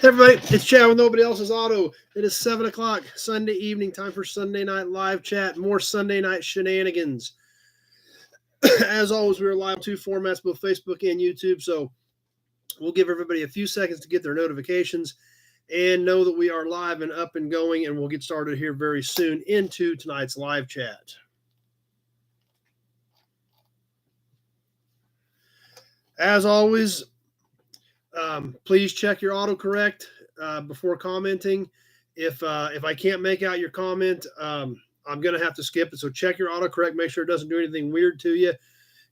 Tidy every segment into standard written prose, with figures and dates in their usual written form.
Everybody, it's Chad with Nobody Else's Auto. It is 7 o'clock Sunday evening, time for Sunday night live chat, more Sunday night shenanigans. As always, we are live on two formats, both Facebook and YouTube, so we'll give everybody a few seconds to get their notifications and know that we are live and up and going, and we'll get started here very soon into tonight's live chat. As always, please check your autocorrect before commenting. If I can't make out your comment, I'm going to have to skip it. So check your autocorrect. Make sure it doesn't do anything weird to you.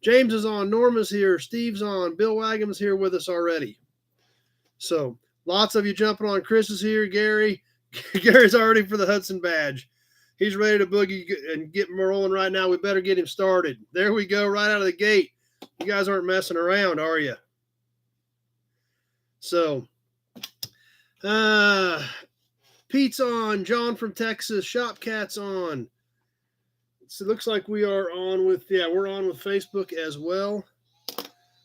James is on. Norma's here. Steve's on. Bill Wagham's here with us already. So lots of you jumping on. Chris is here. Gary. Gary's already for the Hudson Badge. He's ready to boogie and get him rolling right now. We better get him started. There we go, right out of the gate. You guys aren't messing around, are you? So, Pete's on, John from Texas, Shopcat's on. So it looks like we are on with, we're on with Facebook as well.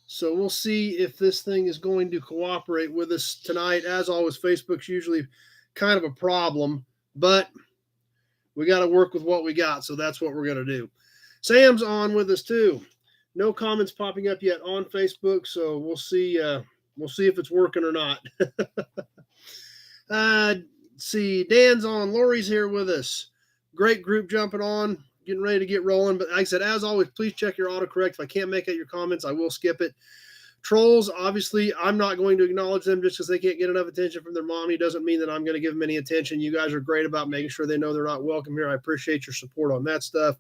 So we'll see if this thing is going to cooperate with us tonight. As always, Facebook's usually kind of a problem, but we got to work with what we got. So that's what we're going to do. Sam's on with us too. No comments popping up yet on Facebook. So we'll see. We'll see if it's working or not. See, Dan's on. Lori's here with us. Great group jumping on, getting ready to get rolling. But like I said, as always, please check your autocorrect. If I can't make out your comments, I will skip it. Trolls, obviously, I'm not going to acknowledge them just because they can't get enough attention from their mommy. Doesn't mean that I'm going to give them any attention. You guys are great about making sure they know they're not welcome here. I appreciate your support on that stuff.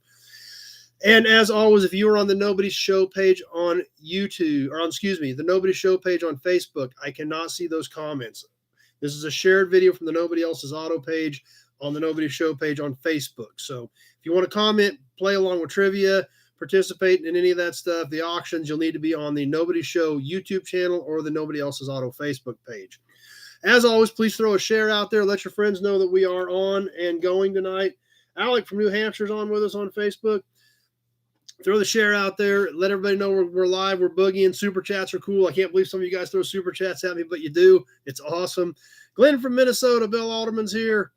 And as always, if you are on the Nobody Show page on YouTube, the Nobody Show page on Facebook, I cannot see those comments. This is a shared video from the Nobody Else's Auto page on the Nobody Show page on Facebook. So if you want to comment, play along with trivia, participate in any of that stuff, the auctions, you'll need to be on the Nobody Show YouTube channel or the Nobody Else's Auto Facebook page. As always, please throw a share out there. Let your friends know that we are on and going tonight. Alec from New Hampshire is on with us on Facebook. Throw the share out there. Let everybody know we're live. We're boogieing. Super chats are cool. I can't believe some of you guys throw super chats at me, but you do. It's awesome. Glenn from Minnesota. Bill Alderman's here.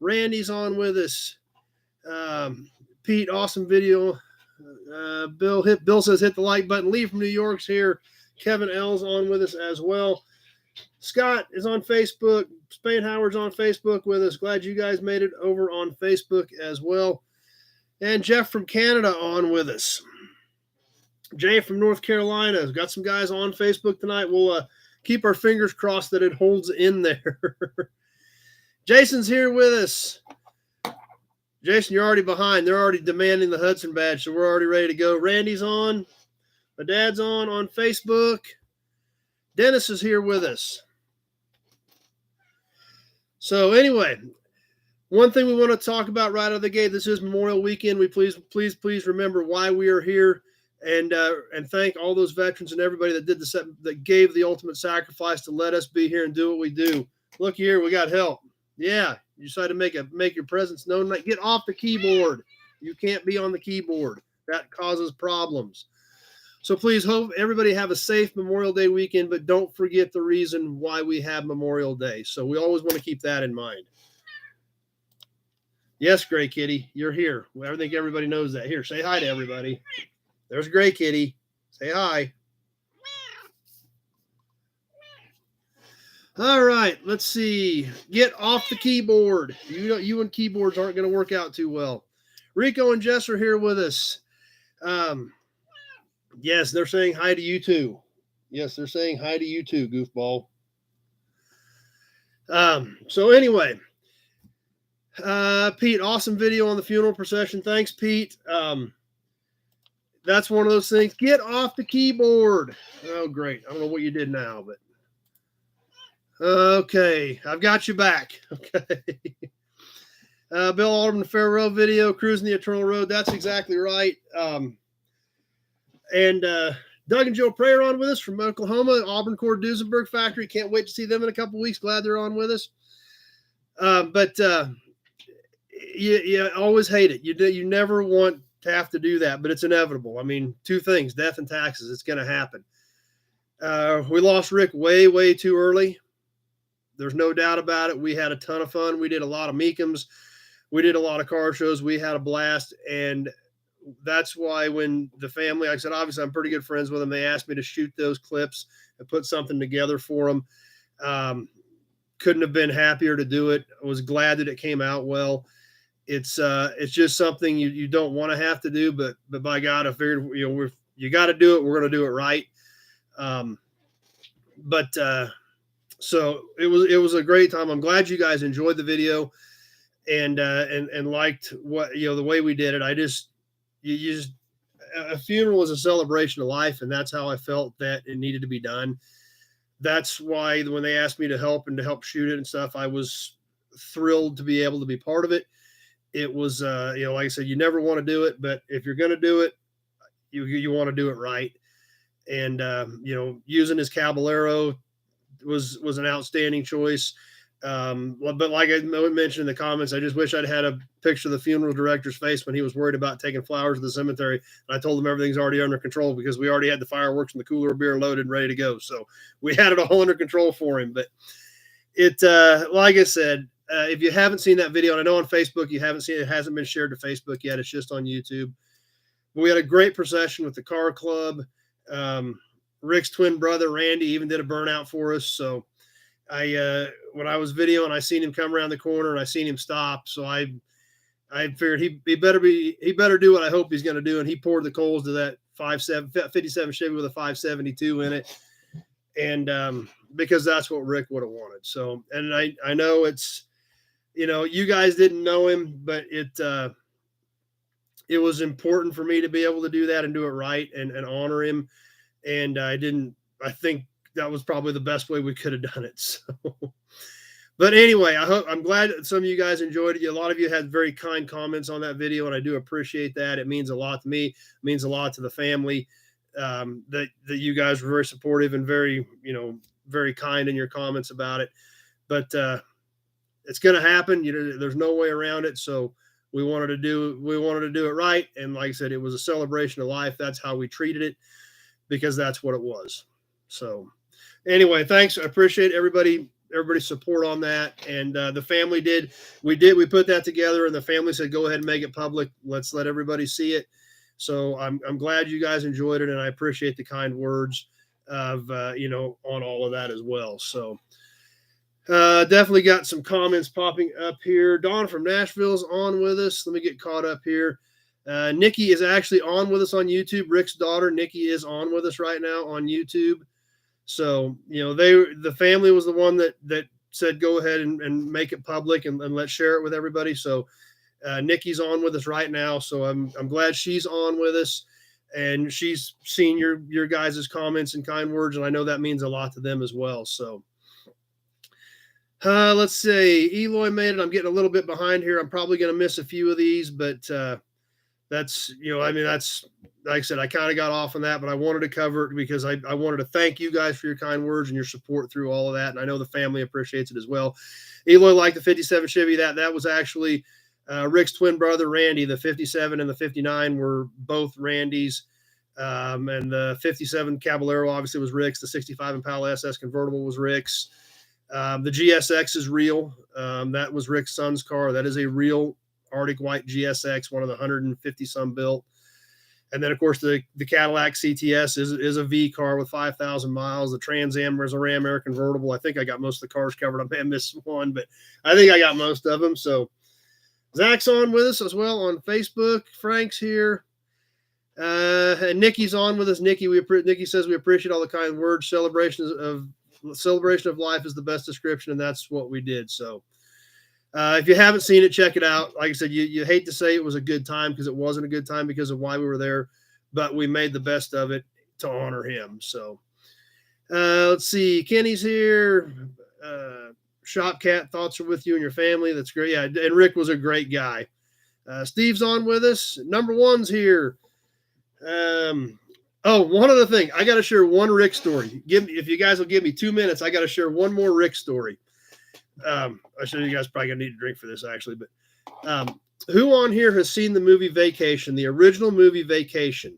Randy's on with us. Pete, awesome video. Bill says hit the like button. Lee from New York's here. Kevin L's on with us as well. Scott is on Facebook. Spain Howard's on Facebook with us. Glad you guys made it over on Facebook as well. And Jeff from Canada on with us. Jay from North Carolina has got some guys on Facebook tonight. We'll keep our fingers crossed that it holds in there. Jason's here with us. Jason, you're already behind. They're already demanding the Hudson Badge, so we're already ready to go. Randy's on. My dad's on Facebook. Dennis is here with us. So anyway, one thing we want to talk about right out of the gate, this is Memorial Weekend. We please remember why we are here and thank all those veterans and everybody that gave the ultimate sacrifice to let us be here and do what we do. Look here, we got help. Yeah, you decided to make your presence known. Get off the keyboard. You can't be on the keyboard. That causes problems. So please hope everybody have a safe Memorial Day weekend, but don't forget the reason why we have Memorial Day. So we always want to keep that in mind. Yes, Gray Kitty, you're here. I think everybody knows that. Here, say hi to everybody. There's Gray Kitty. Say hi. All right, let's see. Get off the keyboard. You and keyboards aren't going to work out too well. Rico and Jess are here with us. Yes, they're saying hi to you too. Yes, they're saying hi to you too, goofball. So anyway. Pete, awesome video on the funeral procession. Thanks, Pete. That's one of those things. Get off the keyboard. Oh, great. I don't know what you did now, but okay. I've got you back. Okay. Bill Alderman, the Farewell video, Cruising the Eternal Road. That's exactly right. And Doug and Joe Prayer on with us from Oklahoma, Auburn Cord Duesenberg Factory. Can't wait to see them in a couple weeks. Glad they're on with us. You always hate it. You never want to have to do that, but it's inevitable. I mean, two things, death and taxes. It's going to happen. We lost Rick way, way too early. there's no doubt about it. We had a ton of fun. We did a lot of Meekums. We did a lot of car shows. We had a blast. And that's why when the family, like I said, obviously I'm pretty good friends with them. They asked me to shoot those clips and put something together for them. Couldn't have been happier to do it. I was glad that it came out well. It's just something you don't want to have to do, but by God, I figured, you got to do it. We're going to do it right. So it was a great time. I'm glad you guys enjoyed the video and liked what, the way we did it. A funeral is a celebration of life. And that's how I felt that it needed to be done. That's why when they asked me to help shoot it and stuff, I was thrilled to be able to be part of it. It was, like I said, you never want to do it, but if you're going to do it, you want to do it right. And, using his Caballero was an outstanding choice. But like I mentioned in the comments, I just wish I'd had a picture of the funeral director's face when he was worried about taking flowers to the cemetery. And I told him everything's already under control because we already had the fireworks and the cooler of beer loaded and ready to go. So we had it all under control for him. But like I said, if you haven't seen that video, and I know on Facebook you haven't seen it, hasn't been shared to Facebook yet. It's just on YouTube. But we had a great procession with the car club. Rick's twin brother, Randy, even did a burnout for us. So when I was videoing, I seen him come around the corner and I seen him stop. So I figured he better do what I hope he's going to do. And he poured the coals to that 57 Chevy with a 572 in it. And, because that's what Rick would have wanted. So, and I know it's, you guys didn't know him, but it was important for me to be able to do that and do it right and honor him. And I think that was probably the best way we could have done it. So, but anyway, I'm glad that some of you guys enjoyed it. A lot of you had very kind comments on that video, and I do appreciate that. It means a lot to me. It means a lot to the family, that you guys were very supportive and very, very kind in your comments about it. But it's going to happen. There's no way around it. So we wanted to do it right. And like I said, it was a celebration of life. That's how we treated it, because that's what it was. So anyway, thanks. I appreciate everybody's support on that. And the family we put that together, and the family said, go ahead and make it public. Let's let everybody see it. So I'm glad you guys enjoyed it. And I appreciate the kind words of, on all of that as well. So definitely got some comments popping up here. Dawn from Nashville's on with us. Let me get caught up here. Nikki is actually on with us on YouTube. Rick's daughter, Nikki, is on with us right now on YouTube. So, the family was the one that said, go ahead and make it public and let's share it with everybody. So, Nikki's on with us right now. So I'm glad she's on with us, and she's seen your guys' comments and kind words. And I know that means a lot to them as well. So, let's see. Eloy made it. I'm getting a little bit behind here. I'm probably going to miss a few of these, but, that's, that's, like I said, I kind of got off on that, but I wanted to cover it because I wanted to thank you guys for your kind words and your support through all of that. And I know the family appreciates it as well. Eloy liked the 57 Chevy. That was actually Rick's twin brother, Randy. The 57 and the 59 were both Randy's. And the 57 Caballero obviously was Rick's. The 65 Impala SS convertible was Rick's. The GSX is real. That was Rick's son's car. That is a real Arctic White GSX, one of the 150 some built. And then, of course, the Cadillac CTS is a V car with 5,000 miles. The Trans Am is a Ram Air convertible. I think I got most of the cars covered. I may have missed one, but I think I got most of them. So Zach's on with us as well on Facebook. Frank's here. And Nikki's on with us. Nikki says we appreciate all the kind words. Celebration of life is the best description, and that's what we did. So if you haven't seen it, check it out. Like I said, you hate to say it was a good time because it wasn't a good time because of why we were there, but we made the best of it to honor him. So let's see. Kenny's here. Shop Cat, thoughts are with you and your family. That's great. Yeah, and Rick was a great guy. Steve's on with us. Number one's here. One other thing. I got to share one Rick story. If you guys will give me 2 minutes, I got to share one more Rick story. I should you guys probably gonna need a drink for this actually, but who on here has seen the movie Vacation, the original movie Vacation?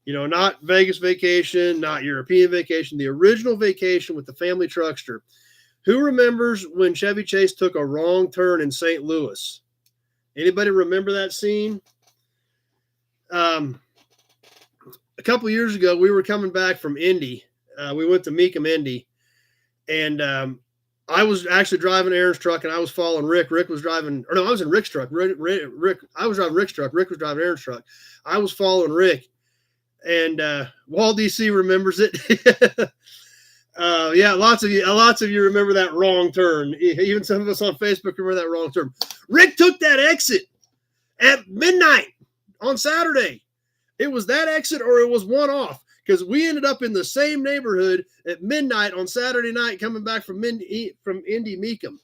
Not Vegas Vacation, not European Vacation, the original Vacation with the family truckster. Who remembers when Chevy Chase took a wrong turn in St. Louis? Anybody remember that scene? A couple years ago, we were coming back from Indy. We went to Mecum, Indy, and I was actually driving Aaron's truck, and I was following Rick. Rick was driving, or no, I was in Rick's truck. I was driving Rick's truck. Rick was driving Aaron's truck. I was following Rick, and Wall DC remembers it. Yeah, lots of you remember that wrong turn. Even some of us on Facebook remember that wrong turn. Rick took that exit at midnight on Saturday. It was that exit, or it was one off, because we ended up in the same neighborhood at midnight on Saturday night coming back from Indy Mecum.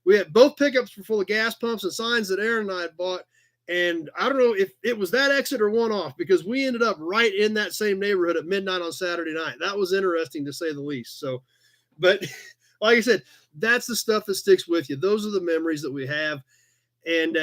We had both pickups were full of gas pumps and signs that Aaron and I had bought. And I don't know if it was that exit or one off, because we ended up right in that same neighborhood at midnight on Saturday night. That was interesting, to say the least. So, but like I said, that's the stuff that sticks with you. Those are the memories that we have. And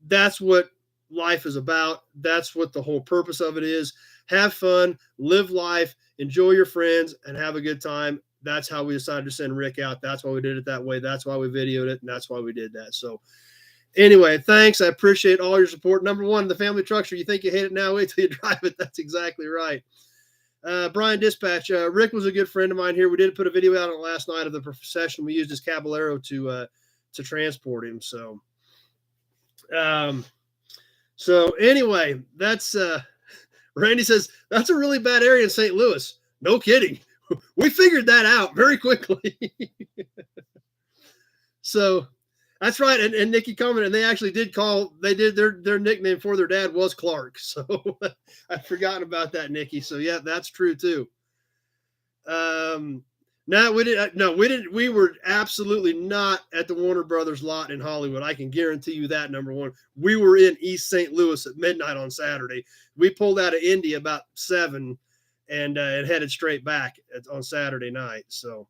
that's what life is about. That's what the whole purpose of it is. Have fun, live life, enjoy your friends, and have a good time. That's how we decided to send Rick out. That's why we did it that way. That's why we videoed it, and that's why we did that. So anyway, thanks. I appreciate all your support. Number one, the family truckster. You think you hate it now? Wait till you drive it. That's exactly right. Brian Dispatch. Rick was a good friend of mine here. We did put a video out on it last night of the procession. We used his Caballero to transport him. So anyway, that's Randy says that's a really bad area in St. Louis. No kidding. We figured that out very quickly. So that's right. And Nikki commented, and they actually did call, they did their nickname for their dad was Clark. So I've forgotten about that, Nikki. So yeah, that's true too. No, we didn't. We were absolutely not at the Warner Brothers lot in Hollywood. I can guarantee you that, number one. We were in East St. Louis at midnight on Saturday. We pulled out of Indy about 7 and headed straight back on Saturday night. So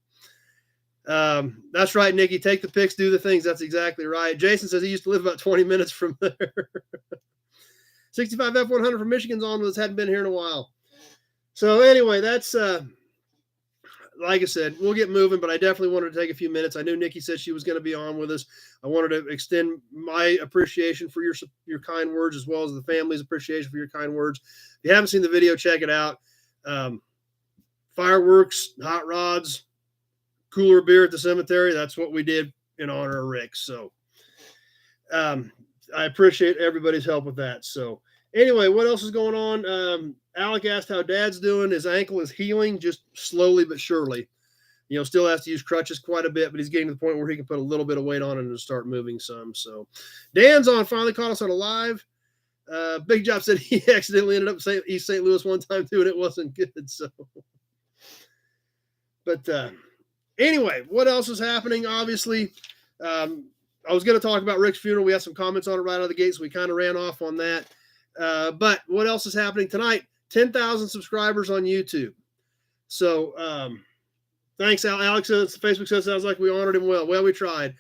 that's right, Nikki. Take the pics, do the things. That's exactly right. Jason says he used to live about 20 minutes from there. 65 F100 from Michigan's on with us. Hadn't been here in a while. So anyway, that's like I said, we'll get moving, but I definitely wanted to take a few minutes. I knew Nikki said she was going to be on with us. I wanted to extend my appreciation for your kind words, as well as the family's appreciation for your kind words. If you haven't seen the video, check it out. Fireworks, hot rods, cooler beer at the cemetery. That's what we did in honor of Rick. So I appreciate everybody's help with that. So anyway, what else is going on? Alec asked how Dad's doing. His ankle is healing, just slowly but surely. Still has to use crutches quite a bit, but he's getting to the point where he can put a little bit of weight on it and start moving some. So Dan's on, finally caught us on a live. Big Job said he accidentally ended up in East St. Louis one time too, and it wasn't good. So, but anyway, what else is happening? Obviously, I was going to talk about Rick's funeral. We had some comments on it right out of the gate, so we kind of ran off on that. But what else is happening tonight? 10,000 subscribers on YouTube. So thanks, Alex. Facebook says sounds like we honored him well. Well, we tried.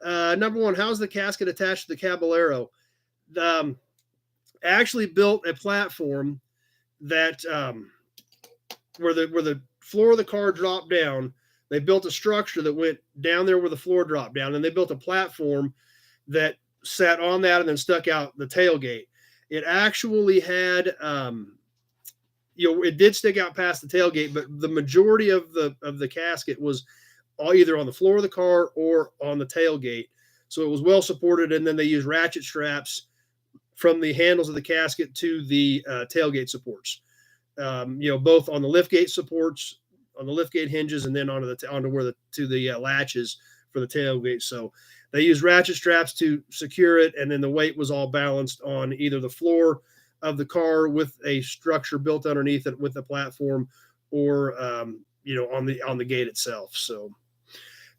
Number one, how's the casket attached to the Caballero? Actually built a platform that where the floor of the car dropped down. They built a structure that went down there where the floor dropped down, and they built a platform that sat on that and then stuck out the tailgate. It actually had, it did stick out past the tailgate, but the majority of the casket was either on the floor of the car or on the tailgate. So it was well supported, and then they used ratchet straps from the handles of the casket to the tailgate supports. Both on the liftgate supports, on the liftgate hinges, and then onto the latches for the tailgate. So they used ratchet straps to secure it, and then the weight was all balanced on either the floor of the car with a structure built underneath it with the platform, or on the gate itself. So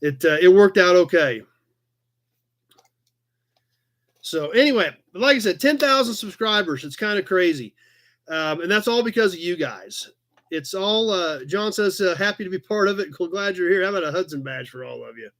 it worked out okay. So anyway, like I said, 10,000 subscribers. It's kind of crazy, and that's all because of you guys. It's all. John says happy to be part of it. Glad you're here. How about a Hudson badge for all of you?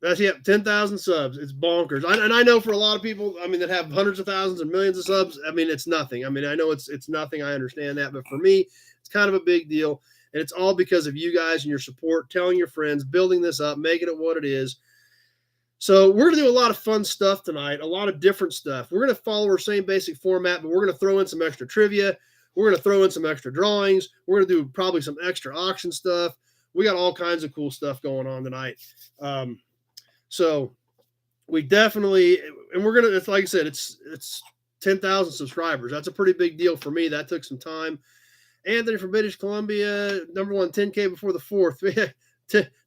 That's 10,000 subs. It's bonkers. And I know for a lot of people, that have hundreds of thousands and millions of subs, it's nothing. I know it's nothing. I understand that, but for me, it's kind of a big deal. And it's all because of you guys and your support, telling your friends, building this up, making it what it is. So we're going to do a lot of fun stuff tonight, a lot of different stuff. We're going to follow our same basic format, but we're going to throw in some extra trivia. We're going to throw in some extra drawings. We're going to do probably some extra auction stuff. We got all kinds of cool stuff going on tonight. So we definitely, and we're going to, it's like I said, it's 10,000 subscribers. That's a pretty big deal for me. That took some time. Anthony from British Columbia, number one, 10K before the 4th.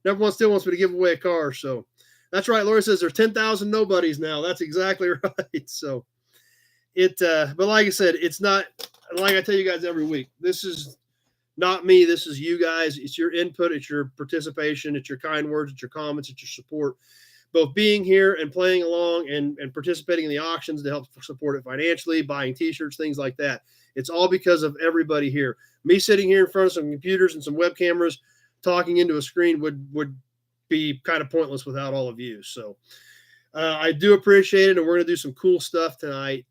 Number one still wants me to give away a car. So that's right. Lori says there's 10,000 nobodies now. That's exactly right. So but like I said, it's not, like I tell you guys every week, this is not me. This is you guys. It's your input. It's your participation. It's your kind words. It's your comments. It's your support. Both being here and playing along and participating in the auctions to help support it financially, buying t-shirts, things like that. It's all because of everybody here. Me sitting here in front of some computers and some web cameras talking into a screen would be kind of pointless without all of you. So I do appreciate it, and we're going to do some cool stuff tonight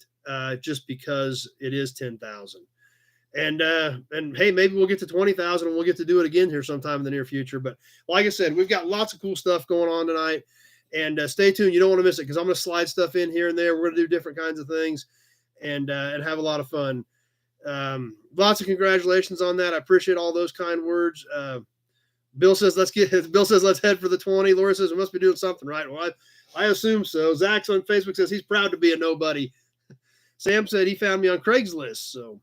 just because it is 10,000. And hey, maybe we'll get to 20,000 and we'll get to do it again here sometime in the near future. But like I said, we've got lots of cool stuff going on tonight. And stay tuned. You don't want to miss it because I'm going to slide stuff in here and there. We're going to do different kinds of things and have a lot of fun. Lots of congratulations on that. I appreciate all those kind words. Bill says let's head for the 20. Laura says we must be doing something right. Well, I assume so. Zach's on Facebook says he's proud to be a nobody. Sam said he found me on Craigslist. So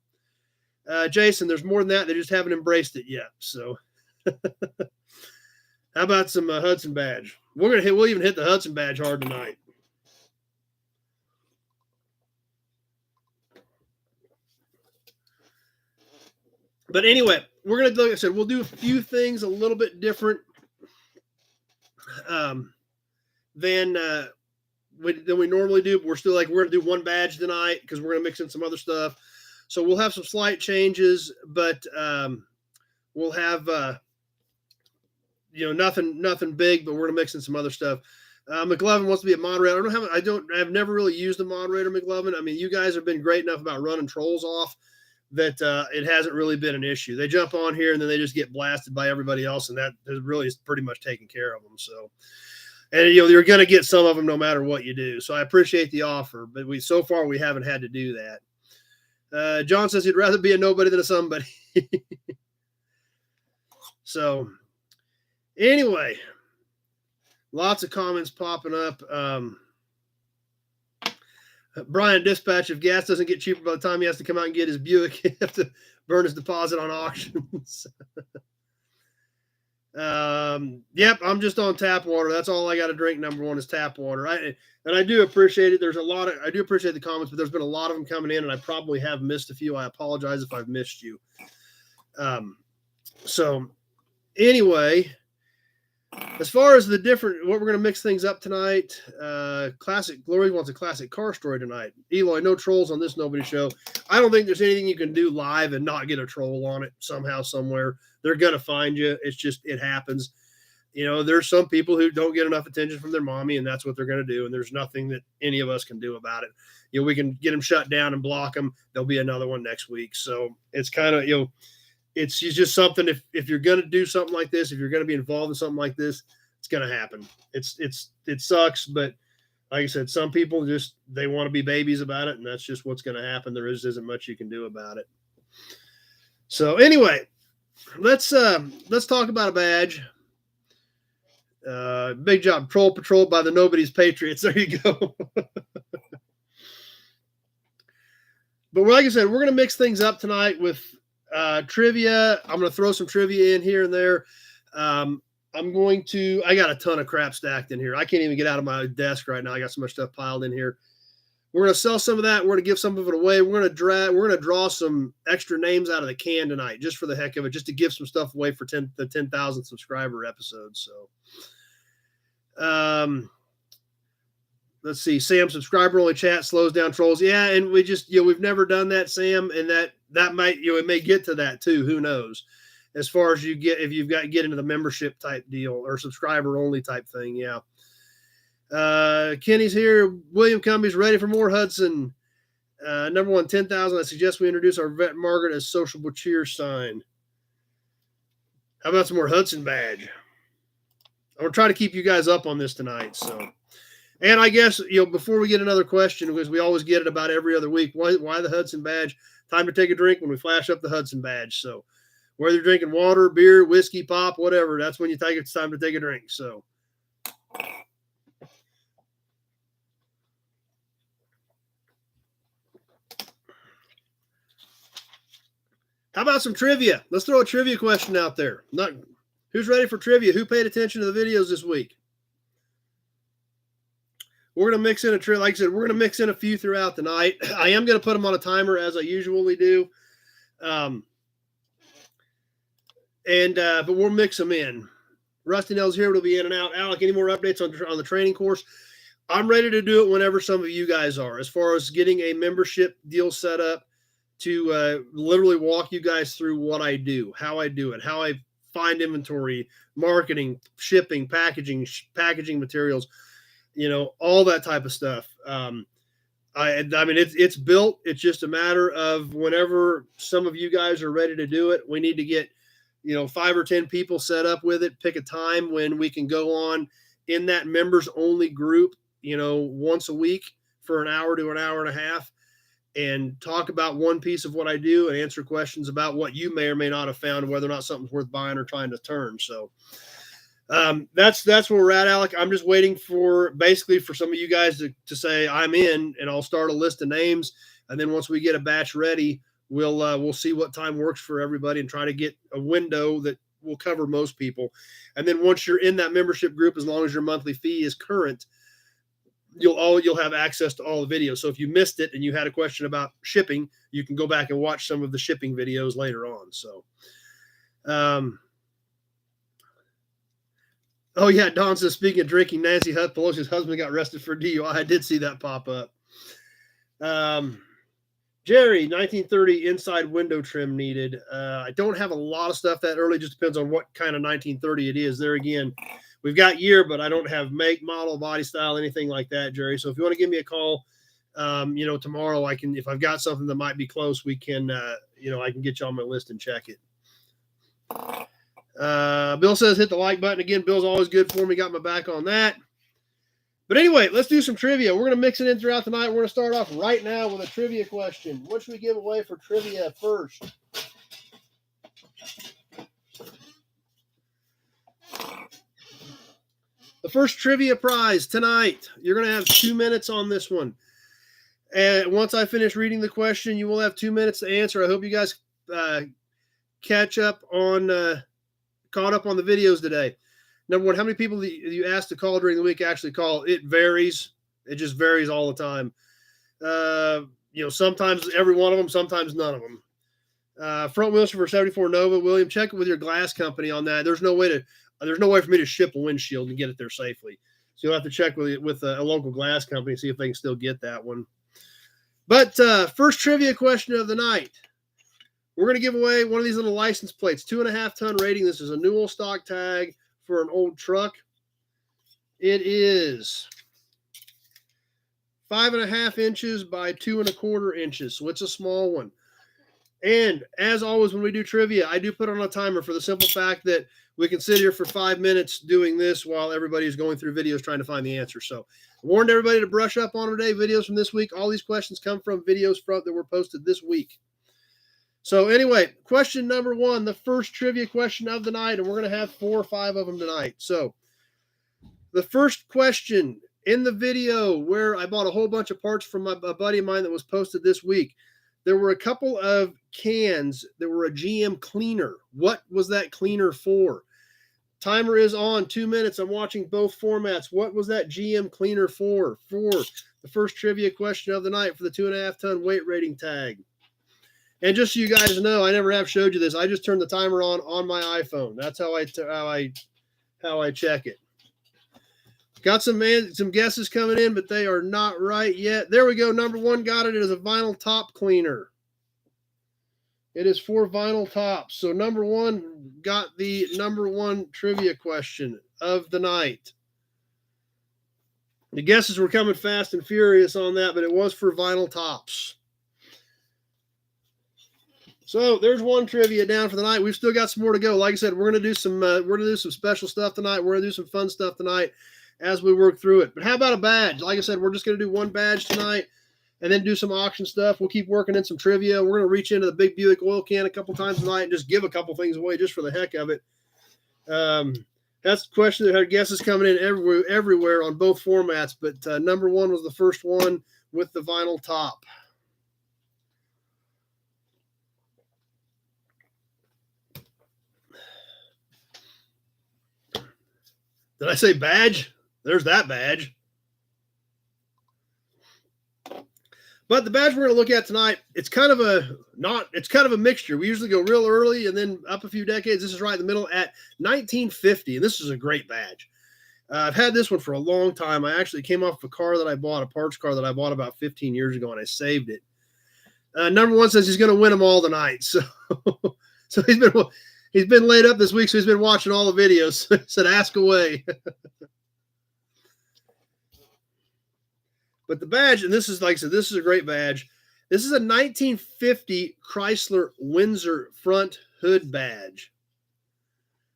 Jason, there's more than that. They just haven't embraced it yet. So how about some Hudson Badge? We'll even hit the Hudson Badge hard tonight. But anyway, we're going to, like I said, we'll do a few things a little bit different than we normally do. But we're going to do one badge tonight because we're going to mix in some other stuff. So we'll have some slight changes, but we'll have nothing big. But we're going to mix in some other stuff. McLovin wants to be a moderator. I've never really used a moderator, McLovin. I mean, you guys have been great enough about running trolls off that it hasn't really been an issue. They jump on here and then they just get blasted by everybody else, and that is really pretty much taking care of them. So, and you're going to get some of them no matter what you do. So I appreciate the offer, but so far we haven't had to do that. John says he'd rather be a nobody than a somebody. So anyway, lots of comments popping up. Brian Dispatch, if gas doesn't get cheaper by the time he has to come out and get his Buick, he has to burn his deposit on auctions. Yep, I'm just on tap water. That's all I got to drink. Number one is tap water. I do appreciate it. I do appreciate the comments, but there's been a lot of them coming in, and I probably have missed a few. I apologize if I've missed you. So anyway, as far as what we're going to mix things up tonight, Glory wants a classic car story tonight. Eloy, no trolls on this Nobody Show. I don't think there's anything you can do live and not get a troll on it somehow, somewhere. They're going to find you. It happens. There's some people who don't get enough attention from their mommy, and that's what they're going to do. And there's nothing that any of us can do about it. We can get them shut down and block them. There'll be another one next week. So it's kind of, it's just something. If you're going to do something like this, if you're going to be involved in something like this, it's going to happen. It sucks, but like I said, some people they want to be babies about it, and that's just what's going to happen. There isn't much you can do about it. So anyway, let's talk about a badge. Big job, Troll Patrol by the Nobody's Patriots. There you go. But like I said, we're going to mix things up tonight with trivia. I'm going to throw some trivia in here and there. I got a ton of crap stacked in here. I can't even get out of my desk right now. I got so much stuff piled in here. We're going to sell some of that. We're going to give some of it away. We're going to draw some extra names out of the can tonight, just for the heck of it, just to give some stuff away for the 10,000 subscriber episodes. So, let's see. Sam, subscriber only chat slows down trolls. Yeah, and we've never done that, Sam, and that might it may get to that too. Who knows? As far as if you've got to get into the membership type deal or subscriber only type thing, yeah. Kenny's here. William Cumbie's ready for more Hudson. Number one, 10,000. I suggest we introduce our vet Margaret as sociable cheer sign. How about some more Hudson Badge? I'm going to try to keep you guys up on this tonight. So, and I guess, before we get another question, because we always get it about every other week, why the Hudson Badge? Time to take a drink when we flash up the Hudson Badge. So whether you're drinking water, beer, whiskey, pop, whatever, that's when it's time to take a drink. So how about some trivia? Let's throw a trivia question out there. Who's ready for trivia? Who paid attention to the videos this week? We're going to mix in like I said, we're going to mix in a few throughout the night. I am going to put them on a timer as I usually do. But we'll mix them in. Rusty Nails here will be in and out. Alec, any more updates on the training course? I'm ready to do it whenever some of you guys are, as far as getting a membership deal set up to literally walk you guys through what I do, how I do it, how I find inventory, marketing, shipping, packaging materials, all that type of stuff. I mean, it's built. It's just a matter of whenever some of you guys are ready to do it, we need to get, 5 or 10 people set up with it, pick a time when we can go on in that members only group, once a week for an hour to an hour and a half and talk about one piece of what I do and answer questions about what you may or may not have found, whether or not something's worth buying or trying to turn. So that's where we're at, Alec. I'm just waiting for some of you guys to say I'm in, and I'll start a list of names. And then once we get a batch ready, we'll see what time works for everybody and try to get a window that will cover most people. And then once you're in that membership group, as long as your monthly fee is current, you'll have access to all the videos. So if you missed it and you had a question about shipping, you can go back and watch some of the shipping videos later on. So, oh yeah, Don says, speaking of drinking, Nancy Pelosi's husband got arrested for DUI. I did see that pop up. Jerry, 1930 inside window trim needed. I don't have a lot of stuff that early. Just depends on what kind of 1930 it is. There again, we've got year, but I don't have make, model, body style, anything like that, Jerry. So if you want to give me a call, tomorrow, I can, if I've got something that might be close, we can, I can get you on my list and check it. Bill says, hit the like button. Again, Bill's always good for me. Got my back on that. But anyway, let's do some trivia. We're going to mix it in throughout the night. We're going to start off right now with a trivia question. What should we give away for trivia first? The first trivia prize tonight. You're going to have 2 minutes on this one. And once I finish reading the question, you will have 2 minutes to answer. I hope you guys caught up on the videos today. Number one, how many people that you asked to call during the week actually call? It varies. It just varies all the time. Sometimes every one of them, sometimes none of them. Front wheels for 74 Nova. William, check with your glass company on that. There's no way for me to ship a windshield and get it there safely. So you'll have to check with a local glass company, see if they can still get that one. But first trivia question of the night. We're going to give away one of these little license plates, 2.5 ton rating. This is a Newell stock tag for an old truck. It is 5.5 inches by 2.25 inches. So it's a small one. And as always, when we do trivia, I do put on a timer for the simple fact that we can sit here for 5 minutes doing this while everybody's going through videos trying to find the answer. So I warned everybody to brush up on today. Videos from this week. All these questions come from videos that were posted this week. So anyway, question number one, the first trivia question of the night, and we're going to have 4 or 5 of them tonight. So the first question in the video where I bought a whole bunch of parts from a buddy of mine that was posted this week, there were a couple of cans that were a GM cleaner. What was that cleaner for? Timer is on, 2 minutes. I'm watching both formats. What was that GM cleaner for? For the first trivia question of the night for the 2.5 ton weight rating tag. And just so you guys know, I never have showed you this. I just turned the timer on my iPhone. That's how I check it. Got some guesses coming in, but they are not right yet. There we go. Number one got it. It is a vinyl top cleaner. It is for vinyl tops. So number one got the number one trivia question of the night. The guesses were coming fast and furious on that, but it was for vinyl tops. So there's one trivia down for the night. We've still got some more to go. Like I said, we're gonna do some special stuff tonight. We're gonna do some fun stuff tonight as we work through it. But how about a badge? Like I said, we're just gonna do one badge tonight and then do some auction stuff. We'll keep working in some trivia. We're gonna reach into the big Buick oil can a couple times tonight and just give a couple things away just for the heck of it. That's the question that our guess is coming in everywhere on both formats. But number one was the first one with the vinyl top. Did I say badge? There's that badge. But the badge we're going to look at tonight, it's kind of a mixture. We usually go real early and then up a few decades. This is right in the middle at 1950, and this is a great badge. I've had this one for a long time. I actually came off a car that I bought, a parts car that I bought about 15 years ago, and I saved it. Number one says he's going to win them all tonight. So he's been laid up this week, so he's been watching all the videos. Said, ask away. But the badge, and this is, like I said, this is a great badge. This is a 1950 Chrysler Windsor front hood badge.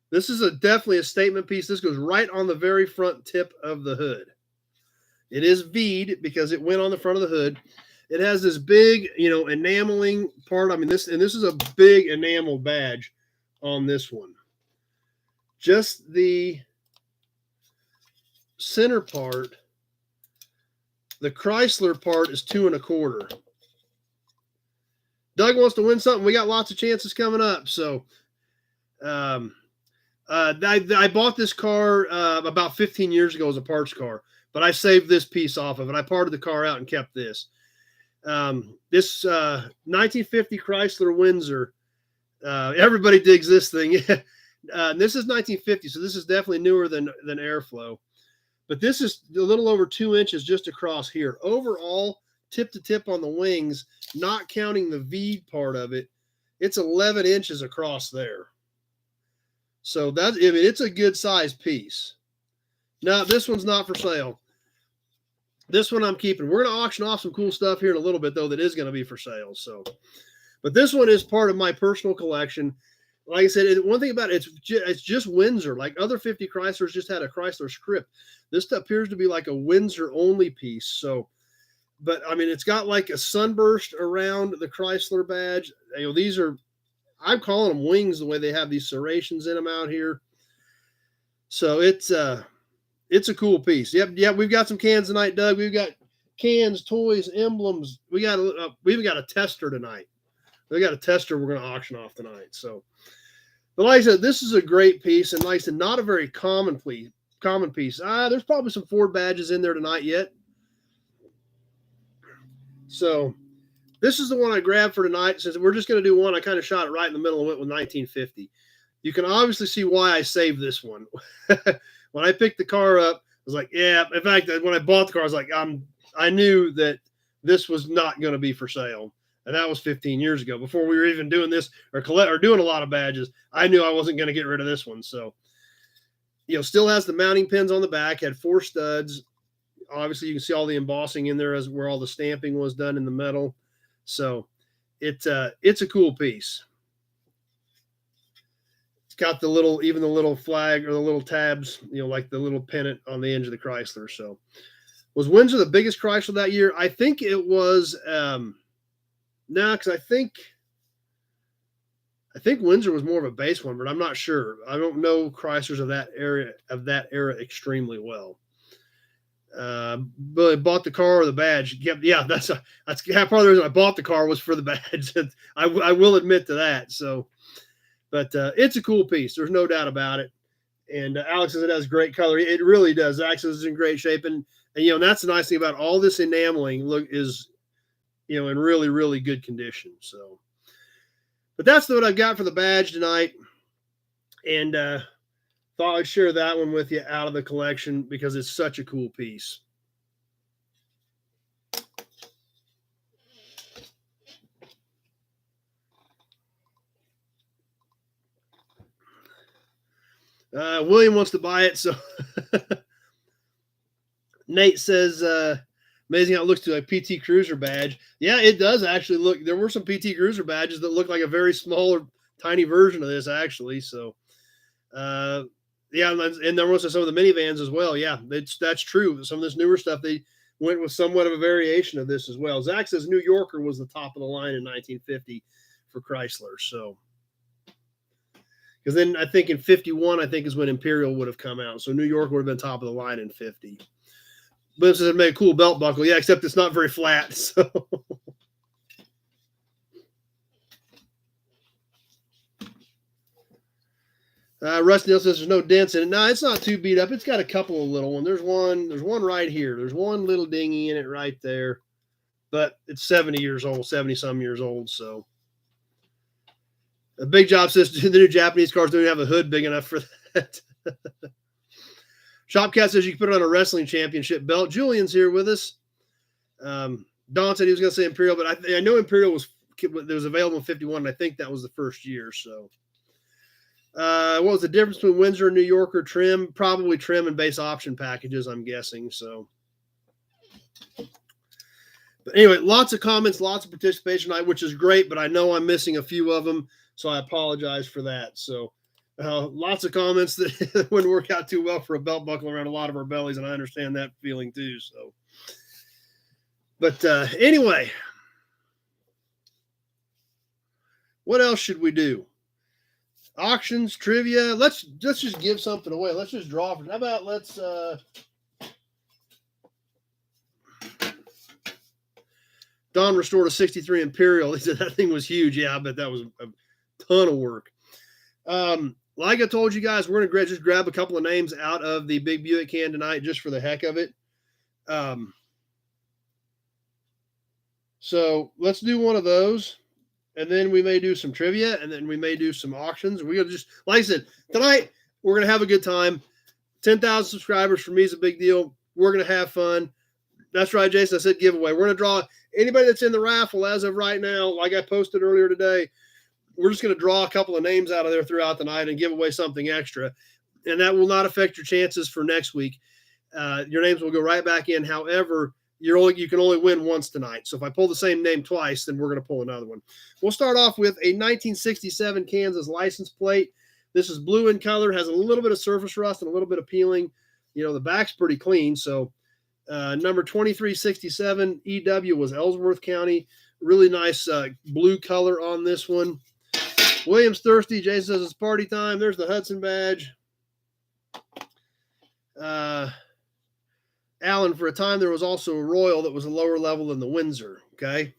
This is definitely a statement piece. This goes right on the very front tip of the hood. It is V'd because it went on the front of the hood. It has this big, enameling part. I mean, this is a big enamel badge on this one. Just the center part, the Chrysler part, is 2 1/4. Doug wants to win something. We got lots of chances coming up. So I bought this car about 15 years ago as a parts car, but I saved this piece off of it. I parted the car out and kept this. This 1950 Chrysler Windsor. Everybody digs this thing. This is 1950, so this is definitely newer than Airflow. But this is a little over 2 inches just across here. Overall, tip to tip on the wings, not counting the V part of it, it's 11 inches across there. So it's a good size piece. Now, this one's not for sale. This one I'm keeping. We're going to auction off some cool stuff here in a little bit, though, that is going to be for sale. So, but this one is part of my personal collection. Like I said, one thing about it, it's just Windsor. Like other 50 Chryslers just had a Chrysler script. This appears to be like a Windsor only piece. So, but I mean, it's got like a sunburst around the Chrysler badge. These are, I'm calling them wings the way they have these serrations in them out here. So it's a cool piece. Yep. We've got some cans tonight, Doug. We've got cans, toys, emblems. We even got a tester tonight. We got a tester we're going to auction off tonight. So, but like I said, this is a great piece, and like I said, not a very common piece. There's probably some Ford badges in there tonight yet. So, this is the one I grabbed for tonight. Since we're just going to do one, I kind of shot it right in the middle and went with 1950. You can obviously see why I saved this one. When I picked the car up, I was like, yeah. In fact, when I bought the car, I was like, I knew that this was not going to be for sale. And that was 15 years ago, before we were even doing this or doing a lot of badges. I knew I wasn't going to get rid of this one. So, still has the mounting pins on the back, had 4 studs. Obviously, you can see all the embossing in there as where all the stamping was done in the metal. So, it's a cool piece. It's got the little flag or the little tabs, like the little pennant on the edge of the Chrysler. So, was Windsor the biggest Chrysler that year? I think it was. No, because I think Windsor was more of a base one, but I'm not sure. I don't know Chryslers of that era extremely well. But I bought the car or the badge. Yeah, that's part of the reason I bought the car was for the badge. I will admit to that. So, but it's a cool piece. There's no doubt about it. And Alex says it has great color. It really does. Actually, it's in great shape, and that's the nice thing about all this enameling. Is in really, really good condition. So, but that's what I've got for the badge tonight. And thought I'd share that one with you out of the collection because it's such a cool piece. William wants to buy it. So Nate says, Amazing how it looks to a PT Cruiser badge. Yeah, it does actually look. There were some PT Cruiser badges that look like a very small or tiny version of this, actually. So, yeah, and there was some of the minivans as well. Yeah, that's true. Some of this newer stuff, they went with somewhat of a variation of this as well. Zach says New Yorker was the top of the line in 1950 for Chrysler. So, because then I think in 51, I think is when Imperial would have come out. So New York would have been top of the line in 50. But this has made a cool belt buckle. Yeah, except it's not very flat. So. Rusty Neal says there's no dents in it. No, it's not too beat up. It's got a couple of little ones. There's one right here. There's one little dinghy in it right there. But it's 70 years old, 70-some years old. So a Big Job says the new Japanese cars don't have a hood big enough for that. Shopcat says you can put it on a wrestling championship belt. Julian's here with us. Don said he was going to say Imperial, but I know Imperial was available in 51, and I think that was the first year. So. What was the difference between Windsor and New Yorker trim? Probably trim and base option packages, I'm guessing. So, but anyway, lots of comments, lots of participation, which is great, but I know I'm missing a few of them, so I apologize for that. So, lots of comments that wouldn't work out too well for a belt buckle around a lot of our bellies, and I understand that feeling too. So, but anyway, what else should we do? Auctions, trivia. Let's just give something away. Let's just draw. How about let's Don restored a 63 Imperial. He said that thing was huge. Yeah, I bet that was a ton of work. Like I told you guys, we're going to just grab a couple of names out of the Big Buick can tonight just for the heck of it. So let's do one of those. And then we may do some trivia, and then we may do some auctions. We're going to just, like I said, tonight we're going to have a good time. 10,000 subscribers for me is a big deal. We're going to have fun. That's right, Jason. I said giveaway. We're going to draw anybody that's in the raffle as of right now, like I posted earlier today. We're just going to draw a couple of names out of there throughout the night and give away something extra. And that will not affect your chances for next week. Your names will go right back in. However, you can only win once tonight. So if I pull the same name twice, then we're going to pull another one. We'll start off with a 1967 Kansas license plate. This is blue in color, has a little bit of surface rust and a little bit of peeling. You know, the back's pretty clean. So number 2367 EW was Ellsworth County. Really nice blue color on this one. William's thirsty. Jason says it's party time. There's the Hudson badge. Alan, for a time, there was also a Royal that was a lower level than the Windsor. Okay.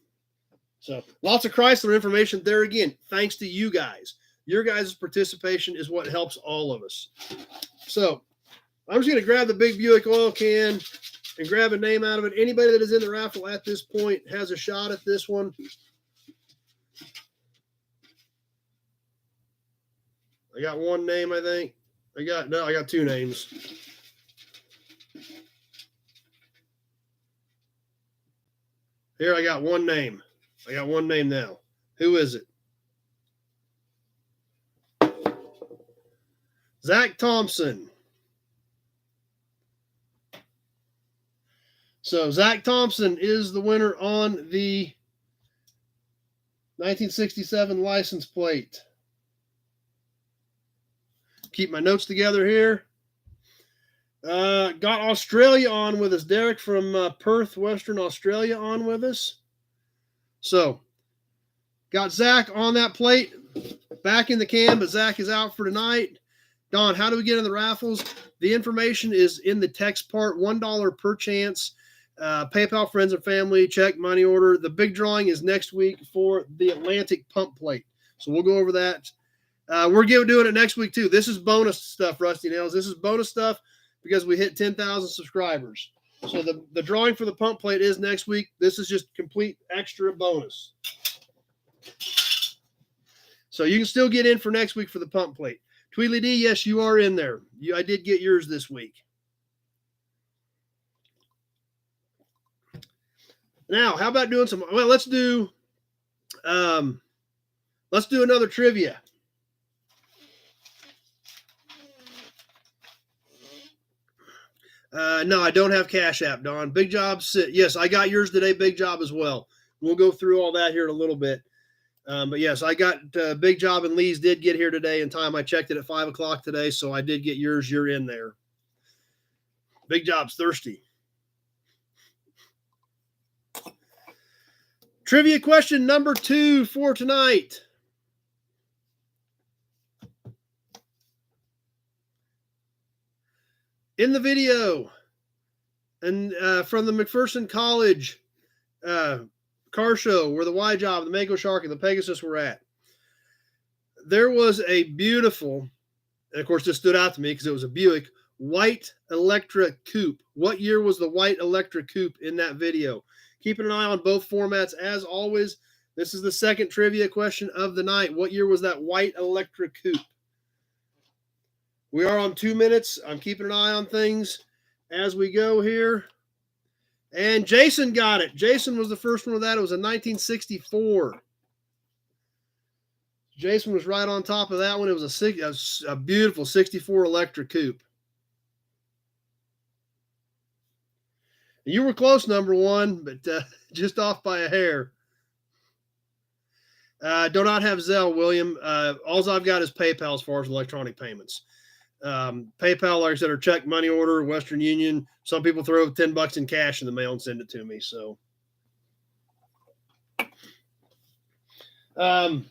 So lots of Chrysler information there again, thanks to you guys. Your guys' participation is what helps all of us. So I'm just going to grab the Big Buick oil can and grab a name out of it. Anybody that is in the raffle at this point has a shot at this one. I got one name, I think. I got two names. Here, I got one name. I got one name now. Who is it? Zach Thompson. So Zach Thompson is the winner on the 1967 license plate. Keep my notes together here. Got Australia on with us. Derek from Perth, Western Australia on with us. So, got Zach on that plate. Back in the can, but Zach is out for tonight. Don, how do we get in the raffles? The information is in the text part. $1 per chance. PayPal, friends and family, check, money order. The big drawing is next week for the Atlantic pump plate. So we'll go over that. We're doing it next week too. This is bonus stuff, Rusty Nails. This is bonus stuff because we hit 10,000 subscribers. So the drawing for the pump plate is next week. This is just complete extra bonus. So you can still get in for next week for the pump plate. Tweedly D, yes, you are in there. I did get yours this week. Now, how about doing some? Well, let's do another trivia. No, I don't have Cash App, Don. Big Job. Yes, I got yours today, Big Job, as well. We'll go through all that here in a little bit. But yes, I got Big Job and Lee's did get here today in time. I checked it at 5 o'clock today, so I did get yours. You're in there. Big Job's thirsty. Trivia question number 2 for tonight. In the video, and from the McPherson College car show where the Y Job, the Mako Shark, and the Pegasus were at, there was a beautiful, and of course this stood out to me because it was a Buick, white Electra coupe. What year was the white Electra coupe in that video? Keeping an eye on both formats as always. This is the second trivia question of the night. What year was that white Electra coupe? We are on 2 minutes. I'm keeping an eye on things as we go here. And Jason got it. Jason was the first one with that. It was a 1964. Jason was right on top of that one. It was a beautiful 64 Electra coupe. You were close, number one, but just off by a hair. Do not have Zelle, William. All I've got is PayPal as far as electronic payments. PayPal, like I said, or check, money order, Western Union. Some people throw $10 in cash in the mail and send it to me. So, oh,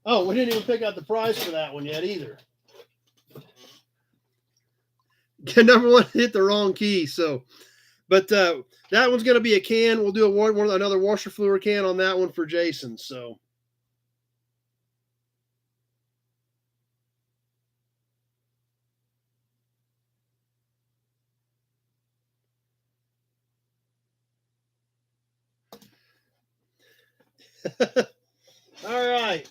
we didn't even pick out the prize for that one yet either. Number one hit the wrong key. So, but that one's going to be a can. We'll do another washer fluid can on that one for Jason. So. All right.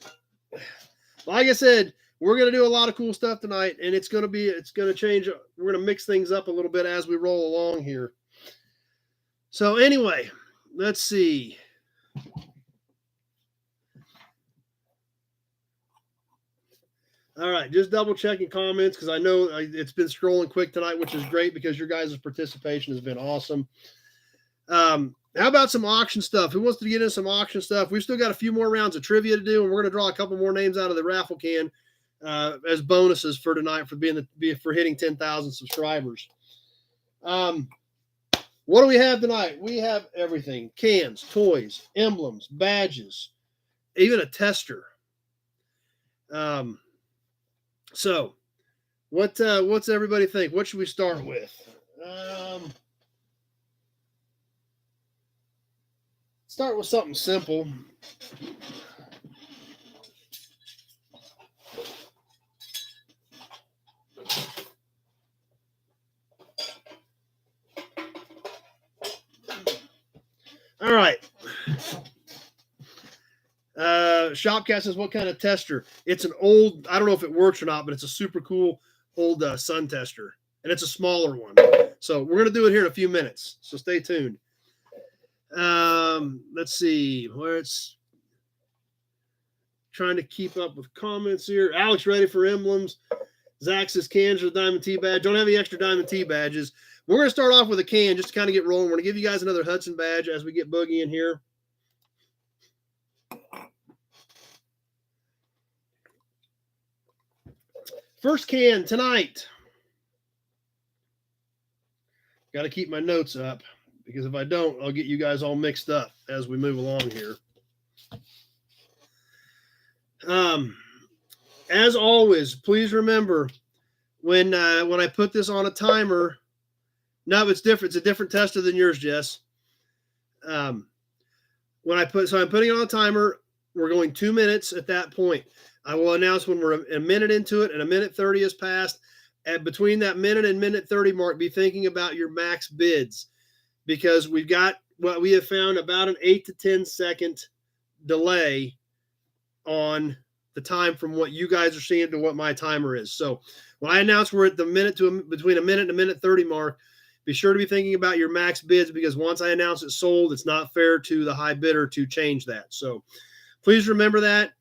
Like I said, we're going to do a lot of cool stuff tonight, and it's going to change. We're going to mix things up a little bit as we roll along here. So anyway, let's see. All right, just double checking comments because I know it's been scrolling quick tonight, which is great because your guys' participation has been awesome. How about some auction stuff? Who wants to get into some auction stuff? We've still got a few more rounds of trivia to do, and we're going to draw a couple more names out of the raffle can as bonuses for tonight for hitting 10,000 subscribers. What do we have tonight? We have everything: cans, toys, emblems, badges, even a tester. So, what's everybody think? What should we start with? Start with something simple. All right. Shopcat says, what kind of tester? It's an old, I don't know if it works or not, but it's a super cool old sun tester. And it's a smaller one. So we're going to do it here in a few minutes. So stay tuned. Let's see where it's trying to keep up with comments here. Alex ready for emblems. Zach says cans with Diamond T badge. Don't have any extra Diamond T badges. We're going to start off with a can just to kind of get rolling. We're going to give you guys another Hudson badge as we get Boogie in here. First can tonight. Got to keep my notes up because if I don't, I'll get you guys all mixed up as we move along here. As always, please remember when I put this on a timer. No, it's different. It's a different tester than yours, Jess. I'm putting it on a timer. We're going 2 minutes at that point. I will announce when we're a minute into it and a minute 30 has passed. And between that minute and minute 30 mark, be thinking about your max bids because we've got what we have found about an 8 to 10 second delay on the time from what you guys are seeing to what my timer is. So when I announce we're at the between a minute and a minute 30 mark, be sure to be thinking about your max bids because once I announce it's sold, it's not fair to the high bidder to change that. So please remember that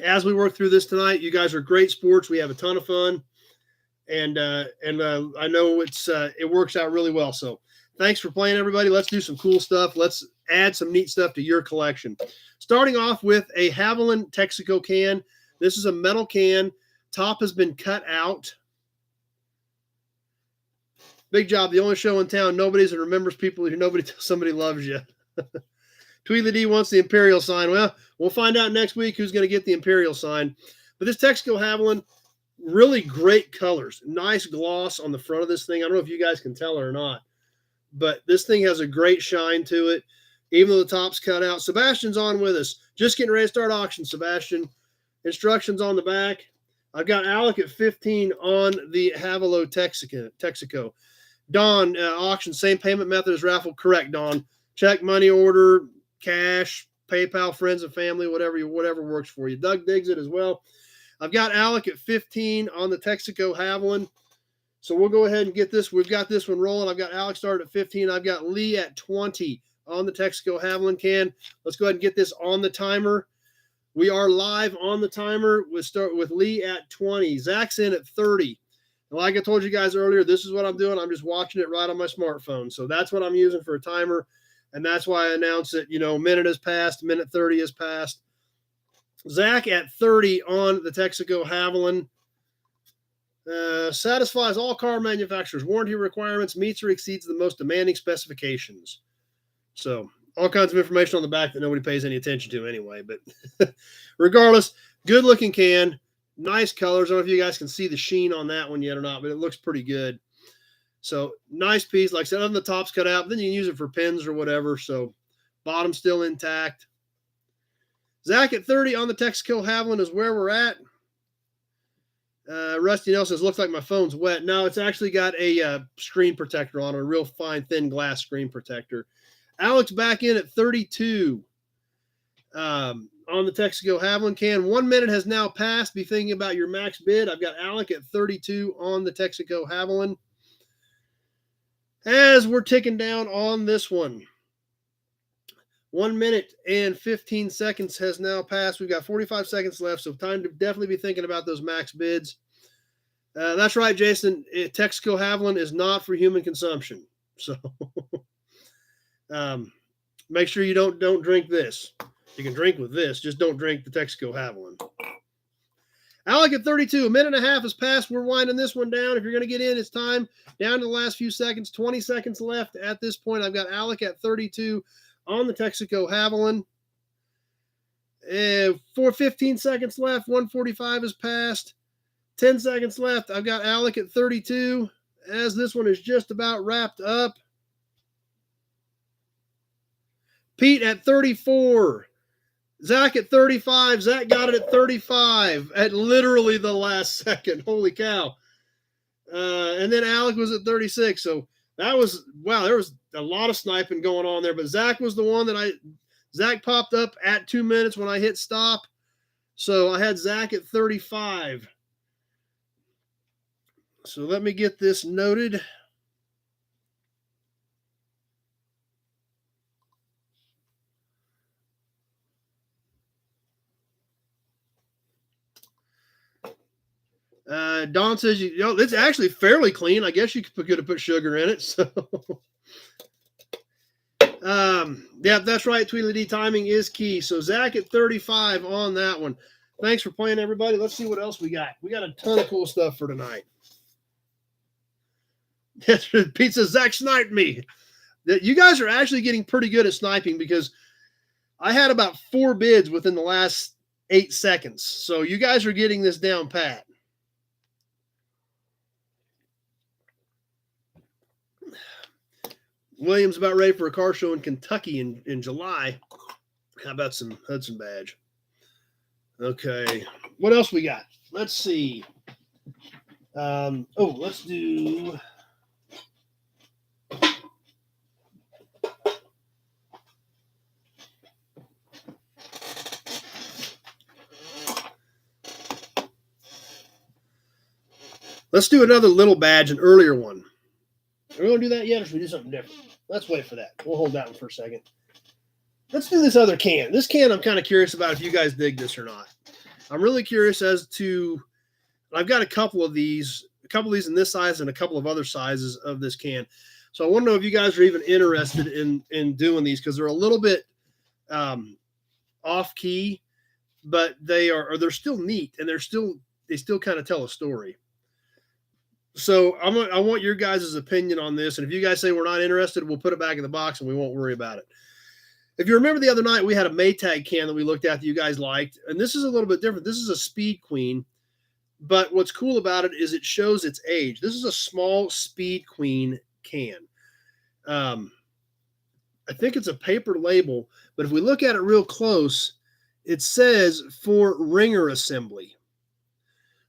as we work through this tonight. You guys are great sports. We have a ton of fun. and I know it works out really well. So thanks for playing, everybody. Let's do some cool stuff. Let's add some neat stuff to your collection. Starting off with a Haviland Texaco can. This is a metal can. Top has been cut out. Big job. The only show in town nobody's and remembers people who nobody tells somebody loves you. Tweedly D wants the Imperial sign. Well, we'll find out next week who's going to get the Imperial sign. But this Texaco Haviland, really great colors. Nice gloss on the front of this thing. I don't know if you guys can tell or not, but this thing has a great shine to it, even though the top's cut out. Sebastian's on with us. Just getting ready to start auction, Sebastian. Instructions on the back. I've got Alec at 15 on the Haviland Texaco. Don, auction, same payment method as raffle. Correct, Don. Check, money order, cash, PayPal, friends and family, whatever works for you. Doug digs it as well. I've got Alec at 15 on the Texaco Haviland. So we'll go ahead and get this. We've got this one rolling. I've got Alex started at 15. I've got Lee at 20 on the Texaco Haviland can. Let's go ahead and get this on the timer. We are live on the timer. We'll start with Lee at 20. Zach's in at 30. And like I told you guys earlier, this is what I'm doing. I'm just watching it right on my smartphone. So that's what I'm using for a timer. And that's why I announce it. Minute has passed, minute 30 has passed. Zach at 30 on the Texaco Haviland. Satisfies all car manufacturers' warranty requirements, meets or exceeds the most demanding specifications. So all kinds of information on the back that nobody pays any attention to anyway. But regardless, good looking can, nice colors. I don't know if you guys can see the sheen on that one yet or not, but it looks pretty good. So nice piece. Like I said, other than the top's cut out, but then you can use it for pins or whatever. So bottom still intact. Zach at 30 on the Texaco Haviland is where we're at. Rusty Nelson says, looks like my phone's wet. No, it's actually got a screen protector on it, a real fine, thin glass screen protector. Alex back in at 32 on the Texaco Haviland can. 1 minute has now passed. Be thinking about your max bid. I've got Alec at 32 on the Texaco Haviland. As we're ticking down on this one, 1 minute and 15 seconds has now passed. We've got 45 seconds left, so time to definitely be thinking about those max bids. That's right, Jason. Texaco Haviland is not for human consumption. So make sure you don't drink this. You can drink with this, just don't drink the Texaco Haviland. Alec at 32, a minute and a half has passed. We're winding this one down. If you're going to get in, it's time. Down to the last few seconds, 20 seconds left at this point. I've got Alec at 32 on the Texaco Haviland. 15 seconds left, 145 has passed. 10 seconds left. I've got Alec at 32 as this one is just about wrapped up. Pete at 34. Zach at 35. Zach got it at 35 at literally the last second. Holy cow. And then Alec was at 36. So that was, wow, there was a lot of sniping going on there. But Zach was the one that Zach popped up at 2 minutes when I hit stop. So I had Zach at 35. So let me get this noted. Don says, it's actually fairly clean. I guess you could have put sugar in it. So, yeah, that's right. Tweedly D, timing is key. So Zach at 35 on that one. Thanks for playing, everybody. Let's see what else we got. We got a ton of cool stuff for tonight. Pete says, Zach sniped me. You guys are actually getting pretty good at sniping because I had about 4 bids within the last 8 seconds. So you guys are getting this down pat. William's about ready for a car show in Kentucky in July. How about some Hudson Badge? Okay. What else we got? Let's see. Let's do... Let's do another little badge, an earlier one. Are we going to do that yet, or should we do something different? Let's wait for that. We'll hold that one for a second. Let's do this other can. This can I'm kind of curious about if you guys dig this or not. I'm really curious as to, I've got a couple of these a couple of these in this size and a couple of other sizes of this can. So I want to know if you guys are even interested in doing these, because they're a little bit off key, but they're still neat, and they still kind of tell a story. So I want your guys' opinion on this, and if you guys say we're not interested, we'll put it back in the box and we won't worry about it. If you remember the other night, we had a Maytag can that we looked at that you guys liked, and this is a little bit different. This is a Speed Queen, but what's cool about it is it shows its age. This is a small Speed Queen can. I think it's a paper label, but if we look at it real close, it says for wringer assembly.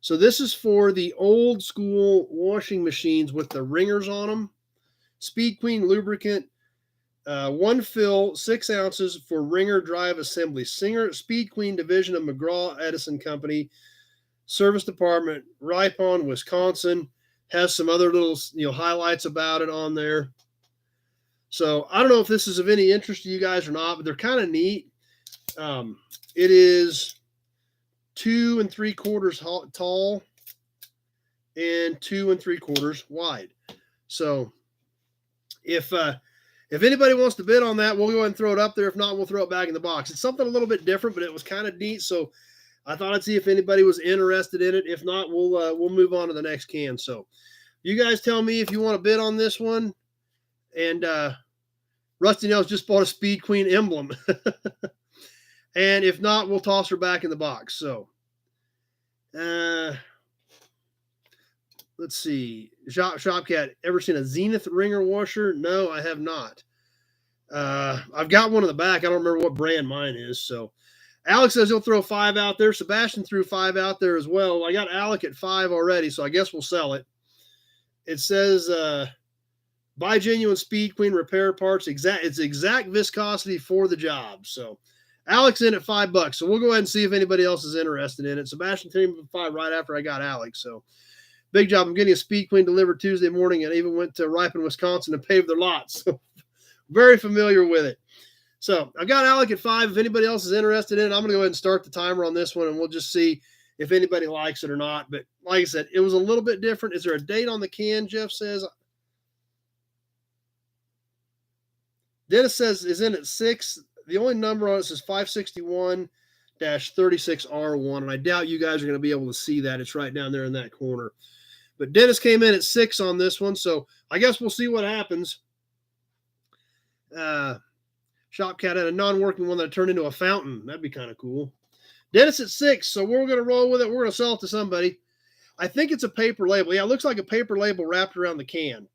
So this is for the old school washing machines with the wringers on them. Speed Queen lubricant, one fill, 6 ounces for wringer drive assembly. Speed Queen division of McGraw Edison Company, service department, Ripon, Wisconsin. Has some other little highlights about it on there. So I don't know if this is of any interest to you guys or not, but they're kind of neat. It is 2 3/4 tall and 2 3/4 wide. So if anybody wants to bid on that, we'll go ahead and throw it up there. If not, we'll throw it back in the box. It's something a little bit different, but it was kind of neat. So I thought I'd see if anybody was interested in it. If not, we'll move on to the next can. So you guys tell me if you want to bid on this one. And Rusty Nails just bought a Speed Queen Emblem. And if not, we'll toss her back in the box. So let's see. Shopcat, ever seen a Zenith wringer washer? No, I have not. I've got one in the back. I don't remember what brand mine is. So Alex says he'll throw 5 out there. Sebastian threw 5 out there as well. I got Alec at 5 already, so I guess we'll sell it. It says buy genuine Speed Queen repair parts. It's exact viscosity for the job. So Alex in at $5. So we'll go ahead and see if anybody else is interested in it. Sebastian came at 5 right after I got Alex. So big job. I'm getting a Speed Queen delivered Tuesday morning, and even went to Ripon, Wisconsin to pave their lots. So very familiar with it. So I got Alec at 5. If anybody else is interested in it, I'm going to go ahead and start the timer on this one, and we'll just see if anybody likes it or not. But like I said, it was a little bit different. Is there a date on the can? Jeff says. Dennis says is in at 6. The only number on it says 561-36R1, and I doubt you guys are going to be able to see that. It's right down there in that corner. But Dennis came in at 6 on this one, so I guess we'll see what happens. Shopcat had a non-working one that turned into a fountain. That'd be kind of cool. Dennis at 6, so we're going to roll with it. We're going to sell it to somebody. I think it's a paper label. Yeah, it looks like a paper label wrapped around the can.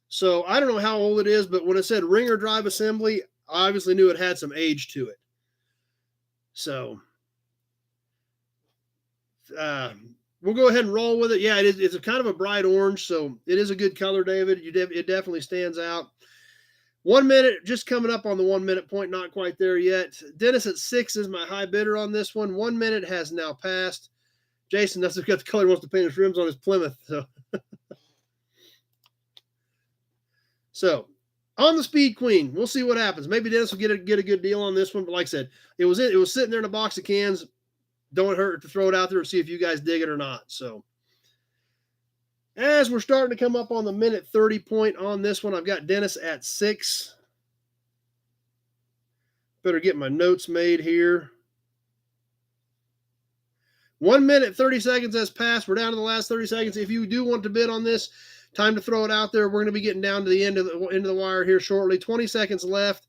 So I don't know how old it is, but when it said wringer drive assembly, I obviously knew it had some age to it. So we'll go ahead and roll with it. Yeah, it's a kind of a bright orange, so it is a good color, David. It definitely stands out. 1 minute, just coming up on the 1 minute point, not quite there yet. Dennis at 6 is my high bidder on this one. 1 minute has now passed. Jason, that's got the color, wants to paint his rims on his Plymouth. So on the Speed Queen, we'll see what happens. Maybe Dennis will get a good deal on this one. But like I said, it was sitting there in a box of cans. Don't hurt to throw it out there and see if you guys dig it or not. So as we're starting to come up on the minute 30 point on this one, I've got Dennis at 6. Better get my notes made here. 1 minute, 30 seconds has passed. We're down to the last 30 seconds. If you do want to bid on this, time to throw it out there. We're going to be getting down to the end of the wire here shortly. 20 seconds left.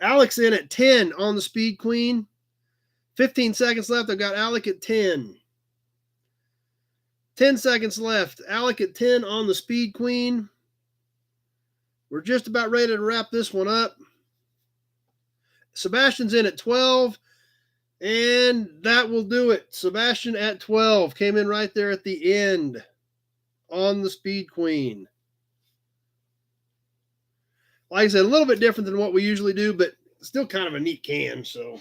Alex in at 10 on the Speed Queen. 15 seconds left. I've got Alec at 10. 10 seconds left. Alec at 10 on the Speed Queen. We're just about ready to wrap this one up. Sebastian's in at 12. And that will do it. Sebastian at 12. Came in right there at the end on the Speed Queen. Like I said, a little bit different than what we usually do, but still kind of a neat can. So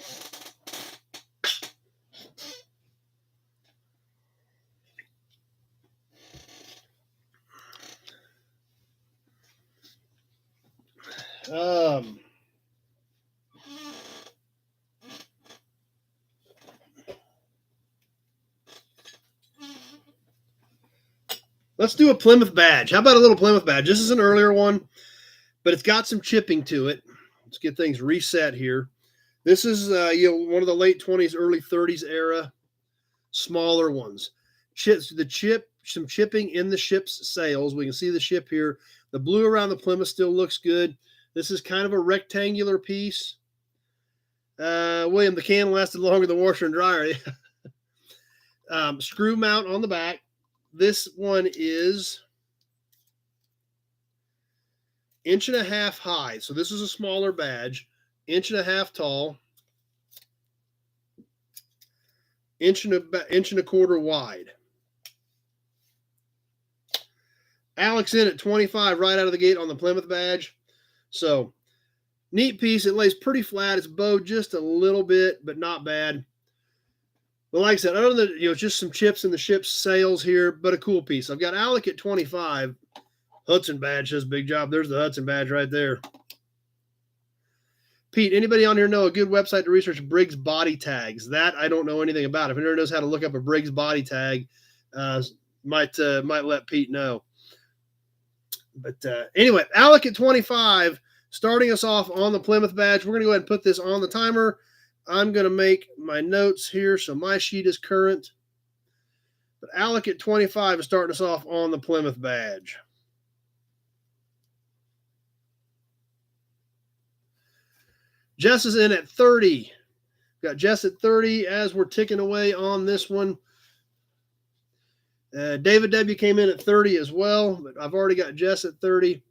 Let's do a Plymouth Badge. How about a little Plymouth Badge? This is an earlier one, but it's got some chipping to it. Let's get things reset here. This is one of the late 20s, early 30s era, smaller ones. Some chipping in the ship's sails. We can see the ship here. The blue around the Plymouth still looks good. This is kind of a rectangular piece. William, the can lasted longer than washer and dryer. Screw mount on the back. This one is 1.5 inches high. So this is a smaller badge. 1.5 inches tall. 1.25 inches wide. Alex in at 25 right out of the gate on the Plymouth Badge. So neat piece. It lays pretty flat. It's bowed just a little bit, but not bad. But like I said, other than just some chips in the ship's sails here, but a cool piece. I've got Alec at 25. Hudson Badge says big job. There's the Hudson Badge right there. Pete, anybody on here know a good website to research Briggs body tags? That I don't know anything about. If anyone knows how to look up a Briggs body tag, might let Pete know. But anyway, Alec at 25, starting us off on the Plymouth Badge. We're going to go ahead and put this on the timer. I'm going to make my notes here so my sheet is current. But Alec at 25 is starting us off on the Plymouth Badge. Jess is in at 30. Got Jess at 30 as we're ticking away on this one. David W. came in at 30 as well, but I've already got Jess at 30.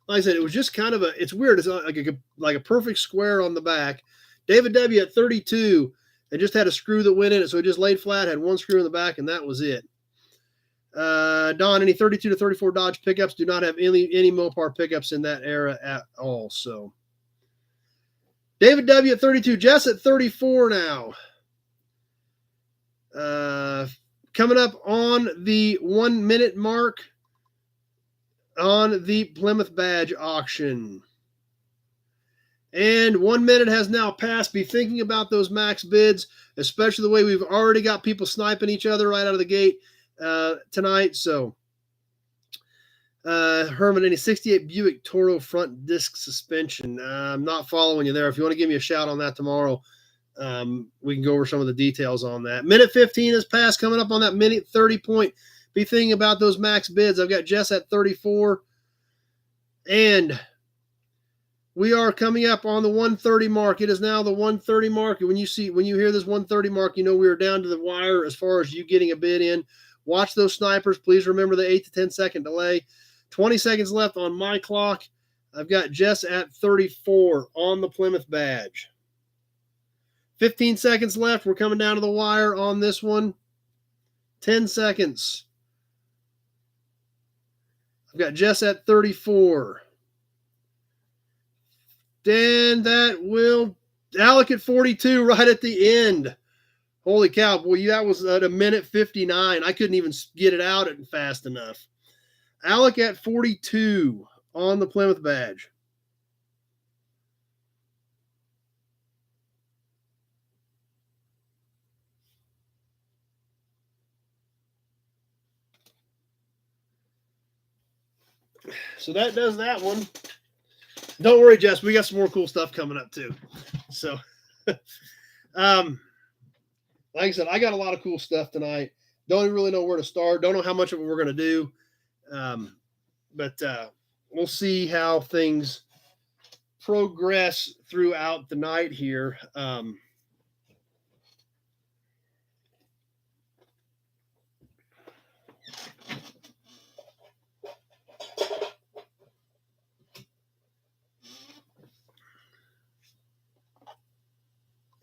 Like I said, it was just kind of it's weird. It's like a perfect square on the back. David W. at 32 and just had a screw that went in it, so it just laid flat, had one screw in the back, and that was it. Don, any 32 to 34 Dodge pickups do not have any Mopar pickups in that era at all. So David W. at 32, Jess at 34 now. Coming up on the 1 minute mark on the Plymouth Badge auction. And 1 minute has now passed. Be thinking about those max bids, especially the way we've already got people sniping each other right out of the gate tonight. So, Herman, any 68 Buick Toro front disc suspension? I'm not following you there. If you want to give me a shout on that tomorrow, we can go over some of the details on that. Minute 15 has passed. Coming up on that minute 30 point. Be thinking about those max bids. I've got Jess at 34. And we are coming up on the 130 mark. It is now the 130 mark. When you hear this 130 mark, you know we are down to the wire as far as you getting a bid in. Watch those snipers. Please remember the 8 to 10 second delay. 20 seconds left on my clock. I've got Jess at 34 on the Plymouth Badge. 15 seconds left. We're coming down to the wire on this one. 10 seconds. I've got Jess at 34. And that will Alec at 42 right at the end. Holy cow, boy, that was at a minute 59. I couldn't even get it out fast enough. Alec at 42 on the Plymouth Badge. So that does that one. Don't worry, Jess. We got some more cool stuff coming up too. So, like I said, I got a lot of cool stuff tonight. Don't even really know where to start. Don't know how much of it we're going to do. But we'll see how things progress throughout the night here.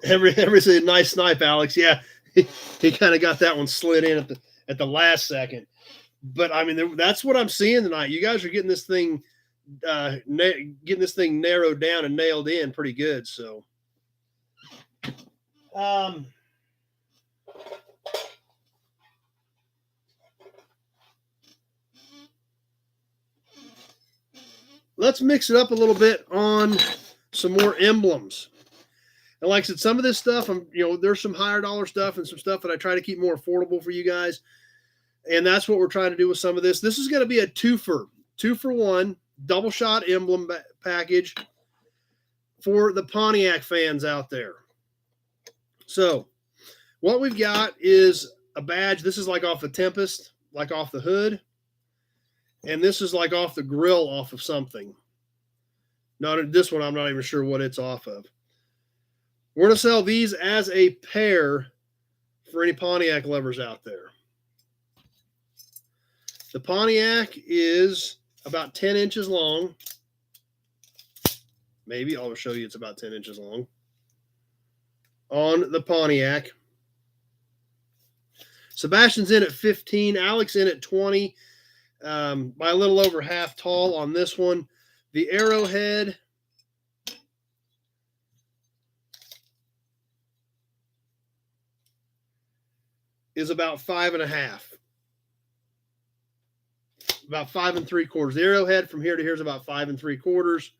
Every nice snipe, Alex. Yeah, he kind of got that one slid in at the last second. But I mean, that's what I'm seeing tonight. You guys are getting this thing narrowed down and nailed in pretty good. So, let's mix it up a little bit on some more emblems. And like I said, some of this stuff, there's some higher dollar stuff and some stuff that I try to keep more affordable for you guys. And that's what we're trying to do with some of this. This is going to be a 2-for-1 double shot emblem package for the Pontiac fans out there. So what we've got is a badge. This is like off the Tempest, like off the hood. And this is like off the grill off of something. Not this one, I'm not even sure what it's off of. We're going to sell these as a pair for any Pontiac lovers out there. The Pontiac is about 10 inches long. Maybe I'll show you it's about 10 inches long. On the Pontiac. Sebastian's in at 15. Alex in at 20. By a little over half tall on this one. The Arrowhead is about 5.5. About 5 3/4. The Arrowhead from here to here is about 5 3/4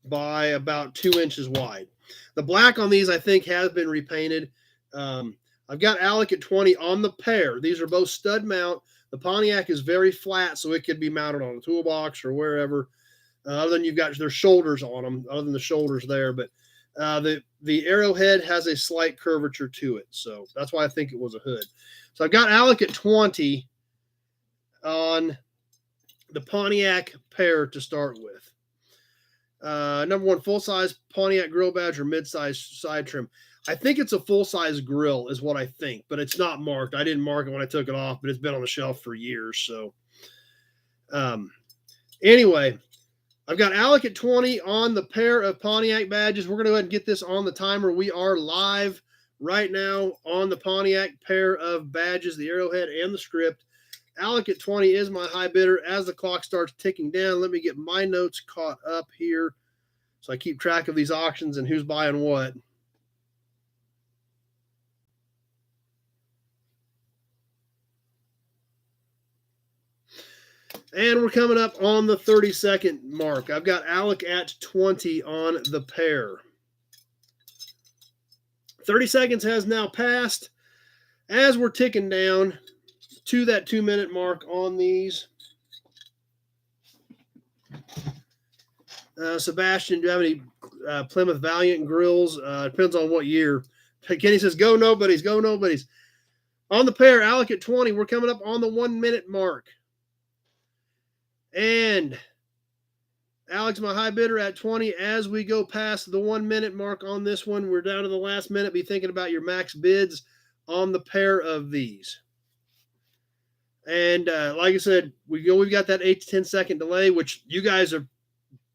by about 2 inches wide. The black on these, I think, has been repainted. I've got Alec at 20 on the pair. These are both stud mount. The Pontiac is very flat, so it could be mounted on a toolbox or wherever. Other than you've got their shoulders on them, other than the shoulders there. But the Arrowhead has a slight curvature to it, so that's why I think it was a hood. So I've got Alec at 20 on the Pontiac pair to start with. Number one, full-size Pontiac grill badge or mid-size side trim. I think it's a full-size grill is what I think, but it's not marked. I didn't mark it when I took it off, but it's been on the shelf for years. So anyway, I've got Alec at 20 on the pair of Pontiac badges. We're going to go ahead and get this on the timer. We are live right now on the Pontiac pair of badges, the Arrowhead and the script. Alec at 20 is my high bidder. As the clock starts ticking down, let me get my notes caught up here so I keep track of these auctions and who's buying what. And we're coming up on the 30-second mark. I've got Alec at 20 on the pair. 30 seconds has now passed. As we're ticking down to that 2-minute mark on these. Sebastian, do you have any Plymouth Valiant grills? Depends on what year. Kenny says, go nobodies, go nobodies. On the pair, Alec at 20. We're coming up on the 1-minute mark. And Alex, my high bidder at 20. As we go past the 1-minute mark on this one, we're down to the last minute. Be thinking about your max bids on the pair of these. And like I said, we've got that 8 to 10 second delay, which you guys are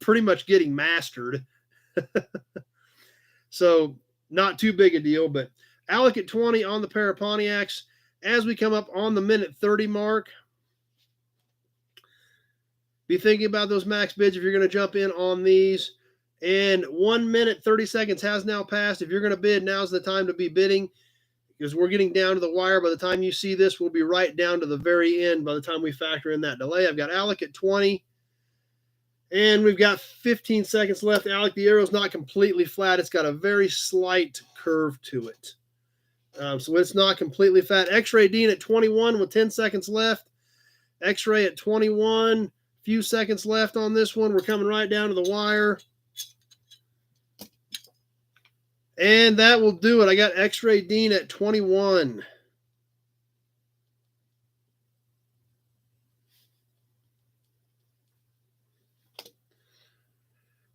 pretty much getting mastered. So not too big a deal, but Alec at 20 on the pair of Pontiacs. As we come up on the minute 30 mark, be thinking about those max bids if you're going to jump in on these. And 1 minute, 30 seconds has now passed. If you're going to bid, now's the time to be bidding because we're getting down to the wire. By the time you see this, we'll be right down to the very end by the time we factor in that delay. I've got Alec at 20. And we've got 15 seconds left. Alec, the arrow's not completely flat. It's got a very slight curve to it. So it's not completely flat. X-Ray Dean at 21 with 10 seconds left. X-Ray at 21. Few seconds left on this one. We're coming right down to the wire. And that will do it. I got X-Ray Dean at 21.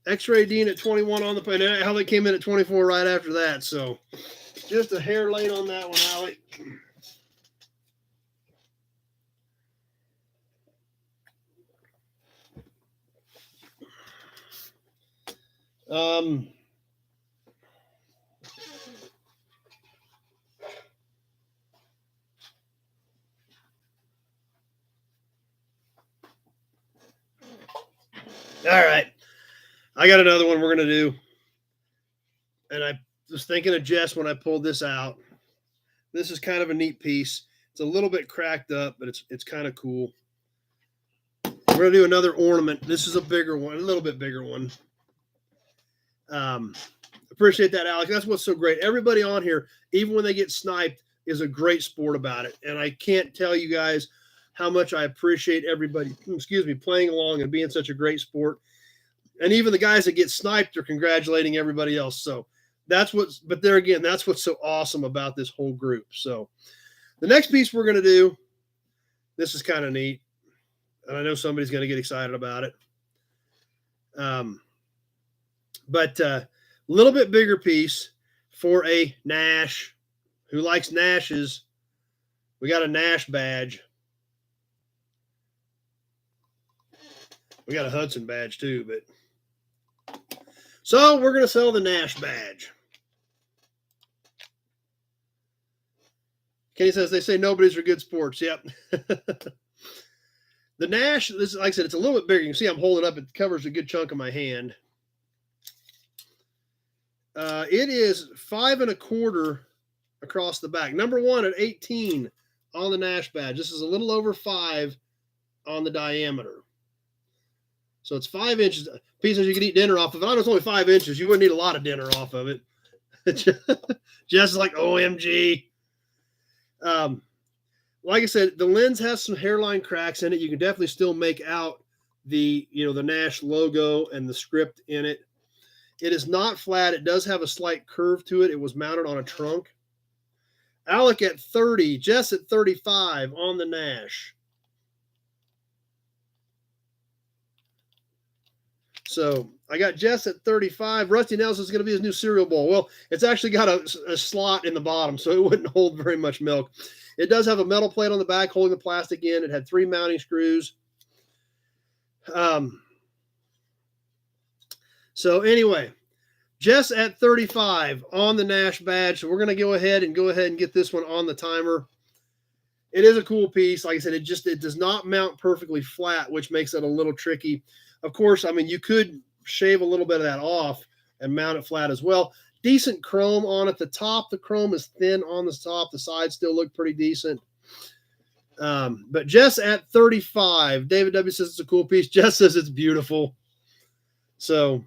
X-Ray Dean at 21 on the plane. How they came in at 24 right after that. So just a hair late on that one, Alec. All right. I got another one we're going to do. And I was thinking of Jess when I pulled this out. This is kind of a neat piece. It's a little bit cracked up, but it's kind of cool. We're going to do another ornament. This is a bigger one, a little bit bigger one. Appreciate that, Alex. That's what's so great. Everybody on here, even when they get sniped, is a great sport about it. And I can't tell you guys how much I appreciate everybody, playing along and being such a great sport. And even the guys that get sniped are congratulating everybody else. So that's but there again, that's what's so awesome about this whole group. So the next piece we're going to do, this is kind of neat. And I know somebody's going to get excited about it. But a little bit bigger piece for a Nash. Who likes Nashes? We got a Nash badge. We got a Hudson badge too, but so we're going to sell the Nash badge. Kenny says they say nobody's are good sports. Yep. The Nash, this, like I said, it's a little bit bigger. You can see I'm holding up. It covers a good chunk of my hand. It is 5 1/4 across the back. Number 1 at 18 on the Nash badge. This is a little over 5 on the diameter. So it's 5 inches. Pieces you can eat dinner off of. I know it's only 5 inches. You wouldn't eat a lot of dinner off of it. Just like OMG. Like I said, the lens has some hairline cracks in it. You can definitely still make out the Nash logo and the script in it. It is not flat. It does have a slight curve to it. It was mounted on a trunk. Alec at 30, Jess at 35 on the Nash. So I got Jess at 35. Rusty Nelson's going to be his new cereal bowl. Well, it's actually got a slot in the bottom, so it wouldn't hold very much milk. It does have a metal plate on the back holding the plastic in. It had 3 mounting screws. So anyway, Jess at 35 on the Nash badge. So we're going to go ahead and get this one on the timer. It is a cool piece. Like I said, it does not mount perfectly flat, which makes it a little tricky. Of course, I mean, you could shave a little bit of that off and mount it flat as well. Decent chrome on it. The top, the chrome is thin on the top. The sides still look pretty decent. But Jess at 35. David W. says it's a cool piece. Jess says it's beautiful. So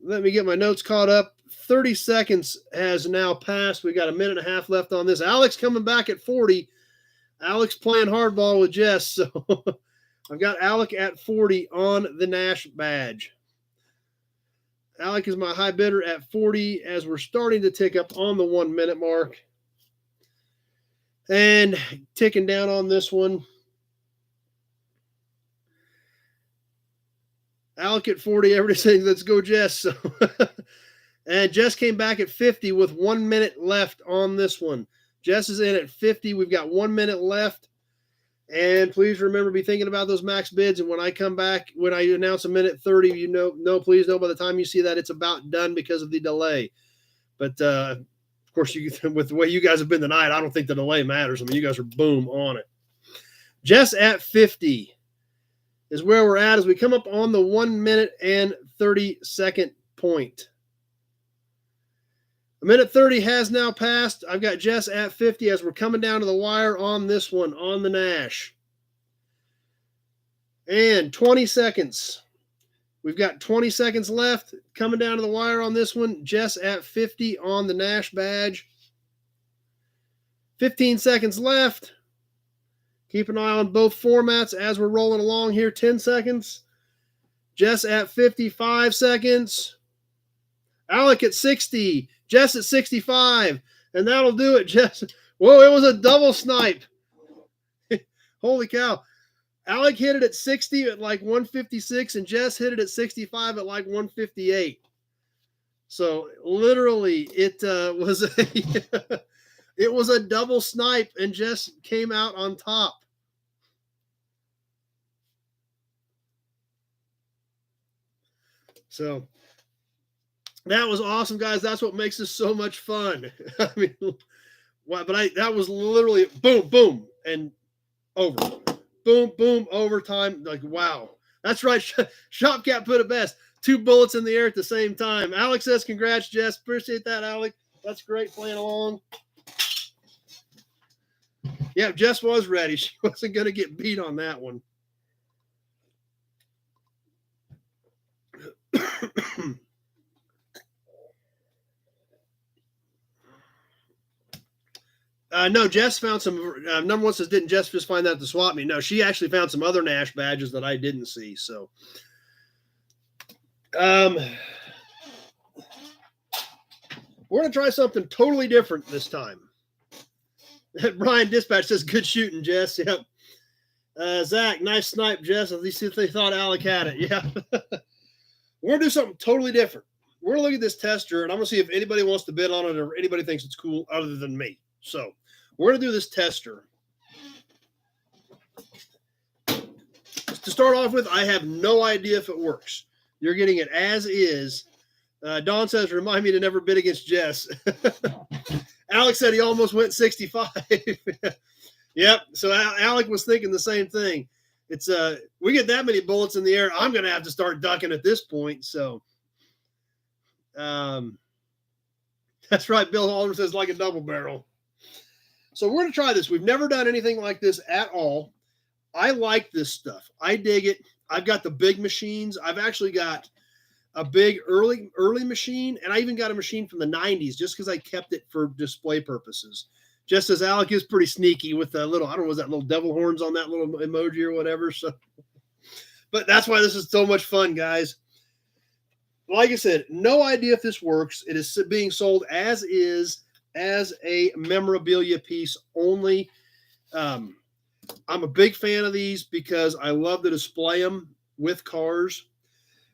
let me get my notes caught up. 30 seconds has now passed. We got a minute and a half left on this. Alex coming back at 40. Alex playing hardball with Jess. So I've got Alec at 40 on the Nash badge. Alec is my high bidder at 40 as we're starting to tick up on the 1 minute mark. And ticking down on this one. Alec at 40, everybody saying, let's go, Jess. So and Jess came back at 50 with 1 minute left on this one. Jess is in at 50. We've got 1 minute left. And please remember, be thinking about those max bids. And when I come back, when I announce a minute 30, please know by the time you see that it's about done because of the delay. But of course, with the way you guys have been tonight, I don't think the delay matters. I mean, you guys are boom on it. Jess at 50 is where we're at as we come up on the 1 minute and 30 second point. A minute 30 has now passed. I've got Jess at 50 as we're coming down to the wire on this one, on the Nash. And 20 seconds. We've got 20 seconds left. Coming down to the wire on this one. Jess at 50 on the Nash badge. 15 seconds left. Keep an eye on both formats as we're rolling along here. 10 seconds. Jess at 55 seconds. Alec at 60. Jess at 65. And that'll do it, Jess. Whoa, it was a double snipe. Holy cow. Alec hit it at 60 at like 156, and Jess hit it at 65 at like 158. So literally, it was it was a double snipe, and Jess came out on top. So that was awesome, guys. That's what makes this so much fun. I mean, that was literally boom, boom, and over. Boom, boom, overtime. Like, wow. That's right. Shopcat put it best. 2 bullets in the air at the same time. Alex says, congrats, Jess. Appreciate that, Alec. That's great playing along. Yeah, Jess was ready. She wasn't going to get beat on that one. No, Jess found some. Number one says, didn't Jess just find that at the swap meet? No, she actually found some other Nash badges that I didn't see. So, we're going to try something totally different this time. Brian Dispatch says, good shooting, Jess. Yep. Zach, nice snipe, Jess. At least if they thought Alec had it. Yeah. We're going to do something totally different. We're going to look at this tester, and I'm going to see if anybody wants to bid on it or anybody thinks it's cool other than me. So, we're going to do this tester. To start off with, I have no idea if it works. You're getting it as is. Don says, remind me to never bid against Jess. Alex said he almost went 65. Yep. So Alec was thinking the same thing. It's we get that many bullets in the air, I'm going to have to start ducking at this point. So that's right. Bill Halder says like a double barrel. So we're going to try this. We've never done anything like this at all. I like this stuff. I dig it. I've got the big machines. I've actually got a big early machine, and I even got a machine from the 90s just because I kept it for display purposes. Just as Alec is pretty sneaky with the little, I don't know, was that little devil horns on that little emoji or whatever. So, but that's why this is so much fun, guys. Like I said, no idea if this works. It is being sold as is, as a memorabilia piece only. I'm a big fan of these because I love to display them with cars.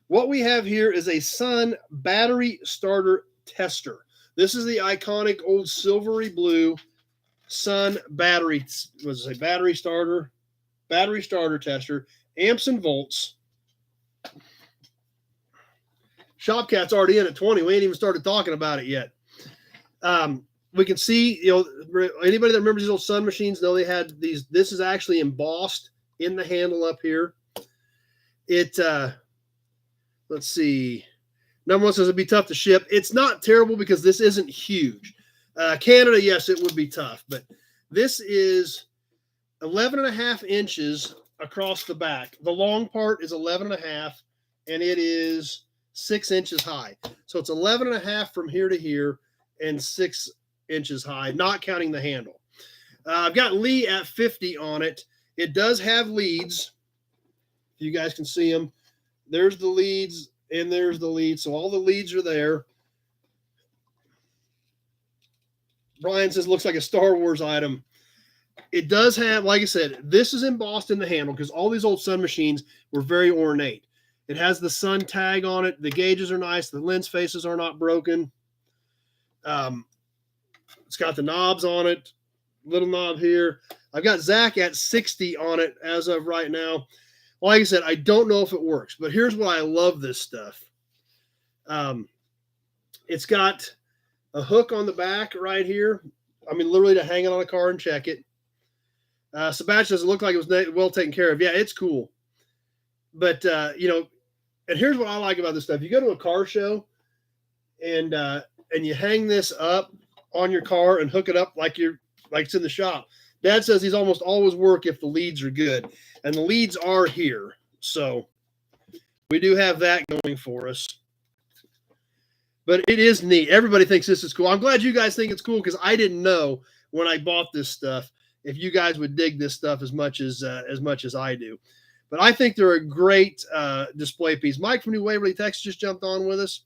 What we have here is a Sun battery starter tester. This is the iconic old silvery blue Sun battery, was it a battery starter tester, amps and volts. Shopcat's already in at 20. We ain't even started talking about it yet. We can see, anybody that remembers these old Sun machines know they had these. This is actually embossed in the handle up here. Let's see. Number one says it'd be tough to ship. It's not terrible because this isn't huge. Canada, yes, it would be tough, but this is 11.5 inches across the back. The long part is 11.5, and it is 6 inches high. So it's 11.5 from here to here and 6 inches high, not counting the handle. I've got Lee at 50 on it. It does have leads. You guys can see them. There's the leads, and there's the leads. So all the leads are there. Brian says, looks like a Star Wars item. It does have, like I said, this is embossed in the handle because all these old Sun machines were very ornate. It has the Sun tag on it. The gauges are nice. The lens faces are not broken. It's got the knobs on it. Little knob here. I've got Zach at 60 on it as of right now. Like I said, I don't know if it works, but here's why I love this stuff. It's got a hook on the back right here. I mean, literally to hang it on a car and check it. Sebastian doesn't look like it was well taken care of. Yeah, it's cool. But, and here's what I like about this stuff. You go to a car show and you hang this up on your car and hook it up like it's in the shop. Dad says these almost always work if the leads are good. And the leads are here. So we do have that going for us. But it is neat. Everybody thinks this is cool. I'm glad you guys think it's cool because I didn't know when I bought this stuff if you guys would dig this stuff as much as I do. But I think they're a great display piece. Mike from New Waverly, Texas just jumped on with us.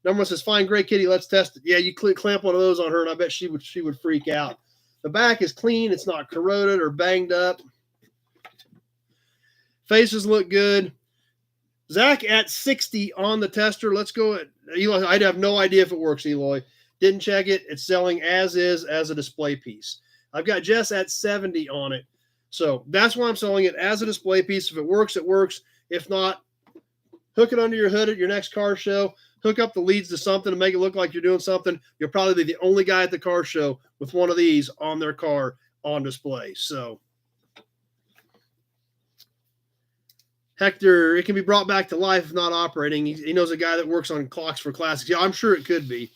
Number one says, fine, great kitty, let's test it. Yeah, you clamp one of those on her, and I bet she would freak out. The back is clean. It's not corroded or banged up. Faces look good. Zach at 60 on the tester. Let's go at Eloy. I'd have no idea if it works, Eloy. Didn't check it. It's selling as is as a display piece. I've got Jess at 70 on it. So that's why I'm selling it as a display piece. If it works, it works. If not, hook it under your hood at your next car show. Hook up the leads to something to make it look like you're doing something. You'll probably be the only guy at the car show with one of these on their car on display. So Hector, it can be brought back to life if not operating. He knows a guy that works on clocks for classics. Yeah, I'm sure it could be.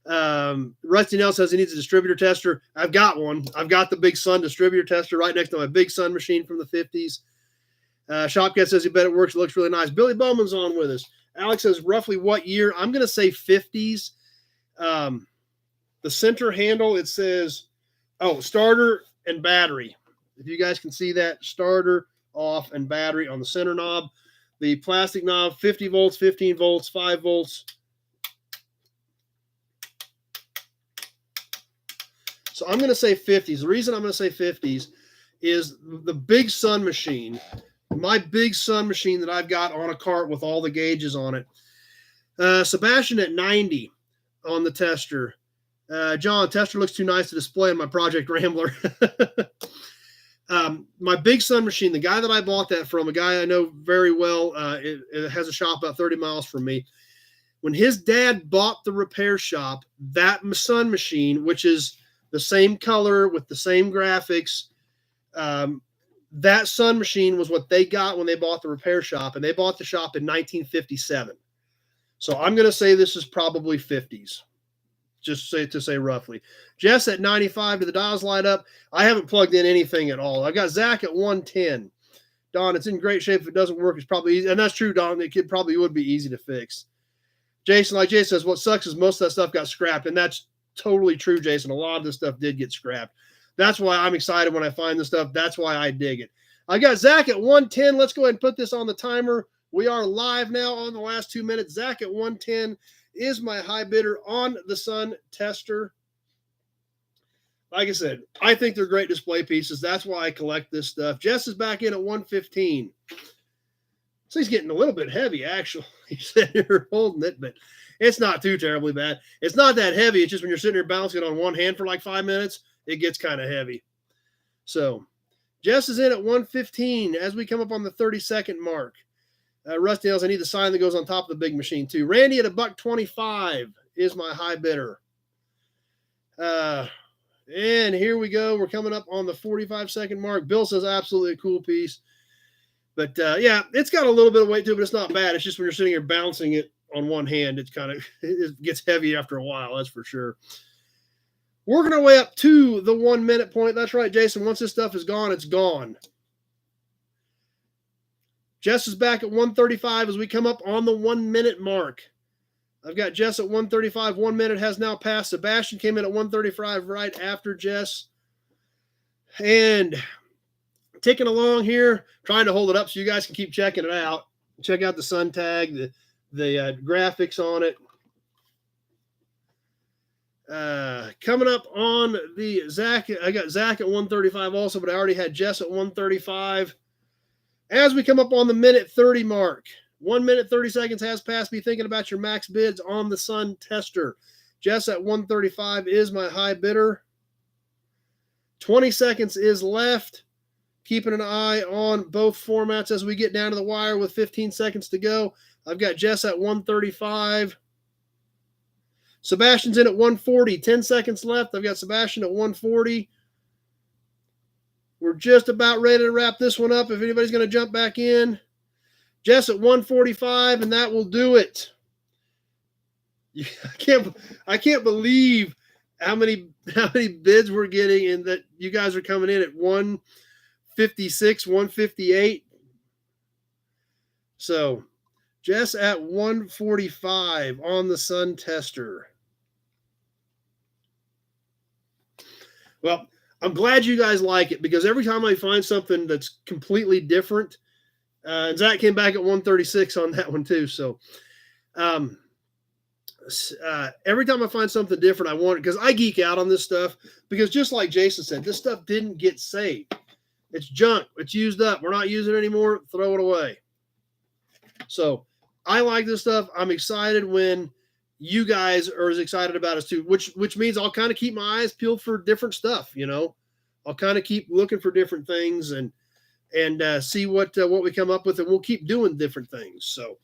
Rusty Nell says he needs a distributor tester. I've got one. I've got the Big Sun distributor tester right next to my Big Sun machine from the 50s. Shopcat says he bet it works. It looks really nice. Billy Bowman's on with us. Alex says roughly what year? I'm going to say 50s. The center handle, it says Oh, starter and battery. If you guys can see that, starter off and battery on the center knob. The plastic knob, 50 volts, 15 volts, 5 volts. So I'm going to say 50s. The reason I'm going to say 50s is the Big Sun machine, my Big Sun machine that I've got on a cart with all the gauges on it. Sebastian at 90 on the tester. John, tester looks too nice to display in my Project Rambler. My Big Sun machine, the guy that I bought that from, a guy I know very well, it has a shop about 30 miles from me. When his dad bought the repair shop, that Sun machine, which is the same color with the same graphics, that Sun machine was what they got when they bought the repair shop, and they bought the shop in 1957. So I'm going to say this is probably 50s. Just to say roughly. Jess at 95. Do the dials light up? I haven't plugged in anything at all. I've got Zach at 110. Don, it's in great shape. If it doesn't work, it's probably easy. And that's true, Don. It probably would be easy to fix. Jason, like Jason says, what sucks is most of that stuff got scrapped. And that's totally true, Jason. A lot of this stuff did get scrapped. That's why I'm excited when I find this stuff. That's why I dig it. I got Zach at 110. Let's go ahead and put this on the timer. We are live now on the last 2 minutes. Zach at 110 is my high bidder on the Sun tester. Like I said, I think they're great display pieces. That's why I collect this stuff. Jess is back in at 115. So he's getting a little bit heavy, actually. He's sitting here holding it, but it's not too terribly bad. It's not that heavy. It's just when you're sitting here balancing it on one hand for like 5 minutes, it gets kind of heavy. So Jess is in at 115 as we come up on the 30-second mark. Rusty Nails, I need the sign that goes on top of the big machine too. Randy at $1.25 is my high bidder. And here we go. We're coming up on the 45-second mark. Bill says absolutely a cool piece. But yeah, it's got a little bit of weight to it, but it's not bad. It's just when you're sitting here bouncing it on one hand, it gets heavy after a while, that's for sure. Working our way up to the 1 minute point. That's right, Jason. Once this stuff is gone, it's gone. Jess is back at 135 as we come up on the 1 minute mark. I've got Jess at 135. 1 minute has now passed. Sebastian came in at 135 right after Jess. And ticking along here, trying to hold it up so you guys can keep checking it out. Check out the Sun tag, the graphics on it. Coming up on the Zach, I got Zach at 135 also, but I already had Jess at 135. As we come up on the minute 30 mark, 1 minute 30 seconds has passed. Be thinking about your max bids on the Sun tester. Jess at 135 is my high bidder. 20 seconds is left. Keeping an eye on both formats as we get down to the wire with 15 seconds to go. I've got Jess at 135. Sebastian's in at 140. 10 seconds left. I've got Sebastian at 140. We're just about ready to wrap this one up. If anybody's going to jump back in. Jess at 145, and that will do it. I can't believe how many bids we're getting and that you guys are coming in at 156, 158. So Jess at 145 on the Sun tester. Well, I'm glad you guys like it because every time I find something that's completely different, and Zach came back at 136 on that one too. So every time I find something different, I want it because I geek out on this stuff because just like Jason said, this stuff didn't get saved. It's junk. It's used up. We're not using it anymore. Throw it away. So I like this stuff. I'm excited when you guys are as excited about us too, which means I'll kind of keep my eyes peeled for different stuff. You know, I'll kind of keep looking for different things and see what we come up with, and we'll keep doing different things. So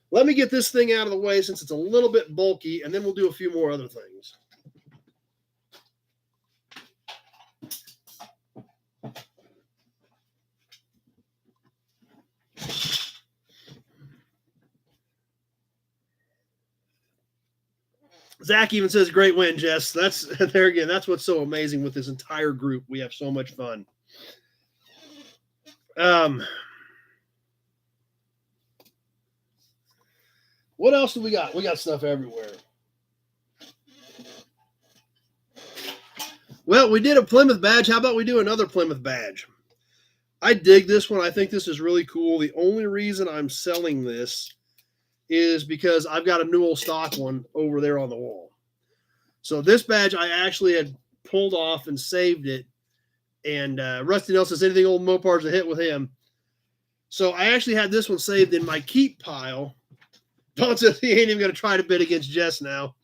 let me get this thing out of the way since it's a little bit bulky, and then we'll do a few more other things. Zach even says, great win, Jess. That's there again. That's what's so amazing with this entire group. We have so much fun. What else do we got? We got stuff everywhere. Well, we did a Plymouth Badge. How about we do another Plymouth Badge? I dig this one. I think this is really cool. The only reason I'm selling this is because I've got a new old stock one over there on the wall. So this badge I actually had pulled off and saved it. And Rusty Nelson says anything old Mopar's a hit with him. So I actually had this one saved in my keep pile. Don says he ain't even going to try to bid against Jess now.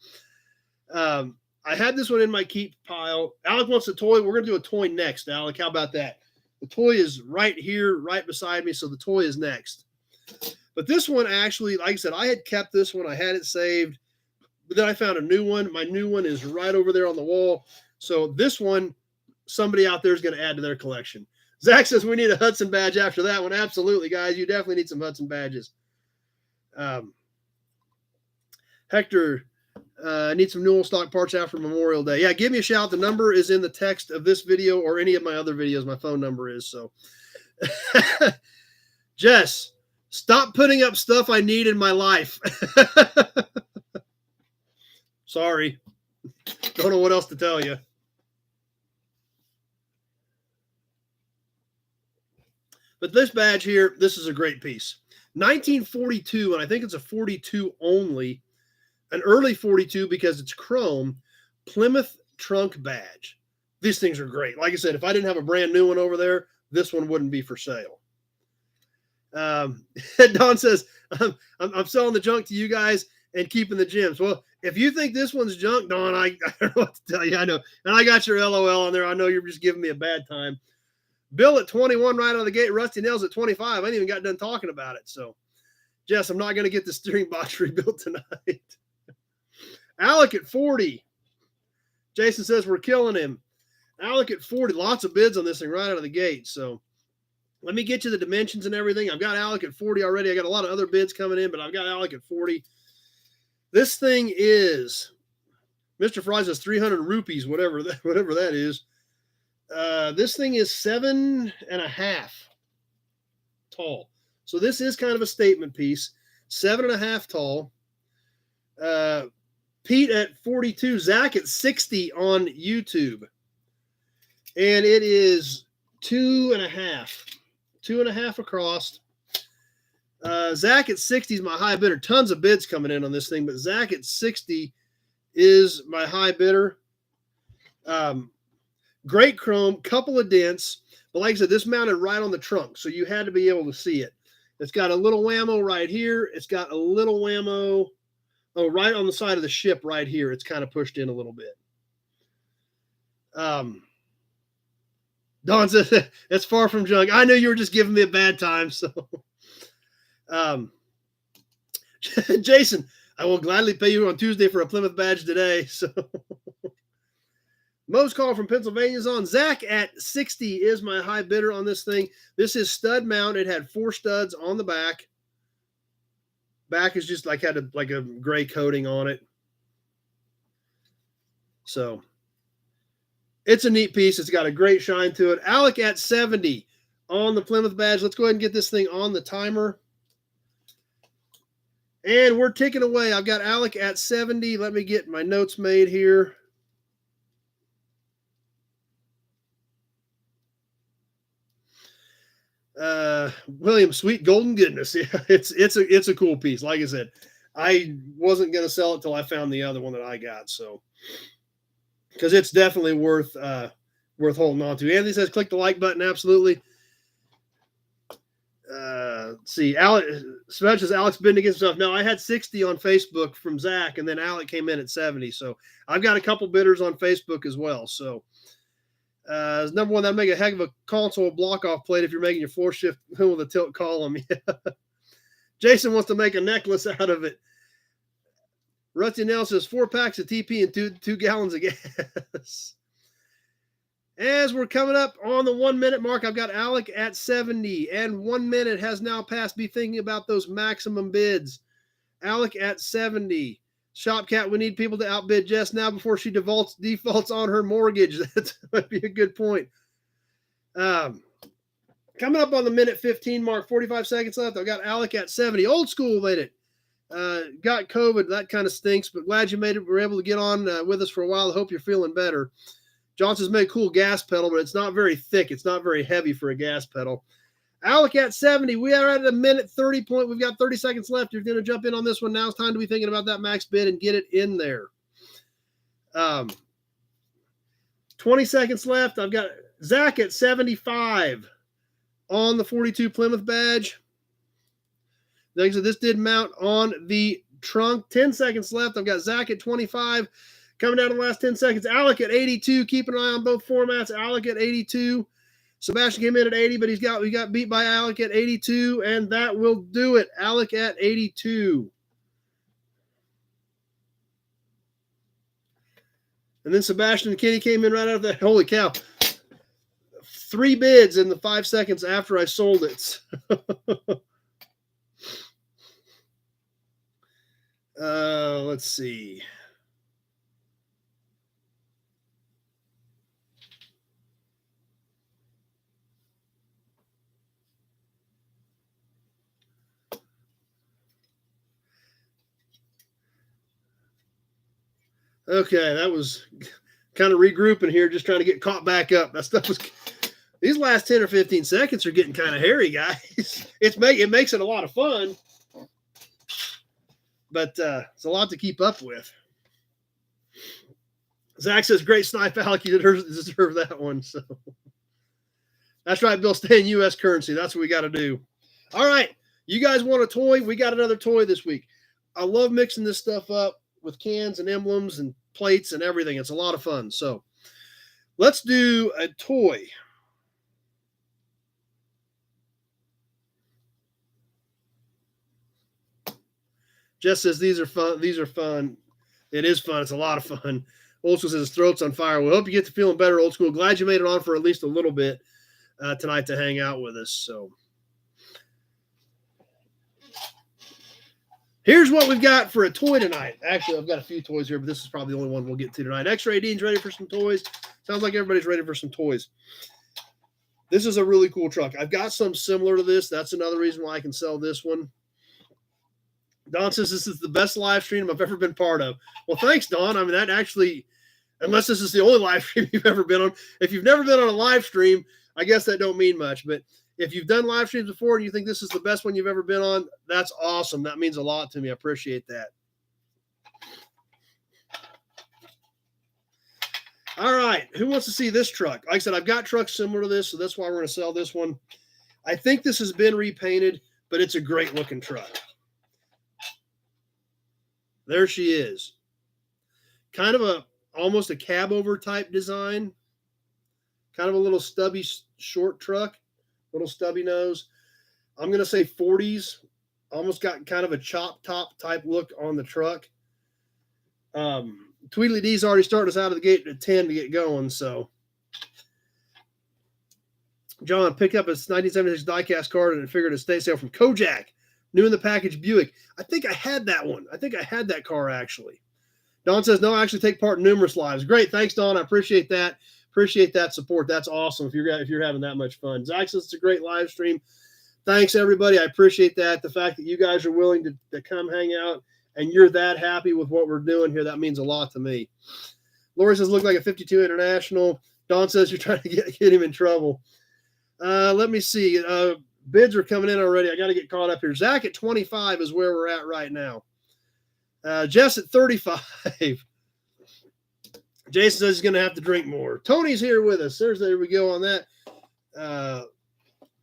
I had this one in my keep pile. Alec wants a toy. We're going to do a toy next, Alec. How about that? The toy is right here, right beside me, so the toy is next. But this one actually, like I said, I had kept this one. I had it saved. But then I found a new one. My new one is right over there on the wall. So this one, somebody out there is going to add to their collection. Zach says we need a Hudson badge after that one. Absolutely, guys. You definitely need some Hudson badges. Hector, I need some Newell stock parts after Memorial Day. Yeah, give me a shout. The number is in the text of this video or any of my other videos. My phone number is. So, Jess, stop putting up stuff I need in my life. Sorry. Don't know what else to tell you. But this badge here, this is a great piece. 1942, and I think it's a 42 only. An early 42 because it's chrome, Plymouth trunk badge. These things are great. Like I said, if I didn't have a brand new one over there, this one wouldn't be for sale. Don says, I'm selling the junk to you guys and keeping the gems. Well, if you think this one's junk, Don, I don't know what to tell you. I know. And I got your LOL on there. I know you're just giving me a bad time. Bill at 21 right out of the gate. Rusty Nails at 25. I ain't even got done talking about it. So, Jess, I'm not going to get the steering box rebuilt tonight. Alec at 40. Jason says we're killing him. Alec at 40. Lots of bids on this thing right out of the gate. So let me get you the dimensions and everything. I've got Alec at 40 already. I got a lot of other bids coming in, but I've got Alec at 40. This thing is, Mr. Fry says 300 rupees, whatever that is. This thing is 7.5 tall. So this is kind of a statement piece. 7.5 tall. Pete at 42, Zach at 60 on YouTube. And it is 2.5 across. Zach at 60 is my high bidder. Tons of bids coming in on this thing, but Zach at 60 is my high bidder. Great chrome, couple of dents. But like I said, this mounted right on the trunk, so you had to be able to see it. It's got a little whammo right here. It's got a little whammo right on the side of the ship right here. It's kind of pushed in a little bit. Don says, it's far from junk. I knew you were just giving me a bad time. So, Jason, I will gladly pay you on Tuesday for a Plymouth badge today. So, Mo's call from Pennsylvania is on. Zach at 60 is my high bidder on this thing. This is stud mount. It had 4 studs on the back. Back is just like had a gray coating on it. So it's a neat piece. It's got a great shine to it. Alec at 70 on the Plymouth badge. Let's go ahead and get this thing on the timer. And we're ticking away. I've got Alec at 70. Let me get my notes made here. William, sweet golden goodness. Yeah, it's a cool piece. Like I said, I wasn't going to sell it till I found the other one that I got. So, because it's definitely worth holding on to. Anthony says, click the like button. Absolutely. See, Alex says Alex bidding against himself. No, I had 60 on Facebook from Zach, and then Alec came in at 70. So I've got a couple bidders on Facebook as well. So, number one, that'd make a heck of a console block-off plate if you're making your floor shift with a tilt column. Jason wants to make a necklace out of it. Rusty Nail says 4 packs of TP and 2 gallons of gas. As we're coming up on the 1 minute mark, I've got Alec at 70, and 1 minute has now passed. Be thinking about those maximum bids. Alec at 70. Shopcat, we need people to outbid Jess now before she defaults on her mortgage. That might be a good point. Coming up on the minute 15 mark, 45 seconds left. I've got Alec at 70. Old school made it. Got COVID. That kind of stinks, but glad you made it. We're able to get on with us for a while. I hope you're feeling better. Johnson's made a cool gas pedal, but it's not very thick. It's not very heavy for a gas pedal. Alec at 70. We are at a minute 30 point. We've got 30 seconds left. You're going to jump in on this one. Now it's time to be thinking about that max bid and get it in there. 20 seconds left. I've got Zach at 75 on the 42 Plymouth Badge. Like I said, this did mount on the trunk. 10 seconds left. I've got Zach at 25. Coming down to the last 10 seconds. Alec at 82. Keep an eye on both formats. Alec at 82. Sebastian came in at 80, but we got beat by Alec at 82, and that will do it. Alec at 82. And then Sebastian and Kenny came in right out of that. Holy cow. 3 bids in the 5 seconds after I sold it. Let's see. Okay, that was kind of regrouping here, just trying to get caught back up. That stuff was. These last 10 or 15 seconds are getting kind of hairy, guys. It makes it a lot of fun, but it's a lot to keep up with. Zach says, "Great snipe, Alec. You deserve that one." So that's right, Bill. Stay in U.S. currency. That's what we got to do. All right, you guys want a toy? We got another toy this week. I love mixing this stuff up with cans and emblems and plates and everything. It's a lot of fun. So let's do a toy. Jess says, these are fun. These are fun. It is fun. It's a lot of fun. Old School says his throat's on fire. We hope you get to feeling better, Old School. Glad you made it on for at least a little bit tonight to hang out with us. So here's what we've got for a toy tonight. Actually, I've got a few toys here, but this is probably the only one we'll get to tonight. X-Ray Dean's ready for some toys. Sounds like everybody's ready for some toys. This is a really cool truck. I've got some similar to this. That's another reason why I can sell this one. Don says this is the best live stream I've ever been part of. Well, thanks, Don. I mean, that actually, unless this is the only live stream you've ever been on. If you've never been on a live stream, I guess that don't mean much. But if you've done live streams before and you think this is the best one you've ever been on, that's awesome. That means a lot to me. I appreciate that. All right. Who wants to see this truck? Like I said, I've got trucks similar to this, so that's why we're going to sell this one. I think this has been repainted, but it's a great looking truck. There she is. Kind of almost a cab over type design. Kind of a little stubby short truck. Little stubby nose. I'm going to say 40s. Almost got kind of a chop top type look on the truck. Tweedly D's already started us out of the gate at 10 to get going. So John picked up his 1976 diecast card and figured a state sale from Kojak. New in the package Buick. I think I had that one. I think I had that car actually. Don says, no, I actually take part in numerous lives. Great. Thanks, Don. I appreciate that. Appreciate that support. That's awesome if you're having that much fun. Zach says it's a great live stream. Thanks, everybody. I appreciate that. The fact that you guys are willing to come hang out and you're that happy with what we're doing here, that means a lot to me. Lori says, look like a 52 International. Don says you're trying to get him in trouble. Let me see. Bids are coming in already. I got to get caught up here. Zach at 25 is where we're at right now. Jess at 35. Jason says he's going to have to drink more. Tony's here with us. There we go on that.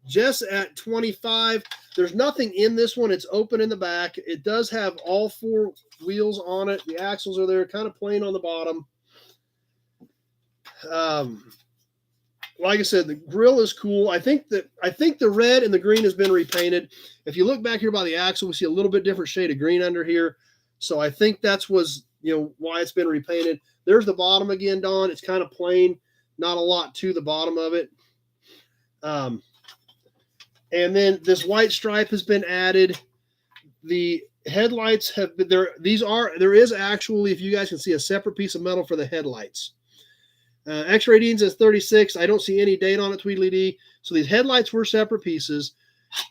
Jess at 25. There's nothing in this one. It's open in the back. It does have all 4 wheels on it. The axles are there, kind of plain on the bottom. Like I said, the grill is cool. I think the red and the green has been repainted. If you look back here by the axle, we see a little bit different shade of green under here. So I think that's why it's been repainted. There's the bottom again, Don. It's kind of plain, not a lot to the bottom of it. And then this white stripe has been added. The headlights have been there. There is actually, if you guys can see, a separate piece of metal for the headlights. X-Ray Dean says 36. I don't see any date on it, Tweedly D. So these headlights were separate pieces.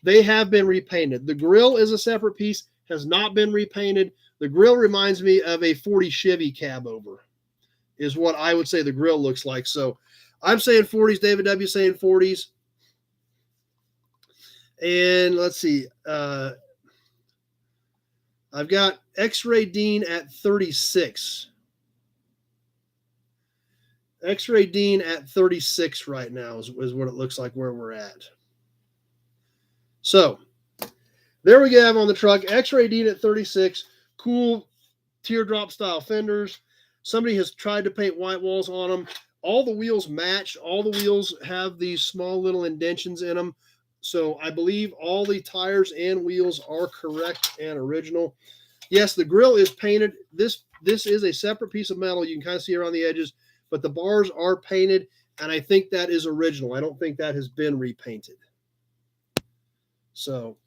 They have been repainted. The grill is a separate piece, has not been repainted. The grill reminds me of a 40 Chevy cab over. is what I would say the grill looks like. So I'm saying 40s, David W. saying 40s. And let's see. I've got X-Ray Dean at 36. X-Ray Dean at 36 right now is what it looks like where we're at. So there we have on the truck. X-Ray Dean at 36. Cool teardrop style fenders. Somebody has tried to paint white walls on them. All the wheels match. All the wheels have these small little indentions in them. So I believe all the tires and wheels are correct and original. Yes, the grill is painted. This is a separate piece of metal. You can kind of see around the edges, but the bars are painted, and I think that is original. I don't think that has been repainted. So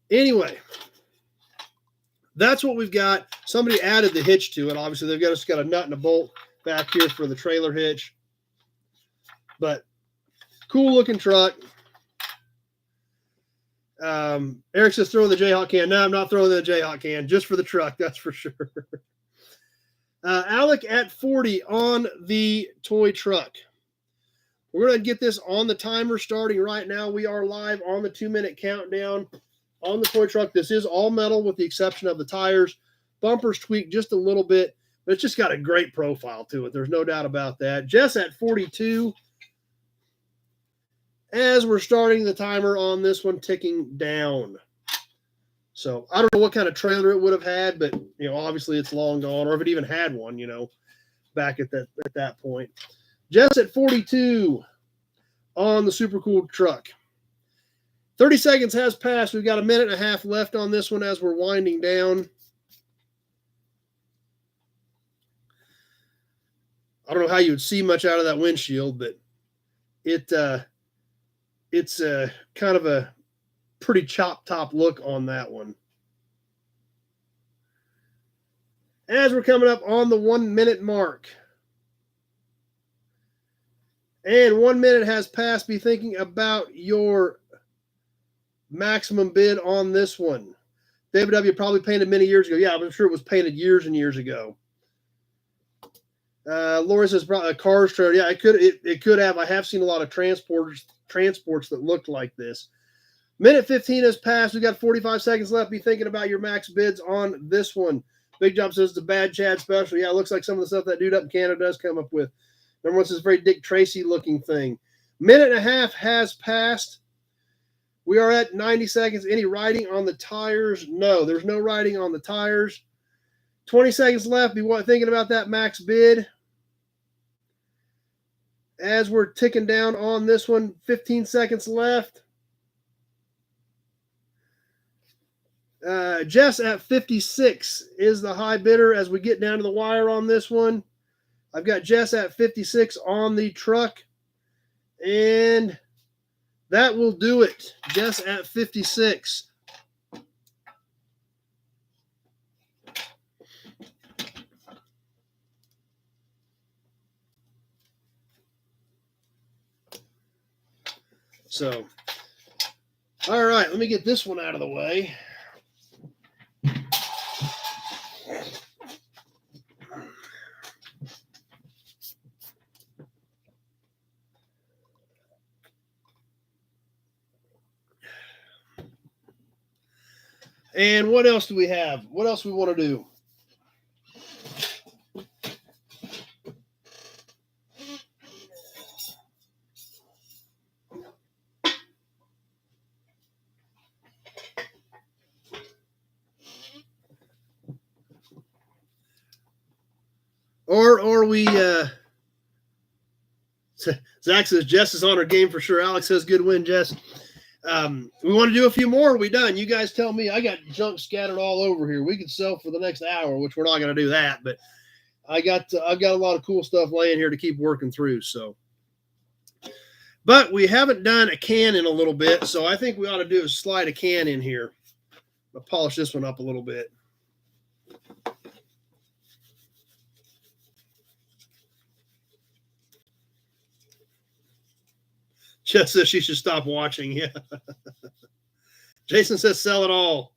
anyway, that's what we've got. Somebody added the hitch to it. Obviously, they've just got a nut and a bolt back here for the trailer hitch. But cool looking truck. Eric says throw in the Jayhawk can. No, I'm not throwing in the Jayhawk can. Just for the truck, that's for sure. Alec at 40 on the toy truck. We're going to get this on the timer starting right now. We are live on the 2-minute countdown on the toy truck. This is all metal with the exception of the tires. Bumpers tweaked just a little bit, but it's just got a great profile to it. There's no doubt about that. Jess at 42. As we're starting the timer on this one ticking down. So I don't know what kind of trailer it would have had, but you know, obviously it's long gone, or if it even had one, you know, back at that point. Jess at 42 on the super cool truck. 30 seconds has passed. We've got a minute and a half left on this one as we're winding down. I don't know how you would see much out of that windshield, but it's kind of a pretty chop top look on that one. As we're coming up on the 1 minute mark. And 1 minute has passed. Be thinking about your maximum bid on this one. David W. probably painted many years ago. Yeah, I'm sure it was painted years and years ago. Lori says a Cars trailer. Yeah, it could have. I have seen a lot of transports that looked like this. Minute 15 has passed. We've got 45 seconds left. Be thinking about your max bids on this one. Big Jump says the Bad Chad special. Yeah, it looks like some of the stuff that dude up in Canada does come up with. Number one says very Dick Tracy looking thing. Minute and a half has passed. We are at 90 seconds. Any writing on the tires? No, there's no writing on the tires. 20 seconds left. Be thinking about that max bid. As we're ticking down on this one, 15 seconds left. Jess at 56 is the high bidder as we get down to the wire on this one. I've got Jess at 56 on the truck. And that will do it. Jess at 56. So, all right, let me get this one out of the way. And what else do we have? What else do we want to do? Or we Zach says Jess is on her game for sure. Alex says good win, Jess. We want to do a few more. Are we done? You guys tell me. I got junk scattered all over here. We could sell for the next hour, which we're not going to do that. But I've got a lot of cool stuff laying here to keep working through. So, but we haven't done a can in a little bit, so I think we ought to do is slide a can in here. I'll polish this one up a little bit. Jess says she should stop watching. Yeah. Jason says sell it all.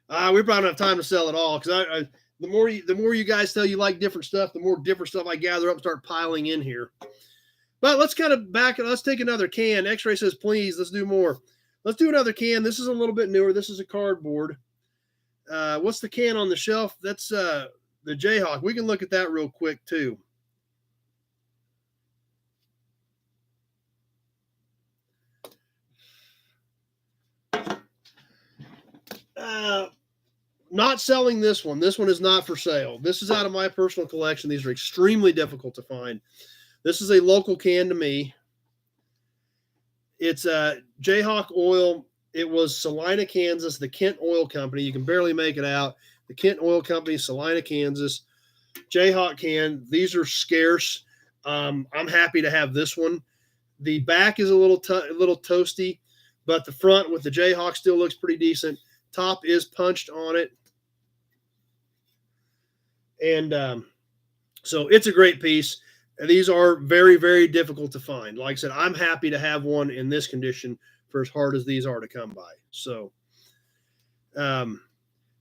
We probably don't have time to sell it all because The more you guys tell you like different stuff, the more different stuff I gather up and start piling in here. But let's kind of back it. Let's take another can. X-Ray says, please, let's do more. Let's do another can. This is a little bit newer. This is a cardboard. What's the can on the shelf? That's the Jayhawk. We can look at that real quick, too. Not selling this one. This one is not for sale. This is out of my personal collection. These are extremely difficult to find. This is a local can to me. It's Jayhawk oil. It was Salina, Kansas, the Kent Oil Company. You can barely make it out. The Kent Oil Company, Salina, Kansas. Jayhawk can. These are scarce. I'm happy to have this one. The back is a little toasty, but the front with the Jayhawk still looks pretty decent. Top is punched on it. And so it's a great piece. These are very, very difficult to find. Like I said, I'm happy to have one in this condition for as hard as these are to come by. So, no,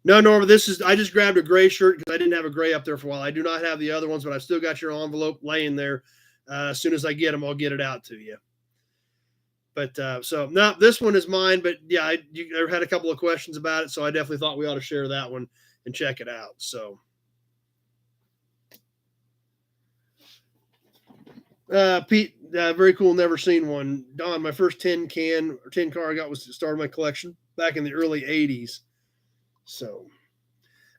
Norma, I just grabbed a gray shirt because I didn't have a gray up there for a while. I do not have the other ones, but I've still got your envelope laying there. As soon as I get them, I'll get it out to you. But so no, this one is mine. But yeah, you had a couple of questions about it, so I definitely thought we ought to share that one and check it out. So, Pete, very cool. Never seen one. Don, my first tin car I got was to start my collection back in the early '80s. So,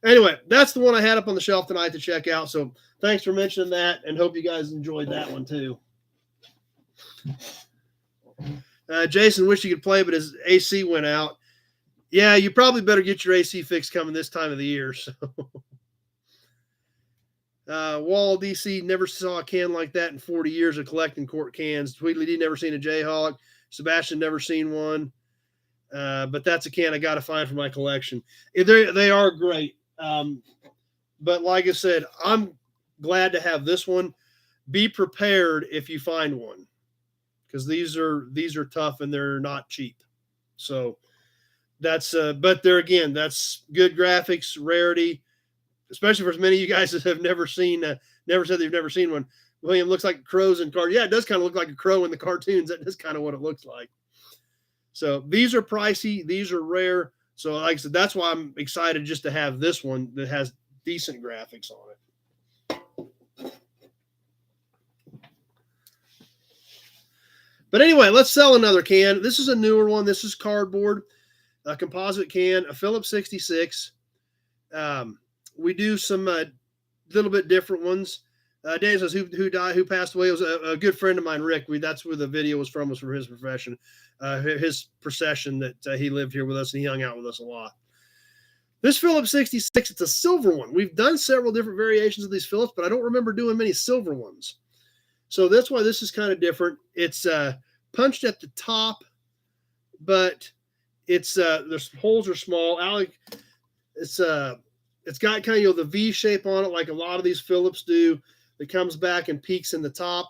anyway, that's the one I had up on the shelf tonight to check out. So, thanks for mentioning that, and hope you guys enjoyed that one too. Jason wished he could play, but his AC went out. Yeah, you probably better get your AC fixed coming this time of the year. So, Wall DC, never saw a can like that in 40 years of collecting quart cans. Tweedly D, never seen a Jayhawk. Sebastian, never seen one. But that's a can I got to find for my collection. They are great. But like I said, I'm glad to have this one. Be prepared if you find one, because these are tough and they're not cheap. So that's but there again, that's good graphics, rarity, especially for as many of you guys that have never said they've never seen one. William, looks like crows in cartoons. Yeah, it does kind of look like a crow in the cartoons. That is kind of what it looks like. So these are pricey. These are rare. So like I said, that's why I'm excited just to have this one that has decent graphics on it. But anyway, let's sell another can. This is a newer one. This is cardboard, a composite can, a Phillips 66. We do some little bit different ones. Dave says, who passed away? It was a good friend of mine, Rick. That's where the video was from his profession, his procession that he lived here with us and he hung out with us a lot. This Phillips 66, it's a silver one. We've done several different variations of these Phillips, but I don't remember doing many silver ones. So that's why this is kind of different. It's punched at the top, but it's the holes are small. Alec, it's got kind of the V shape on it, like a lot of these Phillips do. It comes back and peaks in the top.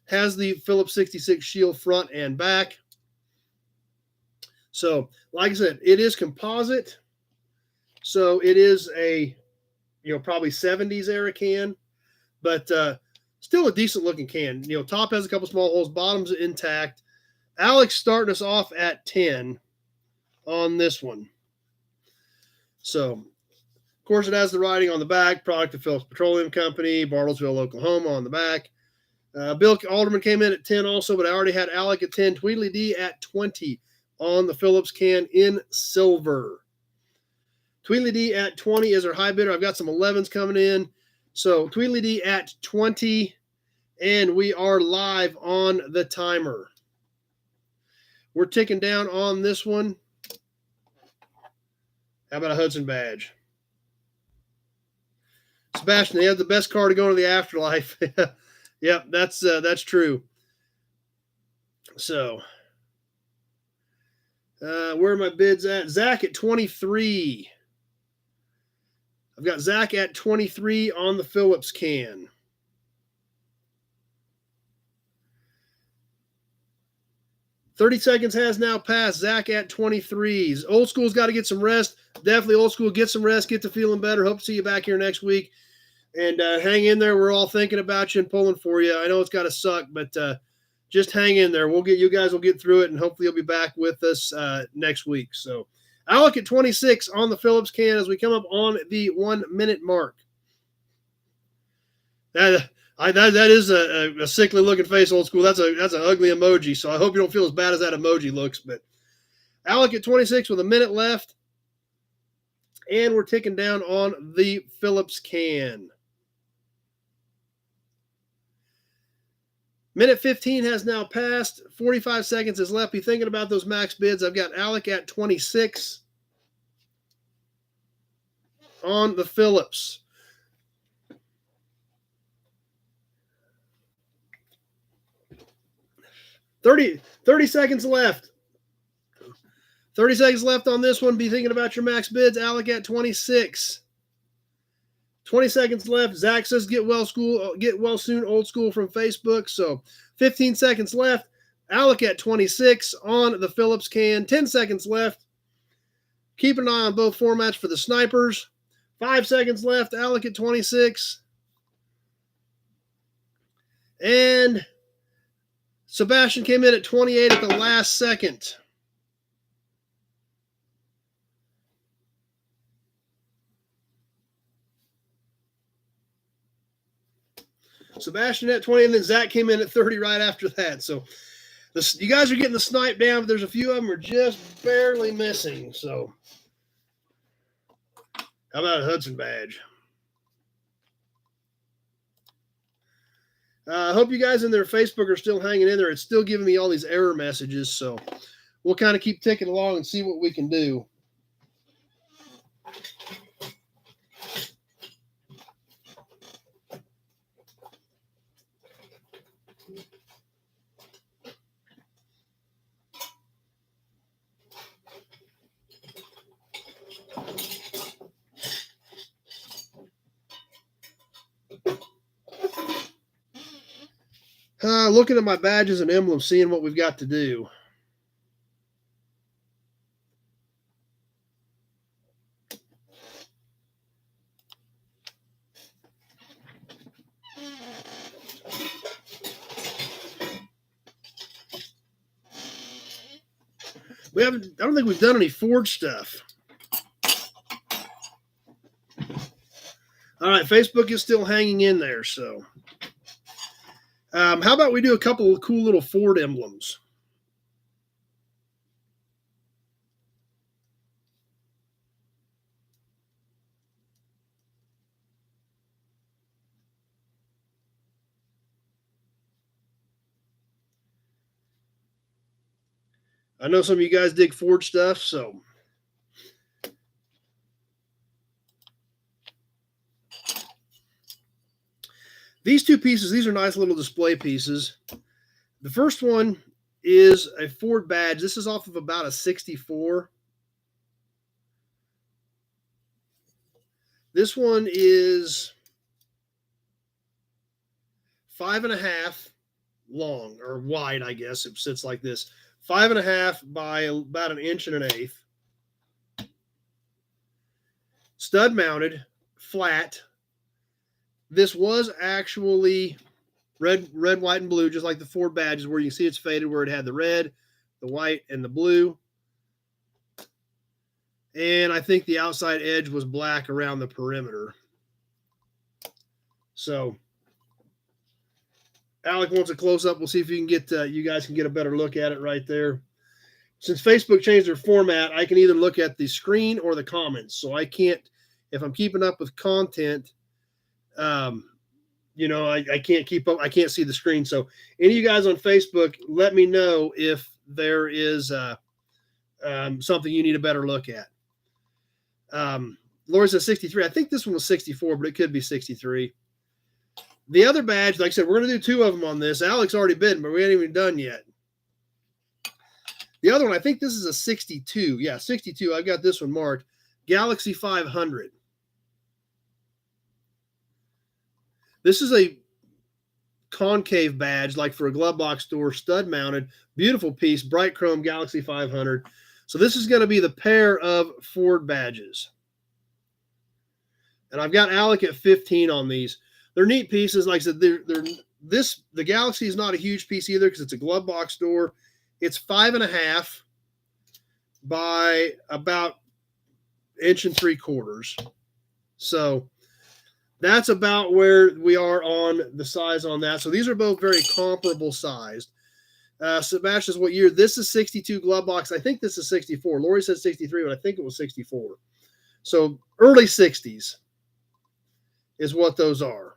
Has the Phillips 66 shield front and back. So, like I said, it is composite. So it is a, probably 70s era can, but still a decent looking can. Top has a couple small holes, bottom's intact. Alex starting us off at 10 on this one. So, of course, it has the writing on the back, product of Phillips Petroleum Company, Bartlesville, Oklahoma on the back. Bill Alderman came in at 10 also, but I already had Alec at 10. Tweedly D at 20 on the Phillips can in silver. Tweedly D at 20 is our high bidder. I've got some 11s coming in. So Tweedly D at 20, and we are live on the timer. We're ticking down on this one. How about a Hudson Badge? Sebastian, they have the best car to go into the afterlife. Yep, that's true. So, where are my bids at? Zach at 23. I've got Zach at 23 on the Phillips can. 30 seconds has now passed. Zach at 23s. Old School's got to get some rest. Definitely Old School, get some rest, get to feeling better. Hope to see you back here next week. And hang in there. We're all thinking about you and pulling for you. I know it's got to suck, but just hang in there. You guys will get through it, and hopefully you'll be back with us next week. So Alec at 26 on the Phillips can as we come up on the 1 minute mark. That is a sickly looking face, Old School. That's an ugly emoji. So I hope you don't feel as bad as that emoji looks. But Alec at 26 with a minute left, and we're ticking down on the Phillips can. Minute 15 has now passed. 45 seconds is left. Be thinking about those max bids. I've got Alec at 26 on the Phillips. 30 seconds left. 30 seconds left on this one. Be thinking about your max bids. Alec at 26. 20 seconds left. Zach says get well soon, Old School from Facebook. So 15 seconds left. Alec at 26 on the Phillips can. 10 seconds left. Keep an eye on both formats for the snipers. 5 seconds left. Alec at 26. And Sebastian came in at 28 at the last second. Sebastian at 20, and then Zach came in at 30 right after that. So you guys are getting the snipe down, but there's a few of them are just barely missing. So how about a Hudson badge? I hope you guys in their Facebook are still hanging in there. It's still giving me all these error messages, so we'll kind of keep ticking along and see what we can do. Looking at my badges and emblems, seeing what we've got to do. I don't think we've done any forged stuff. All right, Facebook is still hanging in there, so. How about we do a couple of cool little Ford emblems? I know some of you guys dig Ford stuff, so. These two pieces, these are nice little display pieces. The first one is a Ford badge. This is off of about a 64. This one is 5.5 long, or wide, I guess. It sits like this. 5.5 by about 1.1 inches. Stud mounted, flat. This was actually red, white, and blue, just like the Ford badges, where you can see it's faded, where it had the red, the white, and the blue. And I think the outside edge was black around the perimeter. So Alec wants a close-up. We'll see if you can get you guys can get a better look at it right there. Since Facebook changed their format, I can either look at the screen or the comments. So I can't, if I'm keeping up with content, I can't keep up. I can't see the screen. So any of you guys on Facebook, let me know if there is something you need a better look at. Lori says 63. I think this one was 64, but it could be 63. The other badge, like I said, we're going to do 2 of them on this. Alex already bid, but we ain't even done yet. The other one, I think this is a 62. Yeah, 62. I've got this one marked. Galaxy 500. This is a concave badge, like for a glove box door, stud mounted, beautiful piece, bright chrome Galaxy 500. So this is going to be the pair of Ford badges. And I've got Alec at 15 on these. They're neat pieces. Like I said, the Galaxy is not a huge piece either because it's a glove box door. It's 5.5 by about 1 3/4. So that's about where we are on the size on that. So these are both very comparable sized. Sebastian's what year? This is 62 glove box. I think this is 64. Lori said 63, but I think it was 64. So early 60s is what those are.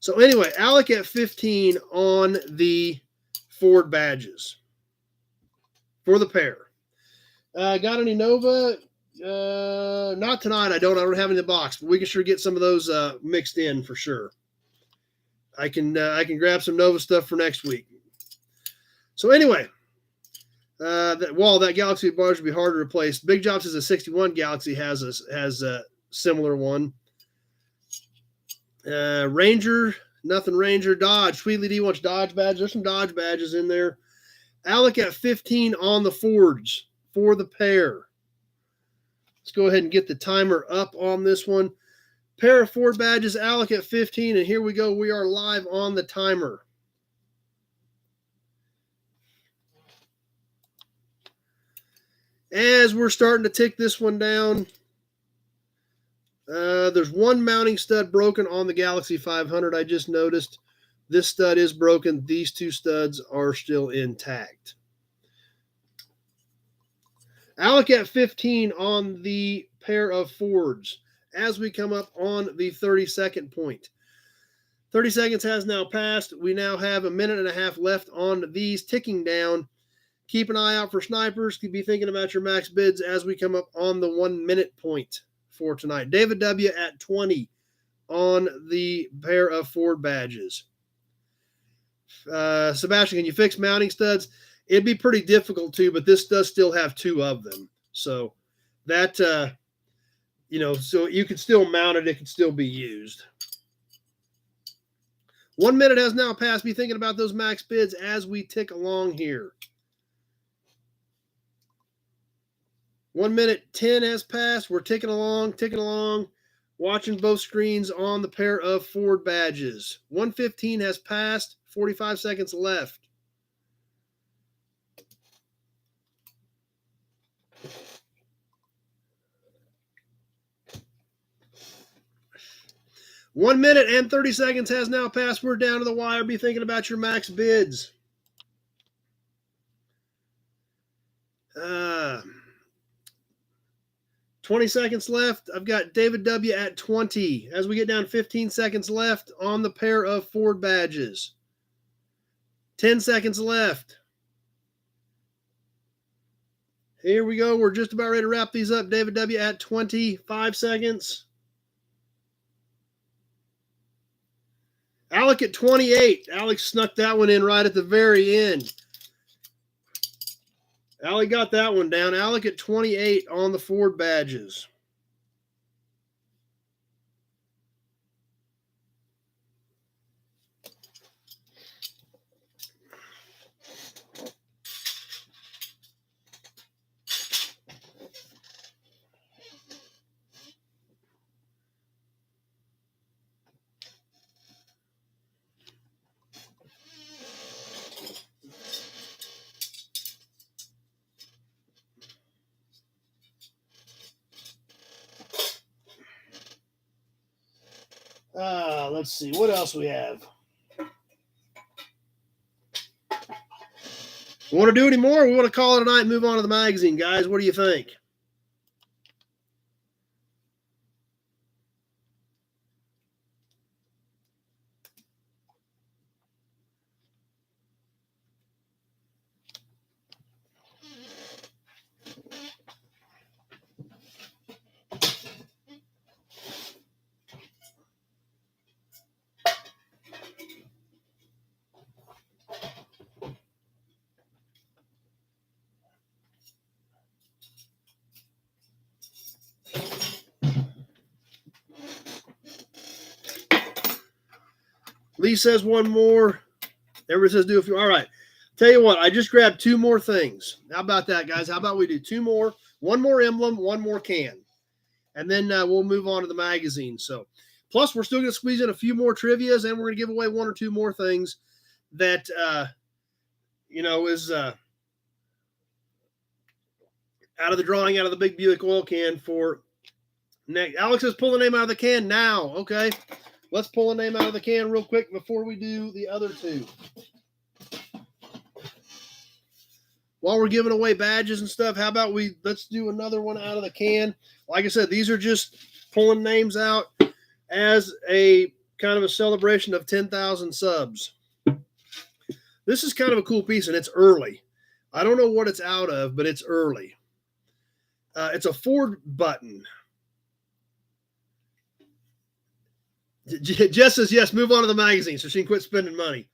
So anyway, Alec at 15 on the Ford badges for the pair. Got any Nova? Not tonight. I don't have any in the box, but we can sure get some of those mixed in for sure. I can grab some Nova stuff for next week. So anyway, that Galaxy barge would be hard to replace. Big Job says a 61 Galaxy has a similar one. Ranger, nothing Ranger. Dodge, Sweetly D wants Dodge badge. There's some Dodge badges in there. Alec at 15 on the Fords for the pair. Let's go ahead and get the timer up on this one. Pair of Ford badges, Alec at 15, and here we go. We are live on the timer. As we're starting to tick this one down, there's one mounting stud broken on the Galaxy 500. I just noticed this stud is broken. These two studs are still intact. Alec at 15 on the pair of Fords as we come up on the 30-second point. 30 seconds has now passed. We now have 1.5 minutes left on these, ticking down. Keep an eye out for snipers. Be thinking about your max bids as we come up on the 1 minute point for tonight. David W. at 20 on the pair of Ford badges. Sebastian, can you fix mounting studs? It'd be pretty difficult to, but this does still have 2 of them. So that, so you can still mount it. It can still be used. 1 minute has now passed. Be thinking about those max bids as we tick along here. 1 minute 10 has passed. We're ticking along, watching both screens on the pair of Ford badges. 1:15 has passed. 45 seconds left. One minute and 30 seconds has now passed. We're down to the wire. Be thinking about your max bids. 20 seconds left. I've got David W. at 20. As we get down 15 seconds left on the pair of Ford badges. 10 seconds left. Here we go. We're just about ready to wrap these up. David W. at 25 seconds. Alec at 28. Alex snuck that one in right at the very end. Alec got that one down. Alec at 28 on the Ford badges. Let's see. What else we have? Want to do any more? We want to call it a night and move on to the magazine, guys. What do you think? Lee says one more. Everybody says do a few. All right. Tell you what, I just grabbed 2 more things. How about that, guys? How about we do 2 more? 1 more emblem, 1 more can. And then we'll move on to the magazine. So, plus, we're still going to squeeze in a few more trivias, and we're going to give away 1 or 2 more things that, is out of the drawing, out of the big Buick oil can for next. Alex says pull the name out of the can now. Okay. Let's pull a name out of the can real quick before we do the other 2. While we're giving away badges and stuff, how about let's do another one out of the can. Like I said, these are just pulling names out as a kind of a celebration of 10,000 subs. This is kind of a cool piece, and it's early. I don't know what it's out of, but it's early. It's a Ford button. Jess says, yes, move on to the magazine so she can quit spending money.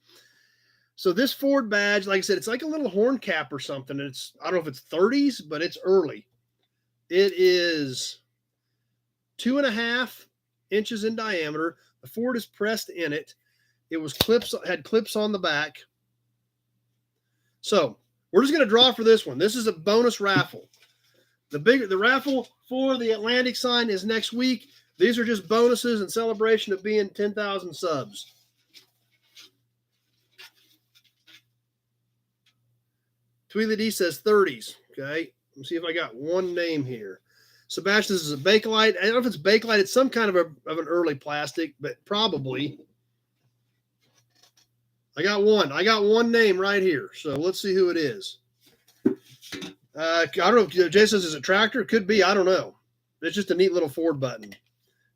So this Ford badge, like I said, it's like a little horn cap or something. I don't know if it's 30s, but it's early. It is 2.5 inches in diameter. The Ford is pressed in it. It was had clips on the back. So we're just going to draw for this one. This is a bonus raffle. The raffle for the Atlantic sign is next week. These are just bonuses in celebration of being 10,000 subs. Tweely D says 30s. Okay. Let's see if I got one name here. Sebastian, this is a Bakelite. I don't know if it's Bakelite. It's some kind of an early plastic, but probably. I got one name right here. So let's see who it is. I don't know. Jay says, is it Tractor? It could be. I don't know. It's just a neat little Ford button.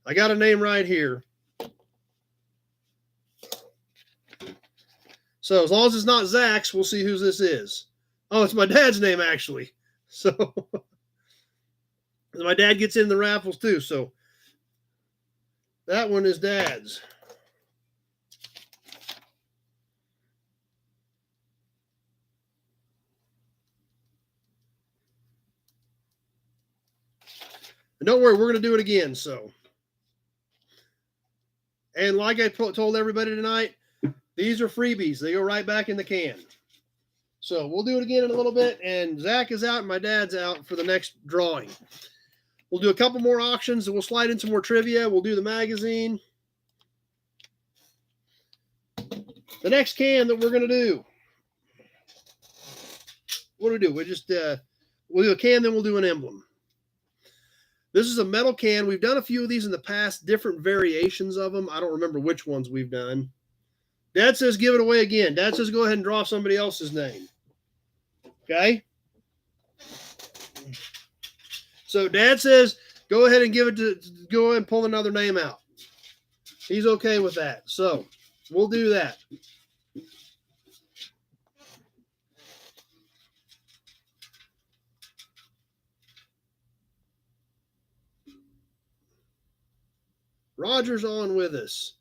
I got a name right here. So as long as it's not Zach's, we'll see whose this is. Oh, it's my dad's name, actually. So my dad gets in the raffles, too. So that one is Dad's. And don't worry, we're going to do it again. So, and like I told everybody tonight, these are freebies. They go right back in the can. So we'll do it again in a little bit. And Zach is out and my dad's out for the next drawing. We'll do a couple more auctions and we'll slide in some more trivia. We'll do the magazine. The next can that we're going to do. What do we do? We'll do a can, then we'll do an emblem. This is a metal can. We've done a few of these in the past, different variations of them. I don't remember which ones we've done. Dad says give it away again. Dad says go ahead and draw somebody else's name. Okay? So Dad says go ahead and go ahead and pull another name out. He's okay with that. So we'll do that. Roger's on with us.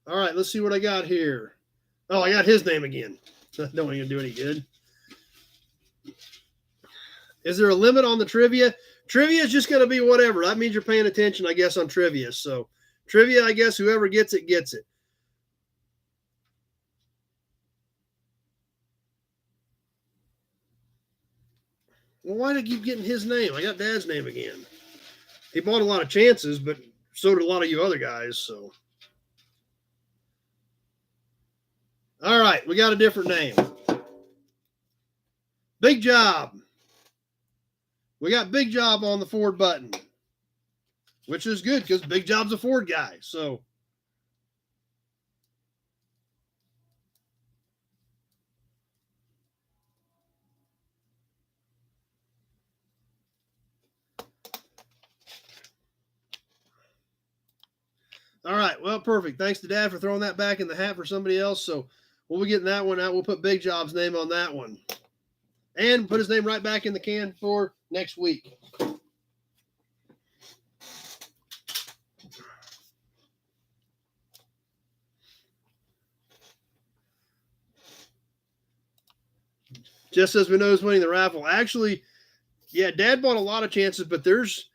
All right, let's see what I got here. Oh, I got his name again. That don't even do any good. Is there a limit on the trivia? Trivia is just going to be whatever. That means you're paying attention, I guess, on trivia. So trivia, I guess, whoever gets it, gets it. Well, why do I keep getting his name? I got Dad's name again. He bought a lot of chances, but so did a lot of you other guys, so. All right, we got a different name. Big Job. We got Big Job on the Ford button, which is good because Big Job's a Ford guy, so. All right, well, perfect. Thanks to Dad for throwing that back in the hat for somebody else. So we'll be getting that one out. We'll put Big Job's name on that one. And put his name right back in the can for next week. Just as we know who's winning the raffle. Actually, yeah, Dad bought a lot of chances, but there's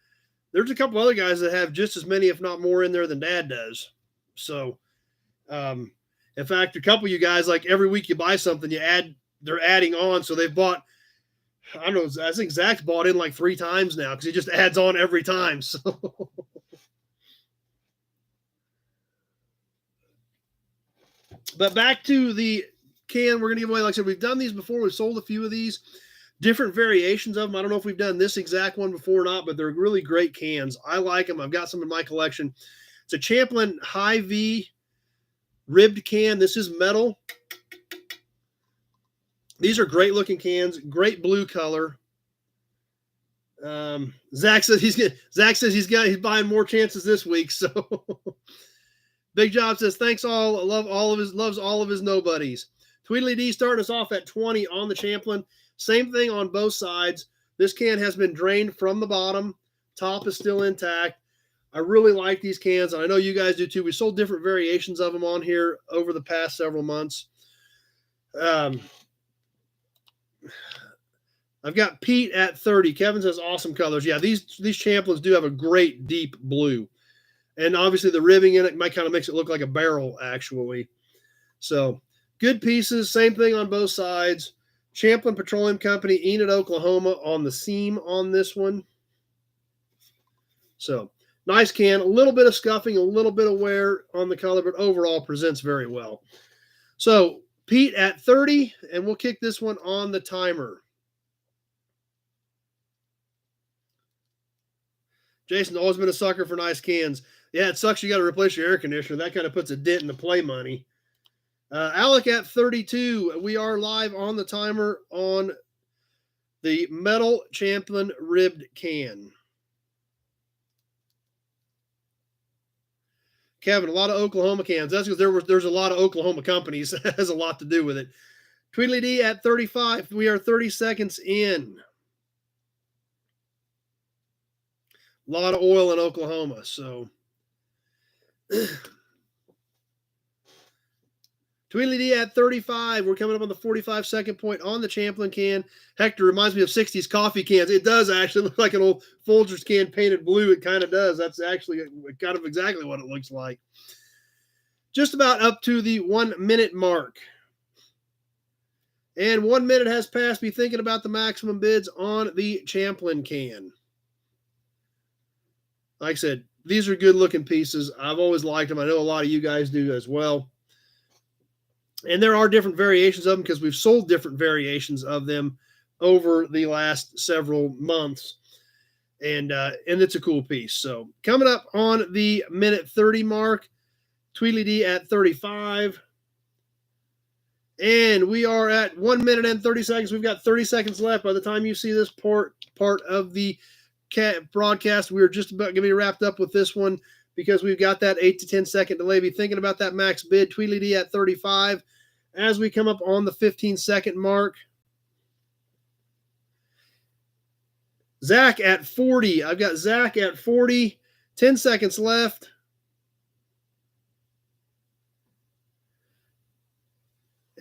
a couple other guys that have just as many, if not more, in there than Dad does. So, In fact, a couple of you guys, like every week you buy something, they're adding on. So they've bought, I don't know, I think Zach's bought in like 3 times now because he just adds on every time. So but back to the can we're going to give away. Like I said, we've done these before. We've sold a few of these, different variations of them. I don't know if we've done this exact one before or not, but they're really great cans. I like them. I've got some in my collection. It's a Champlain High V ribbed can. This is metal. These are great looking cans, great blue color. Zach says he's buying more chances this week. So Big Job says, thanks all. Loves all of his nobodies. Tweedly D starting us off at 20 on the Champlain. Same thing on both sides. This can has been drained from the bottom. Top is still intact. I really like these cans. And I know you guys do too. We sold different variations of them on here over the past several months. I've got Pete at 30. Kevin says awesome colors. Yeah, these Champlains do have a great deep blue. And obviously the ribbing in it might kind of makes it look like a barrel actually. So good pieces. Same thing on both sides. Champlain Petroleum Company, Enid, Oklahoma on the seam on this one. So nice can. A little bit of scuffing, a little bit of wear on the color, but overall presents very well. So Pete at 30, and we'll kick this one on the timer. Jason's always been a sucker for nice cans. Yeah, it sucks you got to replace your air conditioner. That kind of puts a dent in the play money. Alec at 32. We are live on the timer on the metal Champlain ribbed can. Kevin, a lot of Oklahoma cans. That's because there's a lot of Oklahoma companies. That has a lot to do with it. Tweedly D at 35. We are 30 seconds in. A lot of oil in Oklahoma, so. Tweedly D at 35. We're coming up on the 45-second point on the Champlain can. Hector reminds me of 60s coffee cans. It does actually look like an old Folgers can painted blue. It kind of does. That's actually kind of exactly what it looks like. Just about up to the 1 minute mark. And 1 minute has passed. Be thinking about the maximum bids on the Champlain can. Like I said, these are good looking pieces. I've always liked them. I know a lot of you guys do as well. And there are different variations of them because we've sold different variations of them over the last several months. And it's a cool piece. So coming up on the minute 30 mark, Tweedly D at 35. And we are at 1 minute and 30 seconds. We've got 30 seconds left. By the time you see this part of the broadcast, we're just about going to be wrapped up with this one because we've got that 8 to 10 second delay. Be thinking about that max bid. Tweedly D at 35. As we come up on the 15-second mark, Zach at 40. I've got Zach at 40. 10 seconds left.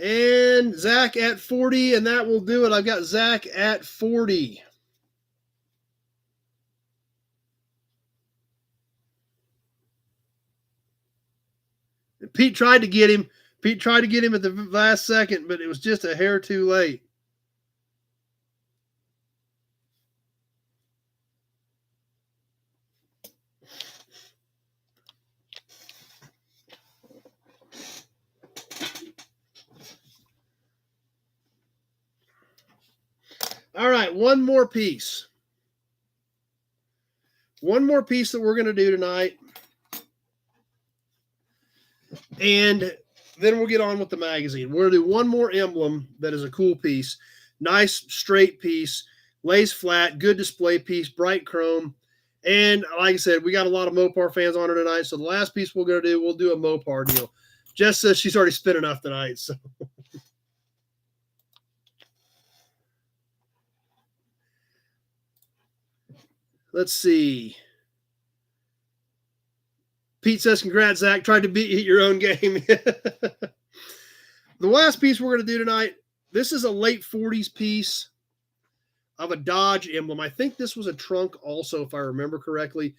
And Zach at 40, and that will do it. I've got Zach at 40. Pete tried to get him. Pete tried to get him at the last second, but it was just a hair too late. All right, one more piece. One more piece that we're going to do tonight. And then we'll get on with the magazine. We're going to do one more emblem that is a cool piece. Nice, straight piece. Lays flat, good display piece, bright chrome. And like I said, we got a lot of Mopar fans on her tonight. So the last piece we're going to do, we'll do a Mopar deal. Jess says she's already spent enough tonight. So let's see. Pete says, congrats, Zach. Tried to beat your own game. The last piece we're going to do tonight, this is a late 40s piece of a Dodge emblem. I think this was a trunk also, if I remember correctly.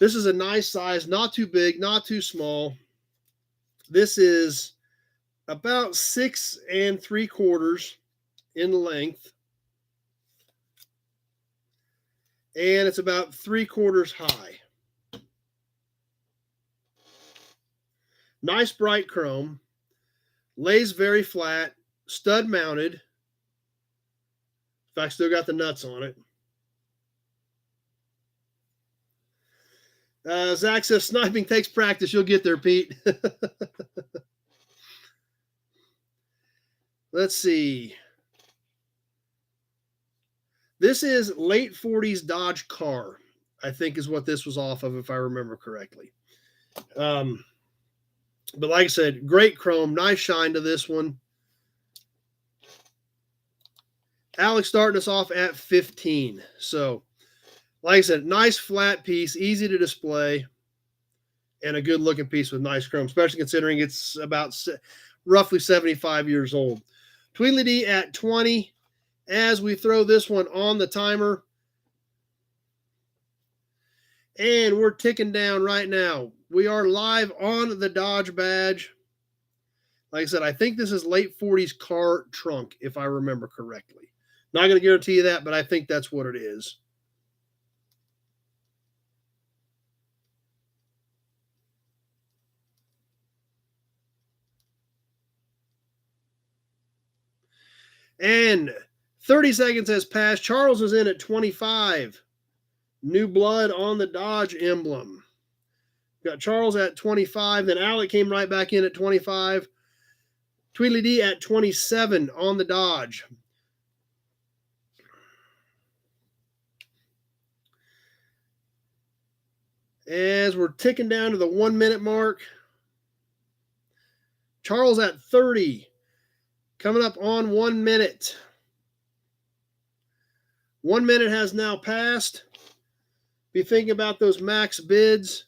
This is a nice size, not too big, not too small. This is about 6 3/4 in length, and it's about 3/4 high. Nice bright chrome, lays very flat, stud mounted. In fact, still got the nuts on it. Zach says sniping takes practice. You'll get there, Pete. Let's see. This is late 40s Dodge car, I think is what this was off of, if I remember correctly. But like I said, great chrome, nice shine to this one. Alex starting us off at 15. So, like I said, nice flat piece, easy to display, and a good looking piece with nice chrome, especially considering it's about roughly 75 years old. Tweedledee at 20 as we throw this one on the timer. And we're ticking down right now. We are live on the Dodge Badge. Like I said, I think this is late 40s car trunk, if I remember correctly. Not going to guarantee you that, but I think that's what it is. And 30 seconds has passed. Charles is in at 25. New blood on the Dodge emblem. Got Charles at 25. Then Alec came right back in at 25. Tweedledee at 27 on the Dodge. As we're ticking down to the 1 minute mark. Charles at 30. Coming up on 1 minute. 1 minute has now passed. Be thinking about those max bids.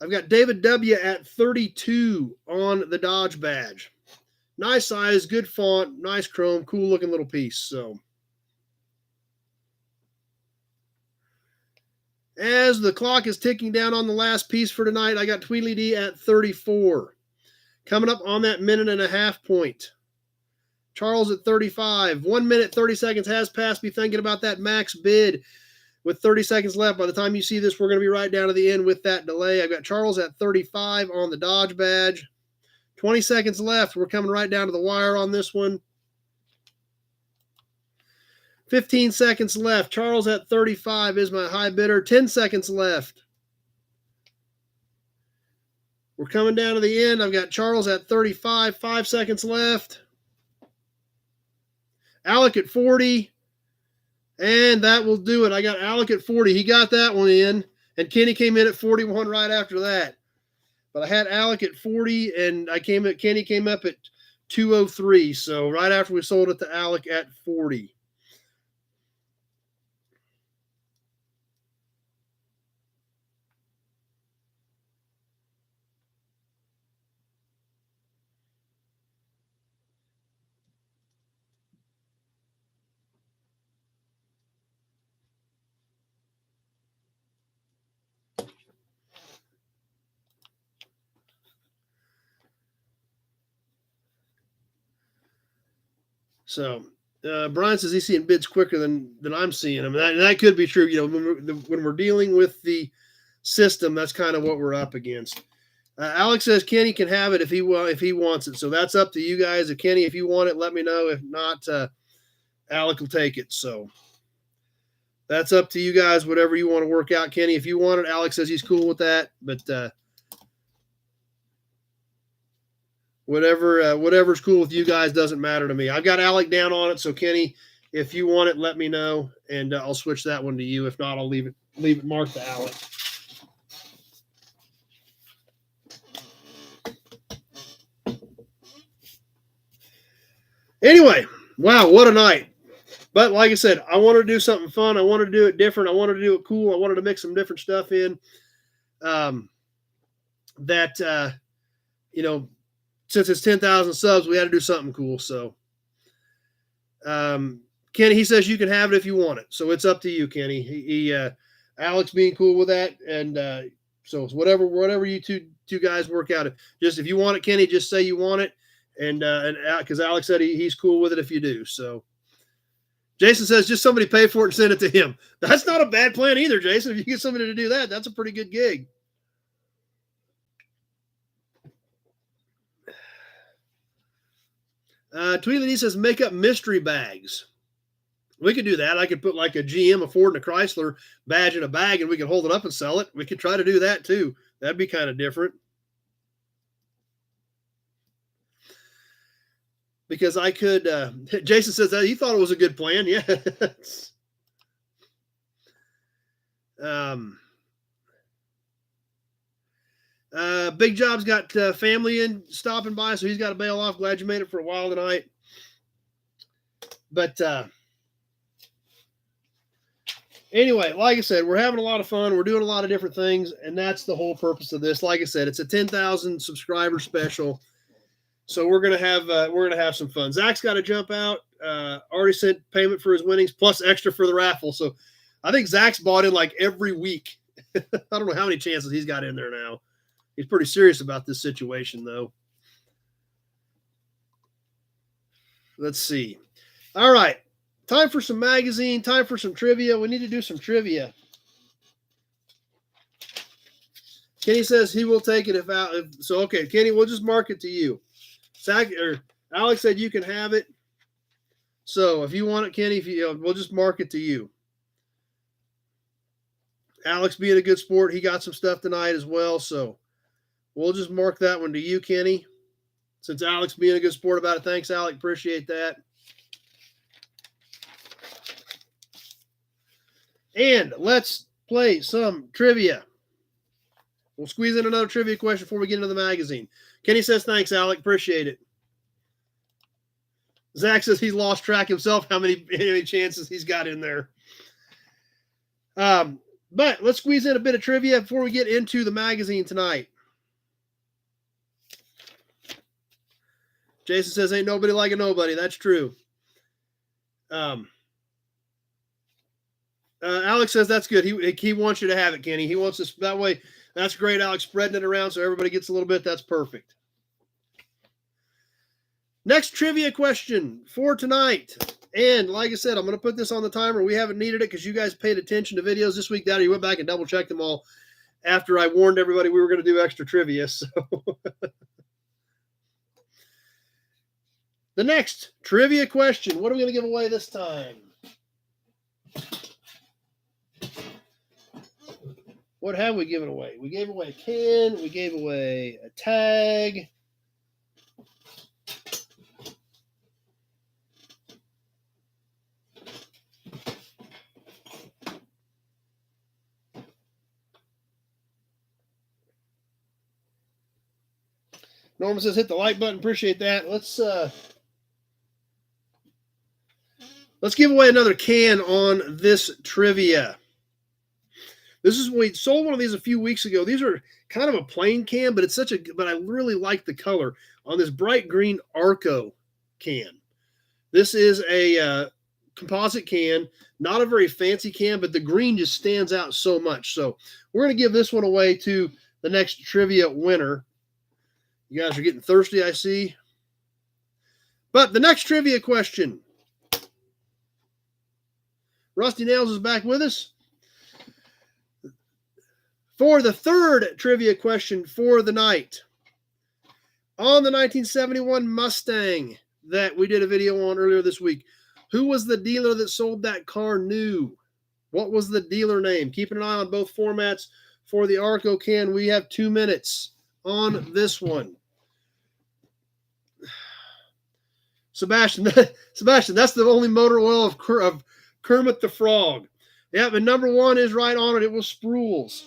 I've got David W. at 32 on the Dodge Badge. Nice size, good font, nice chrome, cool looking little piece. So, as the clock is ticking down on the last piece for tonight, I got Tweedledee at 34. Coming up on that minute and a half point. Charles at 35. 1 minute, 30 seconds has passed. Be thinking about that max bid with 30 seconds left. By the time you see this, we're going to be right down to the end with that delay. I've got Charles at 35 on the Dodge Badge. 20 seconds left. We're coming right down to the wire on this one. 15 seconds left. Charles at 35 is my high bidder. 10 seconds left. We're coming down to the end. I've got Charles at 35. 5 seconds left. Alec at 40. And that will do it. I got Alec at 40. He got that one in. And Kenny came in at 41 right after that. But I had Alec at 40, and Kenny came up at 203. So right after we sold it to Alec at 40. So Brian says he's seeing bids quicker than I'm seeing them. And that could be true. You know, when we're dealing with the system, that's kind of what we're up against. Alex says Kenny can have it if he wants it. So that's up to you guys. If Kenny, if you want it, let me know. If not, Alec will take it. So that's up to you guys. Whatever you want to work out, Kenny. If you want it, Alex says he's cool with that. But whatever's cool with you guys doesn't matter to me. I've got Alec down on it. So Kenny, if you want it, let me know, and I'll switch that one to you. If not, I'll leave it marked to Alec. Anyway, wow, what a night. But like I said, I wanted to do something fun. I wanted to do it different. I wanted to do it cool. I wanted to mix some different stuff in. Since it's 10,000 subs, we had to do something cool. So, Kenny, he says you can have it if you want it. So it's up to you, Kenny. Alex being cool with that, and So it's whatever you two guys work out. Just if you want it, Kenny, just say you want it, and because Alex said he's cool with it if you do. So Jason says just somebody pay for it and send it to him. That's not a bad plan either, Jason. If you get somebody to do that, that's a pretty good gig. Tweedledee says make up mystery bags. We could do that. I could put like a GM, a Ford, and a Chrysler badge in a bag, and we could hold it up and sell it. We could try to do that too. That'd be kind of different. Because I could, Jason says that he thought it was a good plan. Yeah. Big Job's got family in stopping by, so he's got to bail off. Glad you made it for a while tonight. But anyway, like I said, we're having a lot of fun. We're doing a lot of different things, and that's the whole purpose of this. Like I said, it's a 10,000 subscriber special, so we're gonna have some fun. Zach's got to jump out. Already sent payment for his winnings plus extra for the raffle. So I think Zach's bought in like every week. I don't know how many chances he's got in there now. He's pretty serious about this situation, though. Let's see. All right. Time for some magazine. Time for some trivia. We need to do some trivia. Kenny says he will take it if so. Okay, Kenny, we'll just mark it to you. Zach or Alex said you can have it. So if you want it, Kenny, we'll just mark it to you. Alex being a good sport, he got some stuff tonight as well. So we'll just mark that one to you, Kenny. Since Alex being a good sport about it. Thanks, Alex. Appreciate that. And let's play some trivia. We'll squeeze in another trivia question before we get into the magazine. Kenny says, thanks, Alec. Appreciate it. Zach says he's lost track himself how many chances he's got in there. But let's squeeze in a bit of trivia before we get into the magazine tonight. Jason says, ain't nobody like a nobody. That's true. Alex says that's good. He wants you to have it, Kenny. He wants us that way. That's great, Alex. Spreading it around so everybody gets a little bit. That's perfect. Next trivia question for tonight. And like I said, I'm going to put this on the timer. We haven't needed it because you guys paid attention to videos this week. Daddy went back and double checked them all after I warned everybody we were going to do extra trivia. So the next trivia question. What are we going to give away this time? What have we given away? We gave away a can. We gave away a tag. Norman says hit the like button. Appreciate that. Let's give away another can on this trivia. We sold one of these a few weeks ago. These are kind of a plain can, but but I really like the color on this bright green Arco can. This is a composite can, not a very fancy can, but the green just stands out so much. So we're going to give this one away to the next trivia winner. You guys are getting thirsty, I see. But the next trivia question. Rusty Nails is back with us for the third trivia question for the night. On the 1971 Mustang that we did a video on earlier this week, who was the dealer that sold that car new? What was the dealer name? Keeping an eye on both formats for the Arco can. We have 2 minutes on this one. Sebastian, that's the only motor oil of Kermit the Frog. Yeah, but number one is right on it. It was Sprules.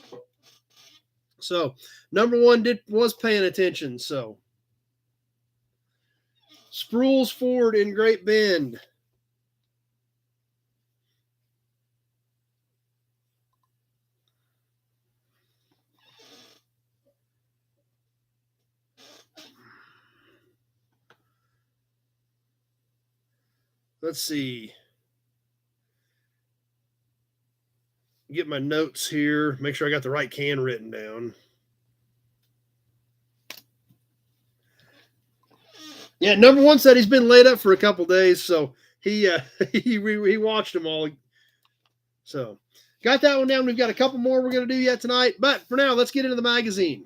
So number one was paying attention. So Sprules Ford in Great Bend. Let's see. get my notes here. Make sure I got the right can written down. Yeah, number one said he's been laid up for a couple days, so he watched them all. So got that one down. We've got a couple more we're going to do yet tonight, but for now, let's get into the magazine.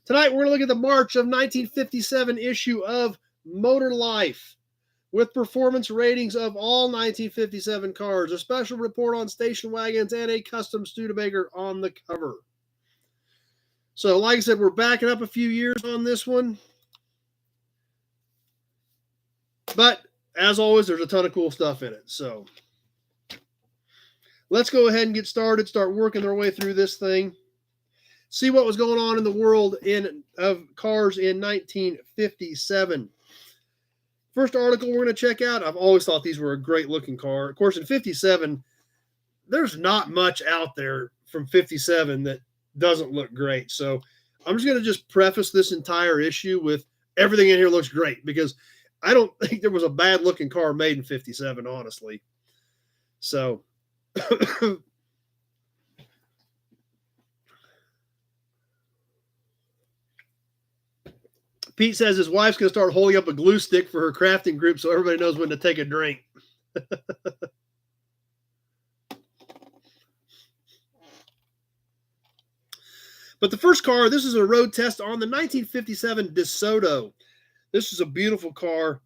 Tonight, we're going to look at the March of 1957 issue of Motor Life with performance ratings of all 1957 cars, a special report on station wagons, and a custom Studebaker on the cover. So, like I said, we're backing up a few years on this one. But, as always, there's a ton of cool stuff in it. So, let's go ahead and get started, start working our way through this thing. See what was going on in the world of cars in 1957. First article we're going to check out, I've always thought these were a great looking car. Of course, in 57, there's not much out there from 57 that doesn't look great. So I'm just going to just preface this entire issue with everything in here looks great, because I don't think there was a bad looking car made in 57, honestly. So Pete says his wife's going to start holding up a glue stick for her crafting group so everybody knows when to take a drink. But the first car, this is a road test on the 1957 DeSoto. This is a beautiful car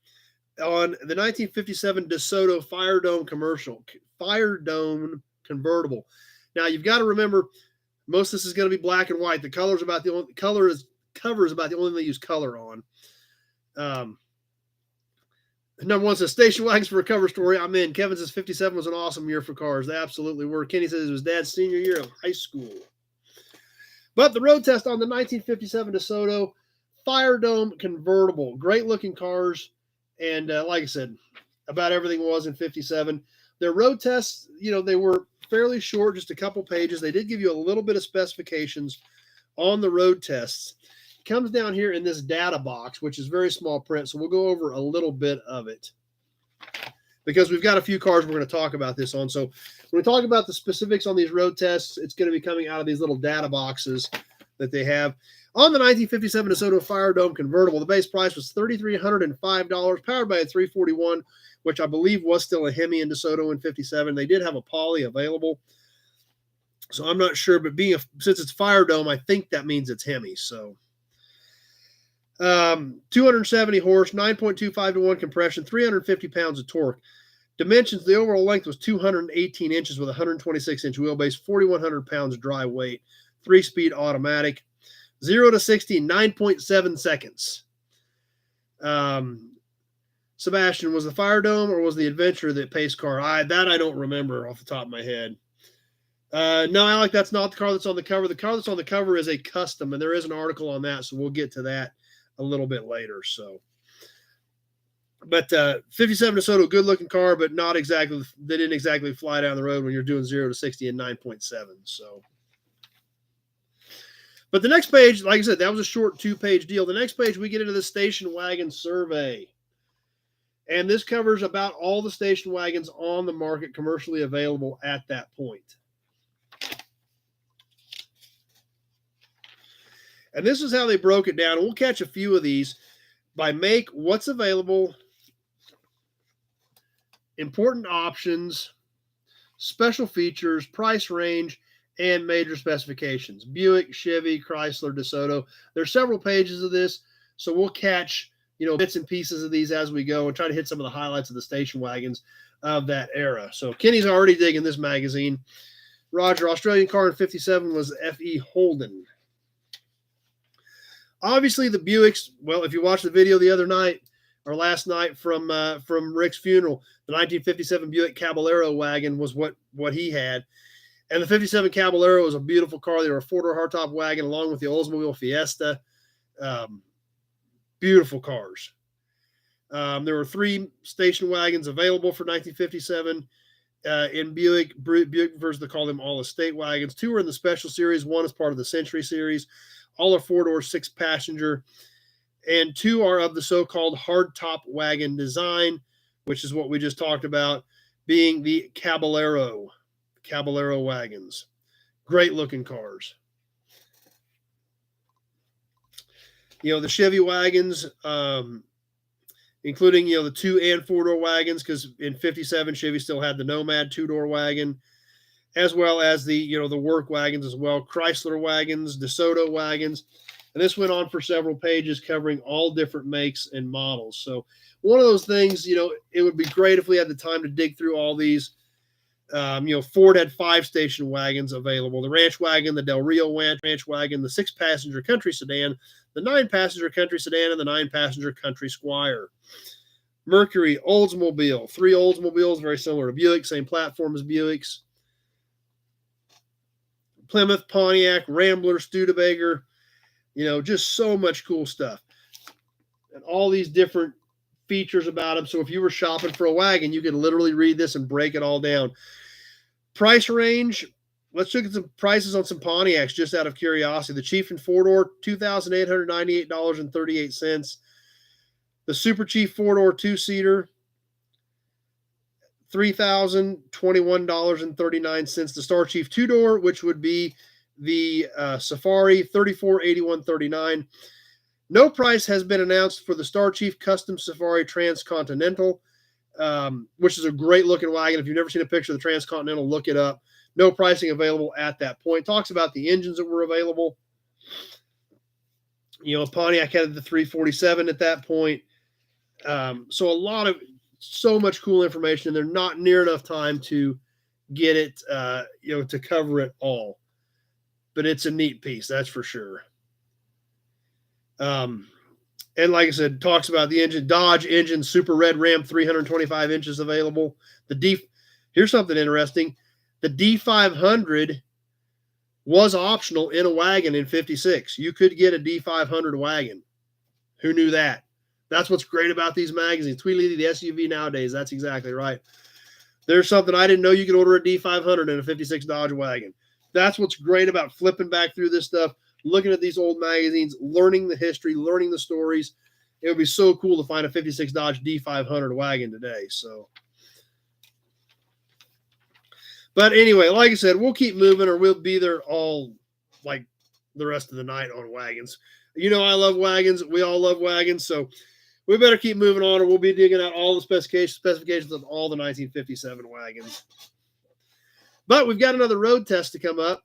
on the 1957 DeSoto Fire Dome convertible. Now, you've got to remember, most of this is going to be black and white. The cover is about the only thing they use color on. Number one says, station wagons for a cover story. I'm in. Kevin says 57 was an awesome year for cars. They absolutely were. Kenny says it was Dad's senior year of high school. But the road test on the 1957 DeSoto Fire Dome convertible. Great looking cars. And like I said, about everything was in 57. Their road tests, they were fairly short, just a couple pages. They did give you a little bit of specifications on the road tests. It comes down here in this data box, which is very small print. So we'll go over a little bit of it, because we've got a few cars we're going to talk about this on. So when we talk about the specifics on these road tests, it's going to be coming out of these little data boxes that they have. On the 1957 DeSoto Fire Dome convertible, the base price was $3,305, powered by a 341, which I believe was still a Hemi in DeSoto in 57. They did have a Poly available, so I'm not sure, but since it's Fire Dome, I think that means it's Hemi. So 270 horse, 9.25 to 1 compression, 350 pounds of torque. Dimensions, the overall length was 218 inches with a 126-inch wheelbase, 4,100 pounds dry weight, 3-speed automatic, 0 to 60 in 9.7 seconds. Sebastian, was the Fire Dome or was the Adventure the pace car? I don't remember off the top of my head. No, Alec, that's not the car that's on the cover. The car that's on the cover is a custom, and there is an article on that, so we'll get to that a little bit later. So, but 57 DeSoto, good looking car, but not exactly. They didn't exactly fly down the road when you're doing 0 to 60 in 9.7. So, but the next page, like I said, that was a short 2-page deal. The next page, we get into the station wagon survey. And this covers about all the station wagons on the market commercially available at that point. And this is how they broke it down. And we'll catch a few of these by make, what's available, important options, special features, price range, and major specifications. Buick, Chevy, Chrysler, DeSoto. There's several pages of this, so we'll catch bits and pieces of these as we go and try to hit some of the highlights of the station wagons of that era. So Kenny's already digging this magazine. Roger, Australian car in 57 was F.E. Holden. Obviously, the Buicks, well, if you watched the video the other night or last night from Rick's funeral, the 1957 Buick Caballero wagon was what he had. And the 57 Caballero was a beautiful car. They were a 4-door hardtop wagon along with the Oldsmobile Fiesta. Beautiful cars. There were 3 station wagons available for 1957 in Buick. Buick prefers to call them all estate wagons. 2 were in the special series. 1 is part of the Century series. All are 4-door, 6-passenger. And 2 are of the so-called hardtop wagon design, which is what we just talked about, being the Caballero. Caballero wagons. Great looking cars. The Chevy wagons, including, the 2- and 4-door wagons, because in 57, Chevy still had the Nomad 2-door wagon, as well as the work wagons as well, Chrysler wagons, DeSoto wagons. And this went on for several pages covering all different makes and models. So one of those things, it would be great if we had the time to dig through all these. Ford had 5-station wagons available: the Ranch wagon, the Del Rio Ranch wagon, the 6-passenger Country sedan, the 9-passenger Country sedan, and the 9-passenger Country Squire. Mercury Oldsmobile, 3 Oldsmobiles, very similar to Buick, same platform as Buicks. Plymouth, Pontiac, Rambler, Studebaker, just so much cool stuff. And all these different features about them. So if you were shopping for a wagon, you could literally read this and break it all down. Price range, let's look at some prices on some Pontiacs just out of curiosity. The Chieftain 4-door, $2,898.38. The Super Chief 4-door 2-seater, $3,021.39. The Star Chief 2-door, which would be the Safari, $3481.39. No price has been announced for the Star Chief Custom Safari Transcontinental, which is a great looking wagon. If you've never seen a picture of the Transcontinental, look it up. No pricing available at that point. Talks about the engines that were available. Pontiac had the 347 at that point. So much cool information, and there's not near enough time to get it, to cover it all. But it's a neat piece, that's for sure. And like I said, talks about the engine. Dodge engine, Super Red Ram, 325 inches available. Here's something interesting. The D500 was optional in a wagon in 56. You could get a D500 wagon. Who knew that? That's what's great about these magazines. Tweedledee, the SUV nowadays. That's exactly right. There's something I didn't know. You could order a D500 in a 56 Dodge wagon. That's what's great about flipping back through this stuff, looking at these old magazines, learning the history, learning the stories. It would be so cool to find a 56 Dodge D500 wagon today. But anyway, like I said, we'll keep moving, or we'll be there all like the rest of the night on wagons. I love wagons. We all love wagons. So we better keep moving on, or we'll be digging out all the specifications of all the 1957 wagons. But we've got another road test to come up.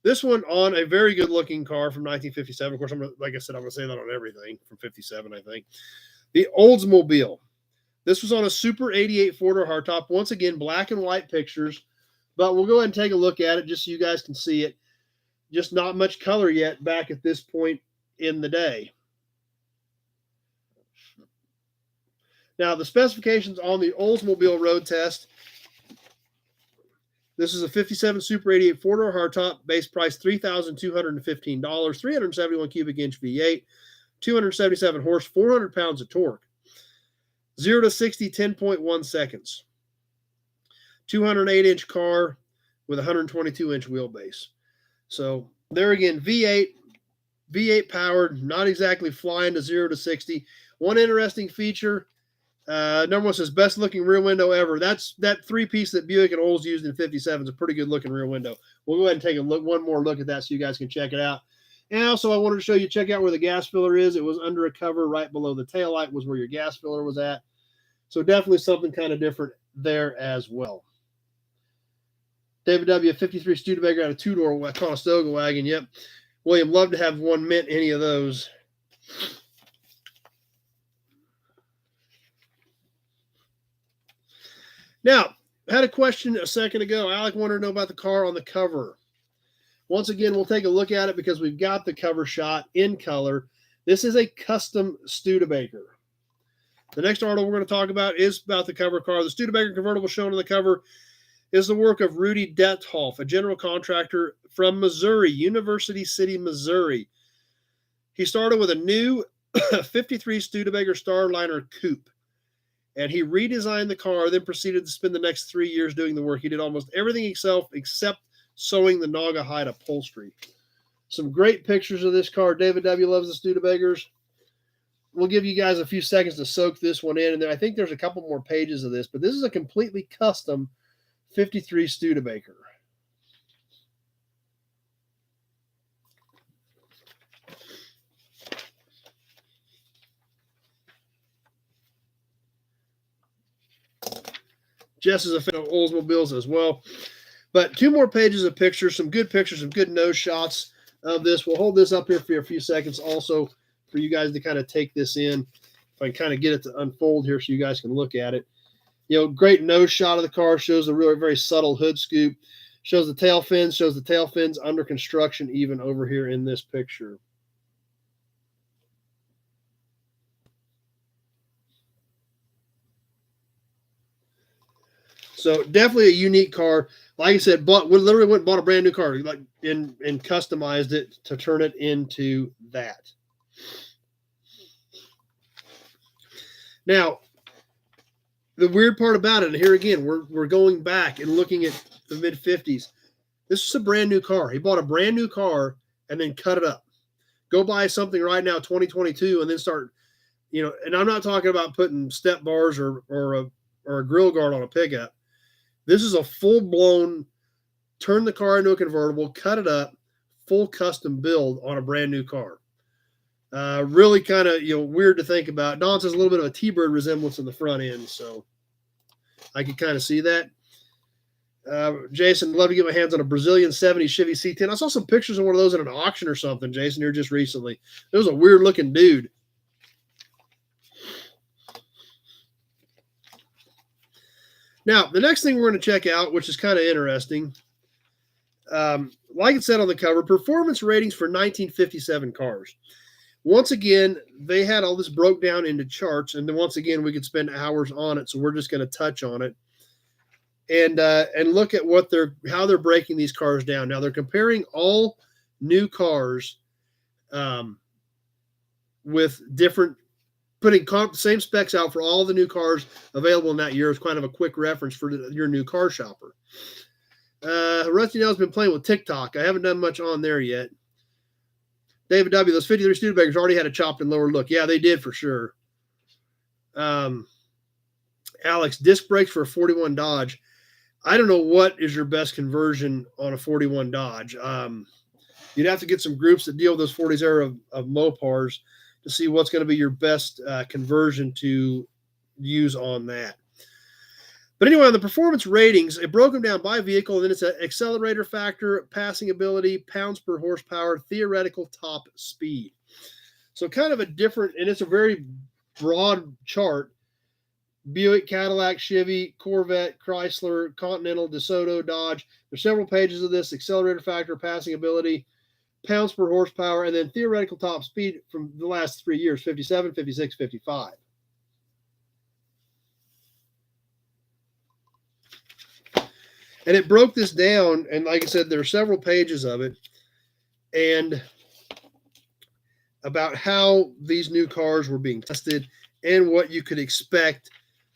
This one on a very good-looking car from 1957. Of course, like I said, I'm going to say that on everything from 57, I think. The Oldsmobile. This was on a Super 88 4-door hardtop. Once again, black and white pictures. But we'll go ahead and take a look at it just so you guys can see it. Just not much color yet back at this point in the day. Now, the specifications on the Oldsmobile road test. This is a 57 Super 88 4-door hardtop, base price $3,215, 371 cubic inch V8, 277 horse, 400 pounds of torque. 0 to 60, 10.1 seconds. 208-inch car with 122-inch wheelbase. So there again, V8 powered, not exactly flying to 0 to 60. One interesting feature, number one says best looking rear window ever. That's that 3-piece that Buick and Olds used in 57 is a pretty good looking rear window. We'll go ahead and take one more look at that so you guys can check it out. And also I wanted to show you, check out where the gas filler is. It was under a cover right below the taillight was where your gas filler was at. So definitely something kind of different there as well. David W. 53 Studebaker out of 2-door Conestoga wagon. Yep. William, love to have one mint any of those. Now, I had a question a second ago. Alec wanted to know about the car on the cover. Once again, we'll take a look at it because we've got the cover shot in color. This is a custom Studebaker. The next article we're going to talk about is about the cover car. The Studebaker convertible shown on the cover is the work of Rudy Dethoff, a general contractor from Missouri, University City, Missouri. He started with a new 53 Studebaker Starliner Coupe, and he redesigned the car, then proceeded to spend the next 3 years doing the work. He did almost everything himself except sewing the Naugahyde upholstery. Some great pictures of this car. David W. loves the Studebakers. We'll give you guys a few seconds to soak this one in, and then I think there's a couple more pages of this, but this is a completely custom 53 Studebaker. Jess is a fan of Oldsmobiles as well. But 2 more pages of pictures, some good nose shots of this. We'll hold this up here for a few seconds also for you guys to kind of take this in. If I can kind of get it to unfold here so you guys can look at it. You know, great nose shot of the car. Shows a really very subtle hood scoop. Shows the tail fins. Shows the tail fins under construction even over here in this picture. So definitely a unique car. Like I said, literally went and bought a brand new car, like and customized it to turn it into that. Now, the weird part about it, and here again, we're going back and looking at the mid-50s. This is a brand new car. He bought a brand new car and then cut it up. Go buy something right now, 2022, and then start, you know, and I'm not talking about putting step bars or a grill guard on a pickup. This is a full-blown, turn the car into a convertible, cut it up, full custom build on a brand new car. Really kind of, you know, weird to think about. Don says a little bit of a T-Bird resemblance in the front end, so I could kind of see that. Jason, love to get my hands on a Brazilian 70 Chevy C10. I saw some pictures of one of those at an auction or something, Jason, here just recently. It was a weird-looking dude. Now, the next thing we're going to check out, which is kind of interesting, like it said on the cover, performance ratings for 1957 cars. Once again, they had all this broke down into charts, and then once again, we could spend hours on it, so we're just going to touch on it and look at how they're breaking these cars down. Now, they're comparing all new cars with different, putting same specs out for all the new cars available in that year as kind of a quick reference for your new car shopper. Rusty Nell's been playing with TikTok. I haven't done much on there yet. David W., those 53 Studebakers already had a chopped and lower look. Yeah, they did for sure. Alex, disc brakes for a 41 Dodge. I don't know what is your best conversion on a 41 Dodge. You'd have to get some groups that deal with those 40s era of Mopars to see what's going to be your best conversion to use on that. But anyway, on the performance ratings, it broke them down by vehicle, and then it's an accelerator factor, passing ability, pounds per horsepower, theoretical top speed. So kind of a different, and it's a very broad chart. Buick, Cadillac, Chevy, Corvette, Chrysler, Continental, DeSoto, Dodge. There's several pages of this: accelerator factor, passing ability, pounds per horsepower, and then theoretical top speed from the last 3 years, 57, 56, 55. And it broke this down, and like I said, there are several pages of it, and about how these new cars were being tested and what you could expect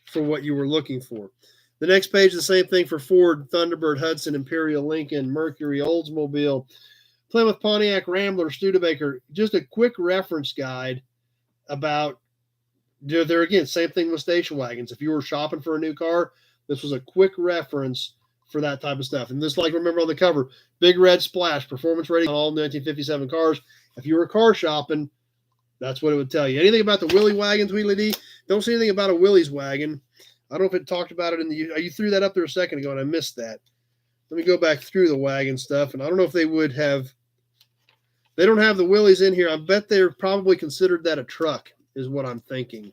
for what you were looking for. The next page, the same thing for Ford, Thunderbird, Hudson, Imperial, Lincoln, Mercury, Oldsmobile, Plymouth, Pontiac, Rambler, Studebaker. Just a quick reference guide about, there again, same thing with station wagons. If you were shopping for a new car, this was a quick reference for that type of stuff. And this, like, remember on the cover, big red splash, performance rating on all 1957 cars. If you were car shopping, that's what it would tell you. Anything about the Willie wagons, Wheelie D? Don't see anything about a Willie's wagon. I don't know if it talked about it in the, you threw that up there a second ago and I missed that. Let me go back through the wagon stuff. And I don't know if they would have, they don't have the Willies in here. I bet they're probably considered that a truck is what I'm thinking,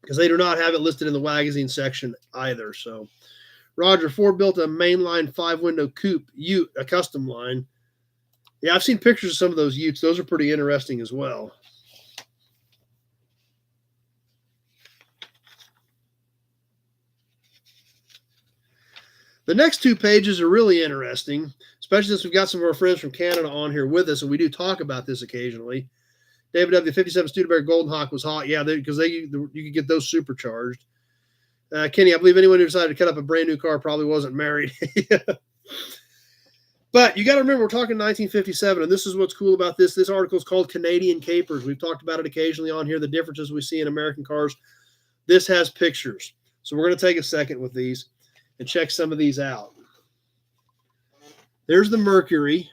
because they do not have it listed in the magazine section either. So Roger, Ford built a mainline 5-window coupe ute, a custom line. Yeah, I've seen pictures of some of those utes. Those are pretty interesting as well. The next 2 pages are really interesting, especially since we've got some of our friends from Canada on here with us, and we do talk about this occasionally. David W. 57 Studebaker Golden Hawk was hot. Yeah, because you could get those supercharged. Kenny, I believe anyone who decided to cut up a brand new car probably wasn't married. But you got to remember, we're talking 1957, and this is what's cool about this. This article is called Canadian Capers. We've talked about it occasionally on here, the differences we see in American cars. This has pictures. So we're going to take a second with these. and check some of these out. There's the Mercury.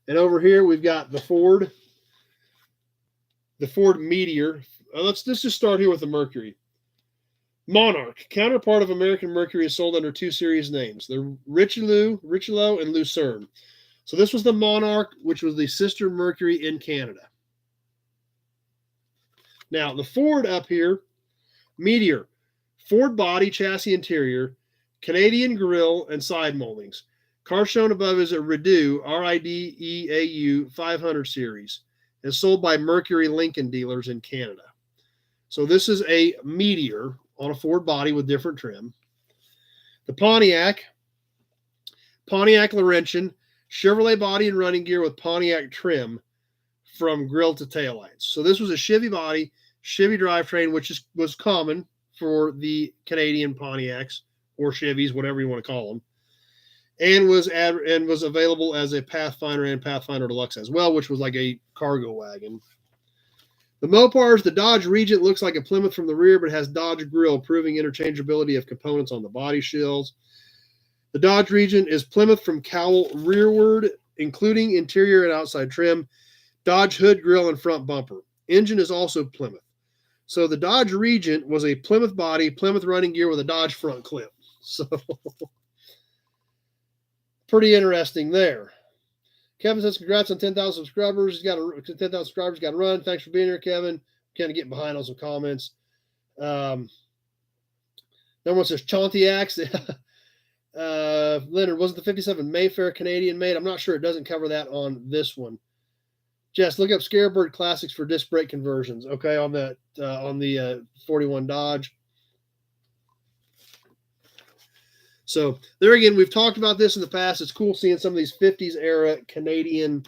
And over here, we've got the Ford Meteor. Let's just start here with the Mercury. Monarch, counterpart of American Mercury, is sold under two series names, the Richelieu and Lucerne. So this was the Monarch, which was the sister Mercury in Canada. Now, the Ford up here, Meteor, Ford body, chassis, interior, Canadian grille, and side moldings. Car shown above is a Rideau, RIDEAU 500 series, and sold by Mercury Lincoln dealers in Canada. So this is a Meteor on a Ford body with different trim. The Pontiac Laurentian, Chevrolet body and running gear with Pontiac trim from grille to taillights. So this was a Chevy body, Chevy drivetrain, which was common for the Canadian Pontiacs or Chevys, whatever you want to call them, and was available as a Pathfinder and Pathfinder Deluxe as well, which was like a cargo wagon. The Mopars, the Dodge Regent looks like a Plymouth from the rear, but has Dodge grille, proving interchangeability of components on the body shields. The Dodge Regent is Plymouth from cowl rearward, including interior and outside trim, Dodge hood, grille, and front bumper. Engine is also Plymouth. So the Dodge Regent was a Plymouth body, Plymouth running gear with a Dodge front clip. So pretty interesting there. Kevin says, congrats on 10,000 subscribers. He's got 10,000 subscribers, got to run. Thanks for being here, Kevin. Kind of getting behind on some comments. Number one says, Chontiacs. Leonard, wasn't the 57 Mayfair Canadian made? I'm not sure. It doesn't cover that on this one. Jess, look up Scarebird Classics for disc brake conversions. Okay, on the 41 Dodge. So there again, we've talked about this in the past. It's cool seeing some of these 50s era Canadian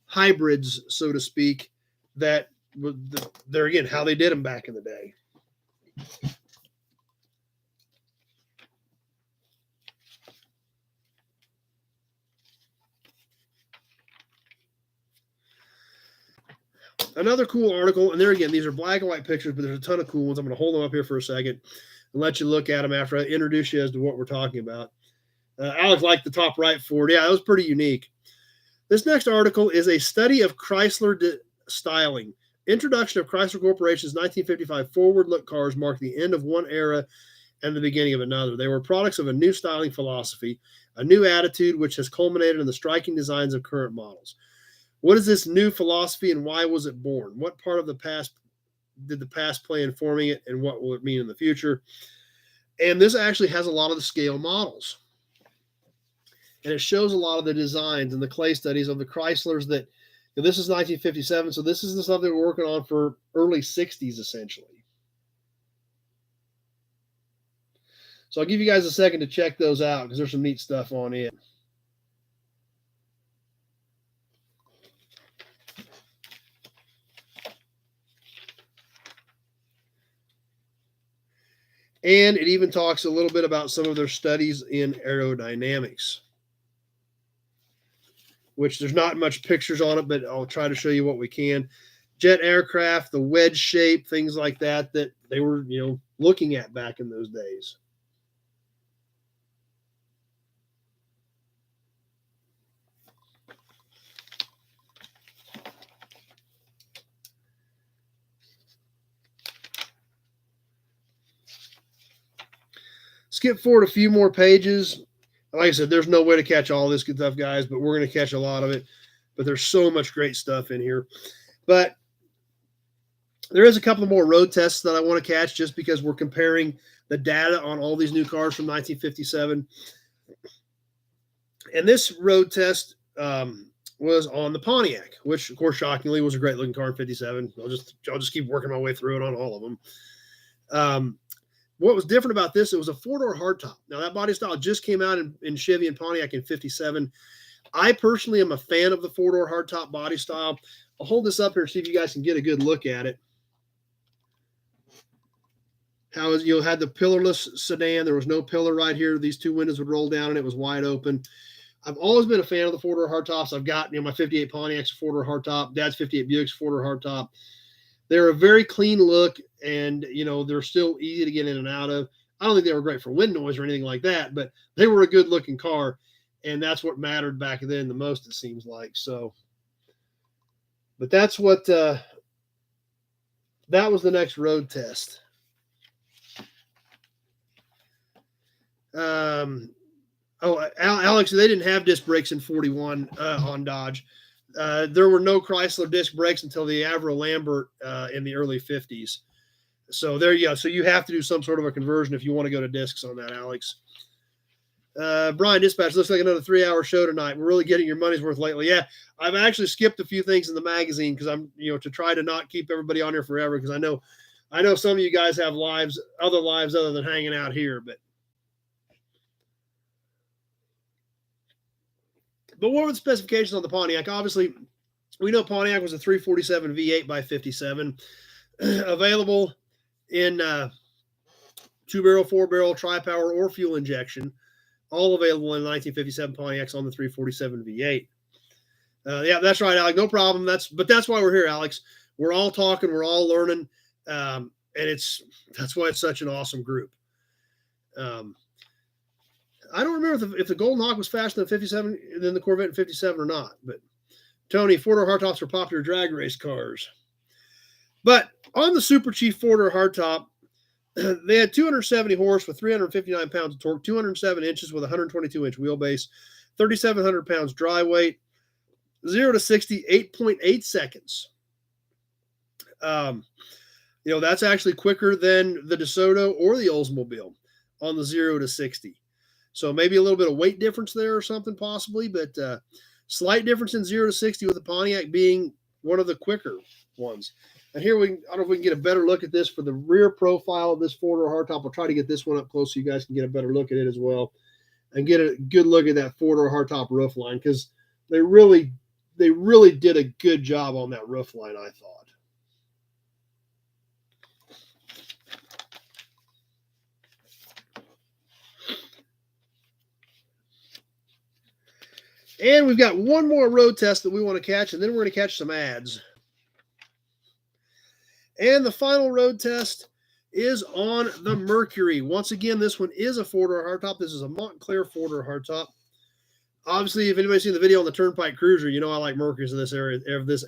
hybrids, so to speak, that they're again how they did them back in the day. Another cool article, and there again, these are black and white pictures, but there's a ton of cool ones. I'm going to hold them up here for a second and let you look at them after I introduce you as to what we're talking about. Alex liked the top right Ford. Yeah, it was pretty unique. This next article is a study of Chrysler styling. Introduction of Chrysler Corporation's 1955 forward-look cars marked the end of one era and the beginning of another. They were products of a new styling philosophy, a new attitude, which has culminated in the striking designs of current models. What is this new philosophy and why was it born? What part of the past did the past play in forming it, and what will it mean in the future? And this actually has a lot of the scale models. And it shows a lot of the designs and the clay studies of the Chryslers that, this is 1957, so this is the stuff they were working on for early 60s, essentially. So I'll give you guys a second to check those out because there's some neat stuff on it. And it even talks a little bit about some of their studies in aerodynamics, which there's not much pictures on it, but I'll try to show you what we can. Jet aircraft, the wedge shape, things like that they were, looking at back in those days. Skip forward a few more pages. Like I said, there's no way to catch all this good stuff, guys, but we're going to catch a lot of it. But there's so much great stuff in here. But there is a couple more road tests that I want to catch just because we're comparing the data on all these new cars from 1957. And this road test was on the Pontiac, which, of course, shockingly was a great-looking car in 57. I'll just keep working my way through it on all of them. What was different about this, it was a four-door hardtop. Now, that body style just came out in Chevy and Pontiac in 57. I personally am a fan of the four-door hardtop body style. I'll hold this up here and see if you guys can get a good look at it. You had the pillarless sedan. There was no pillar right here. These two windows would roll down and it was wide open. I've always been a fan of the four-door hardtops. I've got, my 58 Pontiac's four-door hardtop. Dad's 58 Buick's four-door hardtop. They're a very clean look, and they're still easy to get in and out of. I don't think they were great for wind noise or anything like that, but they were a good looking car, and that's what mattered back then the most, it seems like. So, but that's what that was the next road test. Alex, they didn't have disc brakes in 41 on Dodge. There were no Chrysler disc brakes until the Avro Lambert in the early 50s. So there you go. So you have to do some sort of a conversion if you want to go to discs on that, Alex. Brian Dispatch, looks like another 3-hour show tonight. We're really getting your money's worth lately. Yeah, I've actually skipped a few things in the magazine because I'm, to try to not keep everybody on here forever, because I know some of you guys have other lives other than hanging out here. But what were the specifications on the Pontiac? Obviously, we know Pontiac was a 347 V8 by 57, available in 2-barrel, 4-barrel, tri-power, or fuel injection, all available in 1957 Pontiacs on the 347 V8. Yeah, that's right, Alex. No problem. That's why we're here, Alex. We're all talking, we're all learning, and that's why it's such an awesome group. I don't remember if the Golden Hawk was faster than 57 than the Corvette in 57 or not. But Tony, 4-door hardtops are popular drag race cars. But on the Super Chief 4-door hardtop, they had 270 horse with 359 pounds of torque, 207 inches with 122-inch wheelbase, 3,700 pounds dry weight, 0 to 60, 8.8 seconds. That's actually quicker than the DeSoto or the Oldsmobile on the 0 to 60. So maybe a little bit of weight difference there or something possibly, but slight difference in 0 to 60 with the Pontiac being one of the quicker ones. And here I don't know if we can get a better look at this for the rear profile of this 4-door hardtop. I'll try to get this one up close so you guys can get a better look at it as well and get a good look at that 4-door hardtop roof line, because they really did a good job on that roof line, I thought. And we've got one more road test that we want to catch, and then we're going to catch some ads. And the final road test is on the Mercury. Once again, this one is a 4-door hardtop. This is a Montclair 4-door hardtop. Obviously, if anybody's seen the video on the Turnpike Cruiser, I like Mercuries of this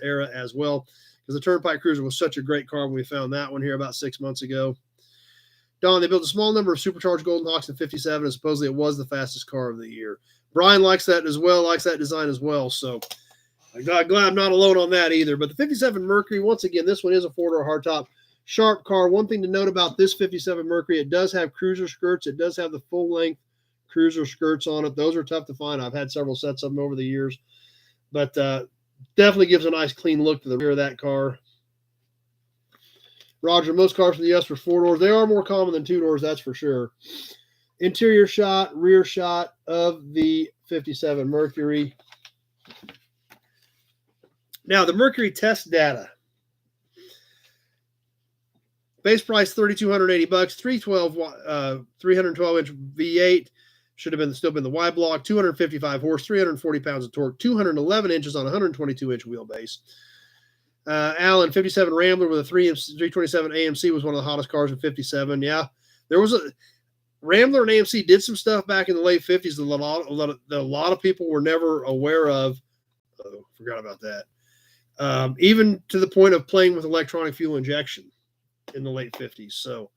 era as well, because the Turnpike Cruiser was such a great car when we found that one here about 6 months ago. Don, they built a small number of supercharged Golden Hawks in 57, and supposedly it was the fastest car of the year. Brian likes that as well, likes that design as well. So I'm glad I'm not alone on that either. But the 57 Mercury, once again, this one is a 4-door hardtop. Sharp car. One thing to note about this 57 Mercury, it does have cruiser skirts. It does have the full-length cruiser skirts on it. Those are tough to find. I've had several sets of them over the years. But definitely gives a nice clean look to the rear of that car. Roger, most cars from the U.S. were 4 doors. They are more common than 2 doors, that's for sure. Interior shot, rear shot of the 57 Mercury. Now, the Mercury test data. Base price $3,280, 312-inch V8. Should have still been the Y block. 255 horse, 340 pounds of torque, 211 inches on 122-inch wheelbase. Allen 57 Rambler with a 327 AMC was one of the hottest cars in 57. Yeah, there was a Rambler and AMC did some stuff back in the late 50s that a lot of people were never aware of. Oh, forgot about that. Even to the point of playing with electronic fuel injection in the late 50s. So,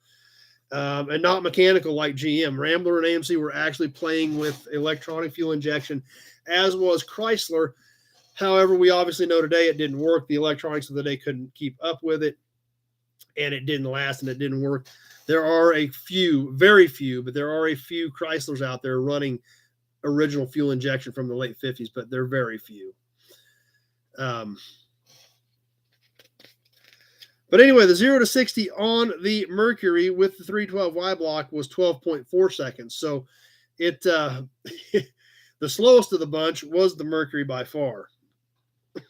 and not mechanical like GM. Rambler and AMC were actually playing with electronic fuel injection, as was Chrysler. However, we obviously know today it didn't work. The electronics of the day couldn't keep up with it, and it didn't last, and it didn't work. There are a few, very few, but there are a few Chryslers out there running original fuel injection from the late 50s, but they're very few. But anyway, the 0 to 60 on the Mercury with the 312Y block was 12.4 seconds. So it the slowest of the bunch was the Mercury by far. But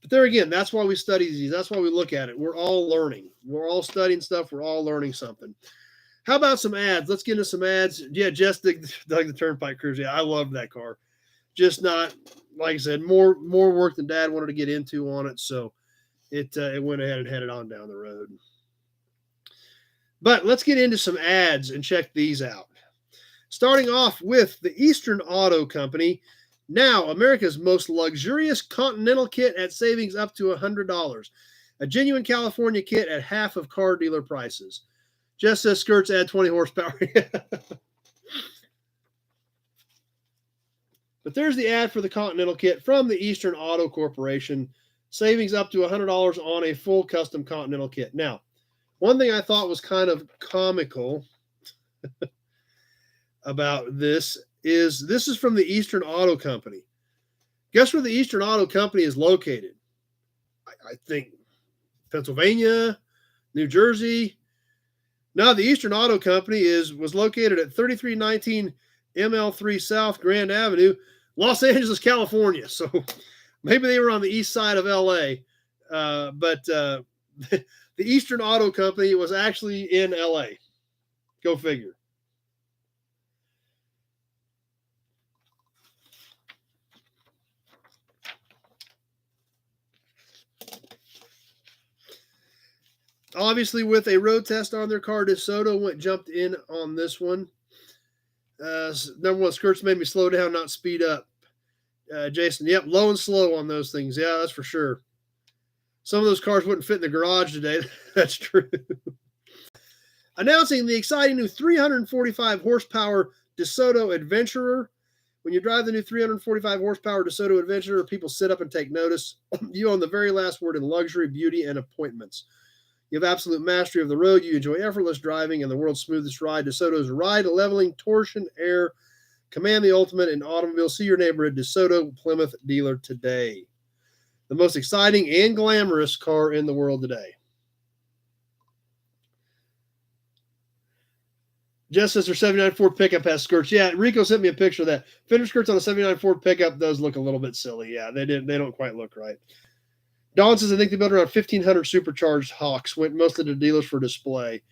there again, that's why we study these. That's why we look at it. We're all learning. We're all studying stuff. We're all learning something. How about some ads? Let's get into some ads. Yeah, Jess dug the Turnpike Cruiser. Yeah, I loved that car. Just not, like I said, more work than Dad wanted to get into on it. So it went ahead and headed on down the road. But let's get into some ads and check these out. Starting off with the Eastern Auto Company, now America's most luxurious Continental kit at savings up to $100. A genuine California kit at half of car dealer prices. Just says skirts add 20 horsepower. But there's the ad for the Continental kit from the Eastern Auto Corporation. Savings up to $100 on a full custom Continental kit. Now, one thing I thought was kind of comical about this is from the Eastern Auto Company. Guess where the Eastern Auto Company is located? I think Pennsylvania, New Jersey. No, the Eastern Auto Company was located at 3319 ML3 South Grand Avenue, Los Angeles, California. So maybe they were on the east side of LA, but the Eastern Auto Company was actually in LA. Go figure. Obviously, with a road test on their car, DeSoto jumped in on this one. Number one, skirts made me slow down, not speed up. Jason, yep, low and slow on those things. Yeah, that's for sure. Some of those cars wouldn't fit in the garage today. That's true. Announcing the exciting new 345 horsepower DeSoto Adventurer. When you drive the new 345 horsepower DeSoto Adventurer, people sit up and take notice. You own the very last word in luxury, beauty, and appointments. You have absolute mastery of the road. You enjoy effortless driving and the world's smoothest ride. DeSoto's ride, leveling, torsion, air. Command the ultimate in automobile. See your neighborhood DeSoto Plymouth dealer today. The most exciting and glamorous car in the world today. Jess says her 79 Ford pickup has skirts. Yeah, Rico sent me a picture of that. Fender skirts on a 79 Ford pickup does look a little bit silly. Yeah, they don't quite look right. Don says I think they built around 1,500 supercharged Hawks. Went mostly to dealers for display.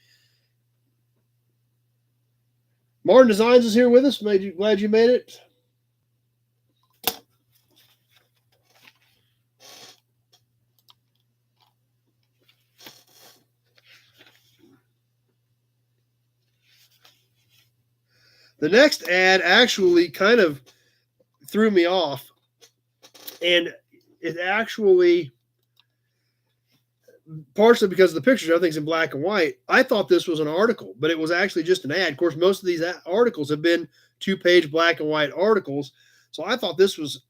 Martin Designs is here with us. Glad you made it. The next ad actually kind of threw me off, and it actually, partially because of the pictures, everything's in black and white. I thought this was an article, but it was actually just an ad. Of course, most of these articles have been 2-page black and white articles, so I thought this was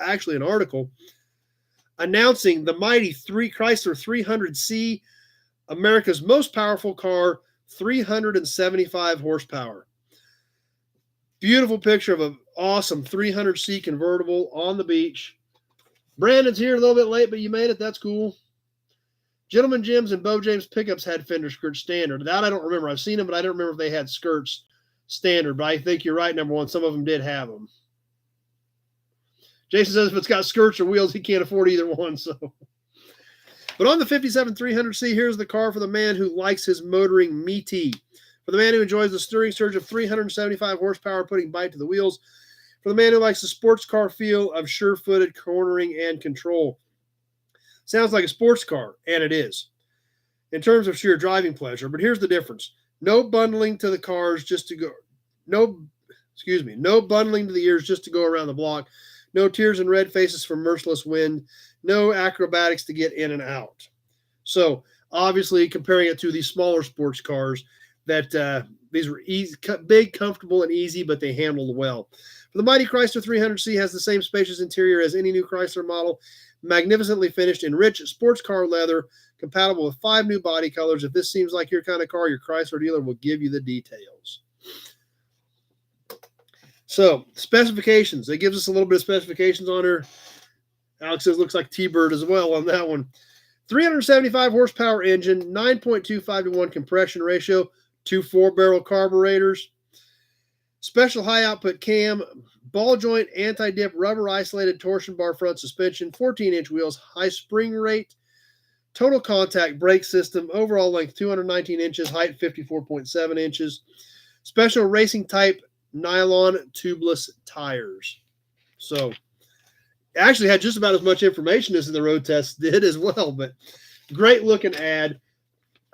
actually an article announcing the mighty Chrysler 300C, America's most powerful car, 375 horsepower. Beautiful picture of an awesome 300C convertible on the beach. Brandon's here a little bit late, but you made it. That's cool. Gentleman Jim's and Bo James pickups had fender skirts standard. That I don't remember. I've seen them, but I don't remember if they had skirts standard. But I think you're right, number one. Some of them did have them. Jason says if it's got skirts or wheels, he can't afford either one. So, but on the 57 300C, here's the car for the man who likes his motoring meaty. For the man who enjoys the stirring surge of 375 horsepower putting bite to the wheels. For the man who likes the sports car feel of sure-footed cornering and control. Sounds like a sports car, and it is, in terms of sheer driving pleasure. But here's the difference. No bundling to the cars just to go. No bundling to the ears just to go around the block. No tears and red faces from merciless wind. No acrobatics to get in and out. So, obviously, comparing it to these smaller sports cars, that these were easy, big, comfortable, and easy, but they handled well. For the mighty Chrysler 300C has the same spacious interior as any new Chrysler model, magnificently finished in rich sports car leather, compatible with 5 new body colors. If this seems like your kind of car, your Chrysler dealer will give you the details. So, specifications. It gives us a little bit of specifications on her. Alex says looks like T-Bird as well on that one. 375 horsepower engine, 9.25 to 1 compression ratio, 2 4-barrel carburetors, special high output cam, ball joint, anti-dip, rubber isolated torsion bar front suspension, 14-inch wheels, high spring rate, total contact brake system, overall length 219 inches, height 54.7 inches, special racing type nylon tubeless tires. So actually had just about as much information as the road test did as well, but great looking ad.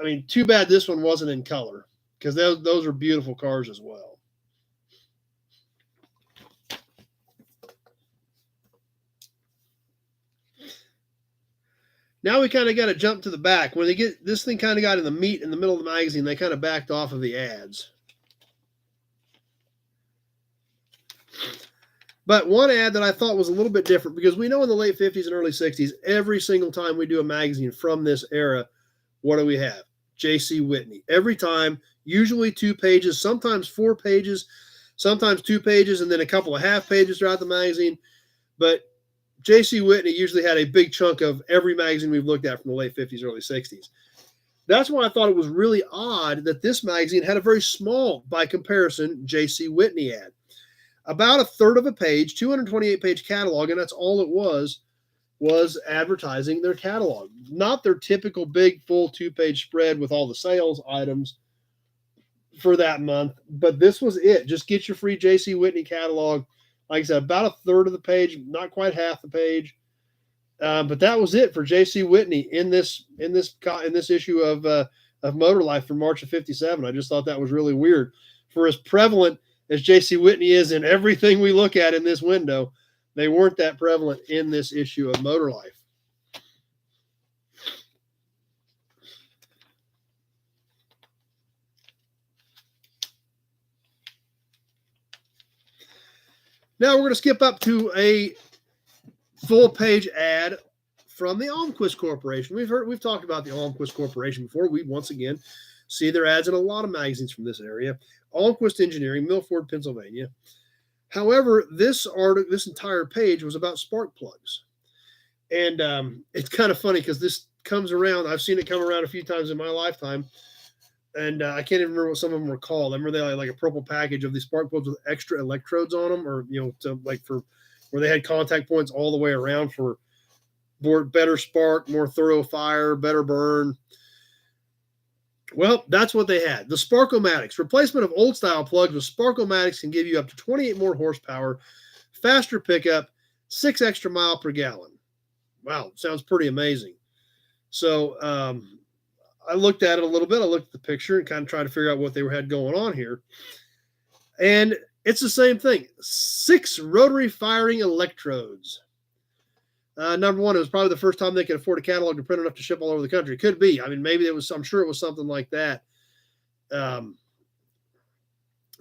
I mean, too bad this one wasn't in color, because those are beautiful cars as well. Now we kind of got to jump to the back. When they get this thing kind of got in the meat in the middle of the magazine, they kind of backed off of the ads. But one ad that I thought was a little bit different, because we know in the late 50s and early 60s, every single time we do a magazine from this era, what do we have? J.C. Whitney. Every time, usually 2 pages, sometimes 4 pages, sometimes 2 pages, and then a couple of half pages throughout the magazine. But J.C. Whitney usually had a big chunk of every magazine we've looked at from the late 50s, early 60s. That's why I thought it was really odd that this magazine had a very small, by comparison, J.C. Whitney ad. About a third of a page, 228-page catalog, and that's all it was advertising their catalog. Not their typical big, full 2-page spread with all the sales items for that month, but this was it. Just get your free J.C. Whitney catalog. Like I said, about a third of the page, not quite half the page, but that was it for J.C. Whitney in this issue of Motor Life for March of '57. I just thought that was really weird. For as prevalent as J.C. Whitney is in everything we look at in this window, they weren't that prevalent in this issue of Motor Life. Now we're going to skip up to a full-page ad from the Almquist Corporation. We've talked about the Almquist Corporation before. We once again see their ads in a lot of magazines from this area. Almquist Engineering, Milford, Pennsylvania. However, this entire page was about spark plugs. And it's kind of funny because this comes around. I've seen it come around a few times in my lifetime. And I can't even remember what some of them were called. I remember they had like a purple package of these spark plugs with extra electrodes on them, or, to like for where they had contact points all the way around for better spark, more thorough fire, better burn. Well, that's what they had. The Sparkomatics. Replacement of old style plugs with Sparkomatics can give you up to 28 more horsepower, faster pickup, 6 extra mile per gallon. Wow, sounds pretty amazing. So I looked at it a little bit. I looked at the picture and kind of tried to figure out what they had going on here. And it's the same thing. 6 rotary firing electrodes. Number one, it was probably the first time they could afford a catalog to print enough to ship all over the country. It could be. I mean, maybe it was, I'm sure it was something like that.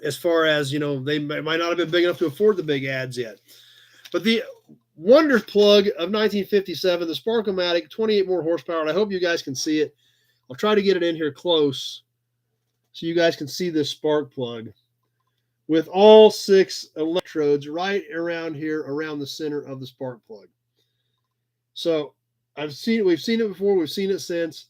As far as, they might not have been big enough to afford the big ads yet. But the wonder plug of 1957, the Sparkomatic, 28 more horsepower. And I hope you guys can see it. I'll try to get it in here close so you guys can see this spark plug with all 6 electrodes right around here, around the center of the spark plug. So we've seen it before, we've seen it since,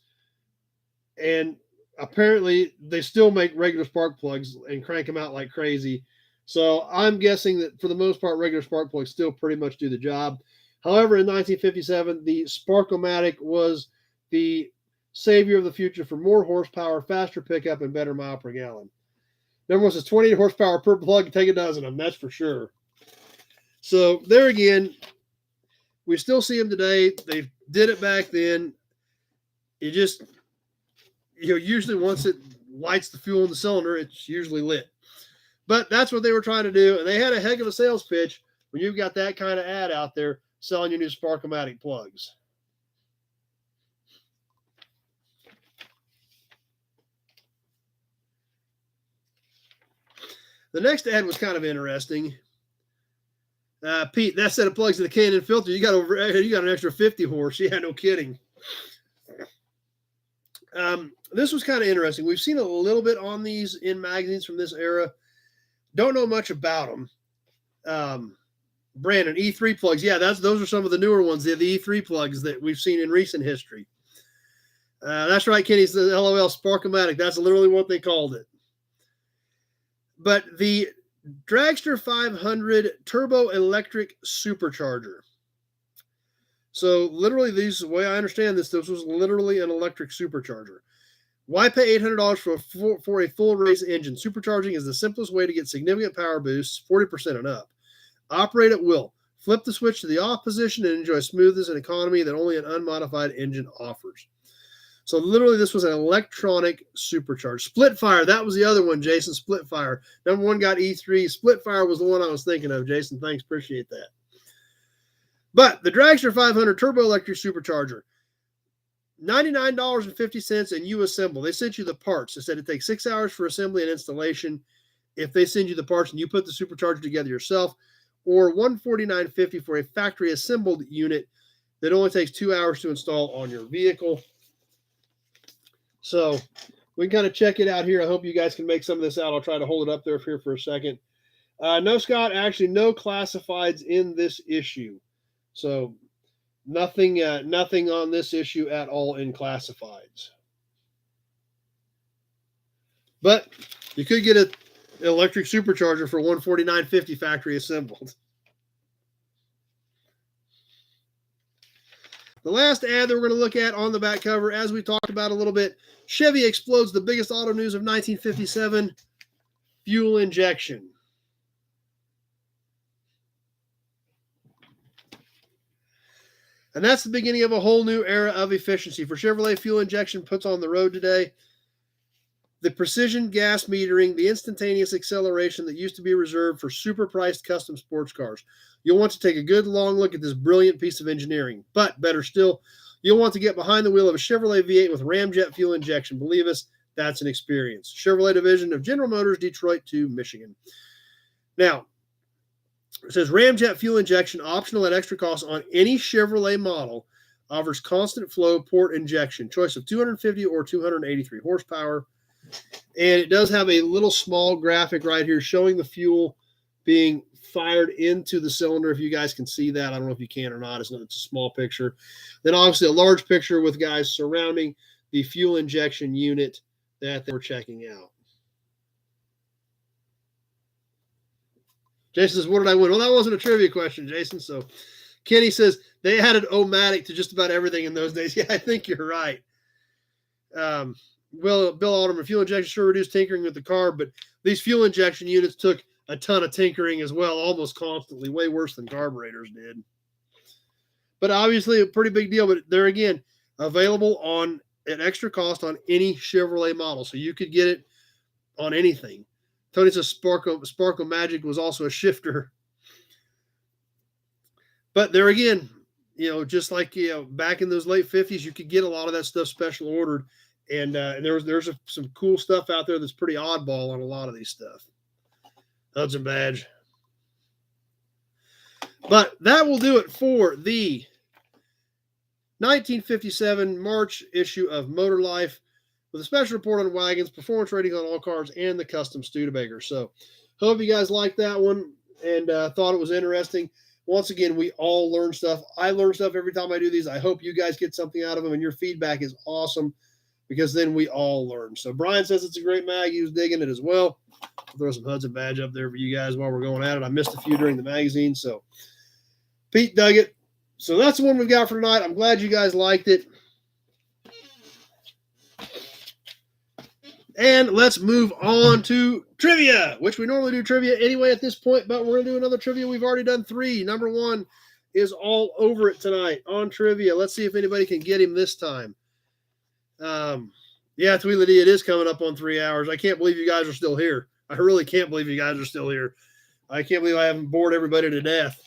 and apparently they still make regular spark plugs and crank them out like crazy. So I'm guessing that for the most part, regular spark plugs still pretty much do the job. However, in 1957, the Sparkomatic was the savior of the future for more horsepower, faster pickup, and better mile per gallon. Number one says 28 horsepower per plug, take a dozen of them, that's for sure. So there again, we still see them today. They did it back then. You just, usually once it lights the fuel in the cylinder, it's usually lit. But that's what they were trying to do. And they had a heck of a sales pitch when you've got that kind of ad out there selling your new Sparkomatic plugs. The next ad was kind of interesting. Pete, that set of plugs in the Cannon filter, you got an extra 50 horse. Yeah, no kidding. This was kind of interesting. We've seen a little bit on these in magazines from this era. Don't know much about them. Brandon, E3 plugs. Yeah, those are some of the newer ones. The E3 plugs that we've seen in recent history. That's right, Kenny. It's the LOL Sparkomatic. That's literally what they called it. But the Dragster 500 turbo electric supercharger. So literally, the way I understand this was literally an electric supercharger. Why pay $800 for a full race engine? Supercharging is the simplest way to get significant power boosts, 40% and up. Operate at will. Flip the switch to the off position and enjoy smoothness and economy that only an unmodified engine offers. So literally this was an electronic supercharger. Split fire, that was the other one, Jason, split fire. Number one got E3. Split fire was the one I was thinking of, Jason. Thanks, appreciate that. But the Dragster 500 Turbo Electric Supercharger, $99.50 and you assemble. They sent you the parts. They said it takes 6 hours for assembly and installation. If they send you the parts and you put the supercharger together yourself, or $149.50 for a factory assembled unit that only takes 2 hours to install on your vehicle. So we can kind of check it out here. I hope you guys can make some of this out. I'll try to hold it up there here for a second. No, Scott, actually no classifieds in this issue. So nothing on this issue at all in classifieds. But you could get an electric supercharger for $149.50 factory assembled. The last ad that we're going to look at on the back cover, as we talked about a little bit, Chevy explodes the biggest auto news of 1957, fuel injection. And that's the beginning of a whole new era of efficiency. For Chevrolet, fuel injection puts on the road today the precision gas metering, the instantaneous acceleration that used to be reserved for super-priced custom sports cars. You'll want to take a good long look at this brilliant piece of engineering. But better still, you'll want to get behind the wheel of a Chevrolet V8 with ramjet fuel injection. Believe us, that's an experience. Chevrolet division of General Motors, Detroit to Michigan. Now, it says ramjet fuel injection, optional at extra cost on any Chevrolet model, offers constant flow port injection. Choice of 250 or 283 horsepower. And it does have a little small graphic right here showing the fuel being fired into the cylinder. If you guys can see that, I don't know if you can or not. It's a small picture. Then obviously a large picture with guys surrounding the fuel injection unit that they were checking out. Jason says, what did I win? Well, that wasn't a trivia question, Jason. So Kenny says they added O-Matic to just about everything in those days. Yeah, I think you're right. Bill Alderman, fuel injection sure reduced tinkering with the car, but these fuel injection units took a ton of tinkering as well, almost constantly, way worse than carburetors did. But obviously a pretty big deal. But there again, available on an extra cost on any Chevrolet model. So you could get it on anything. Tony says Sparkle Magic was also a shifter. But there again, just like, back in those late 50s, you could get a lot of that stuff special ordered. And there's some cool stuff out there that's pretty oddball on a lot of these stuff. Hudson Badge. But that will do it for the 1957 March issue of Motor Life with a special report on wagons, performance rating on all cars, and the custom Studebaker. So hope you guys liked that one and thought it was interesting. Once again, we all learn stuff. I learn stuff every time I do these. I hope you guys get something out of them, and your feedback is awesome because then we all learn. So Brian says it's a great mag. He was digging it as well. I'll throw some Hudson Badge up there for you guys while we're going at it. I missed a few during the magazine, so Pete dug it. So that's the one we've got for tonight. I'm glad you guys liked it. And let's move on to trivia, which we normally do trivia anyway at this point, but we're going to do another trivia. We've already done 3. Number 1 is all over it tonight on trivia. Let's see if anybody can get him this time. Yeah, Tweedledee, it is coming up on 3 hours. I can't believe you guys are still here. I really can't believe you guys are still here. I can't believe I haven't bored everybody to death.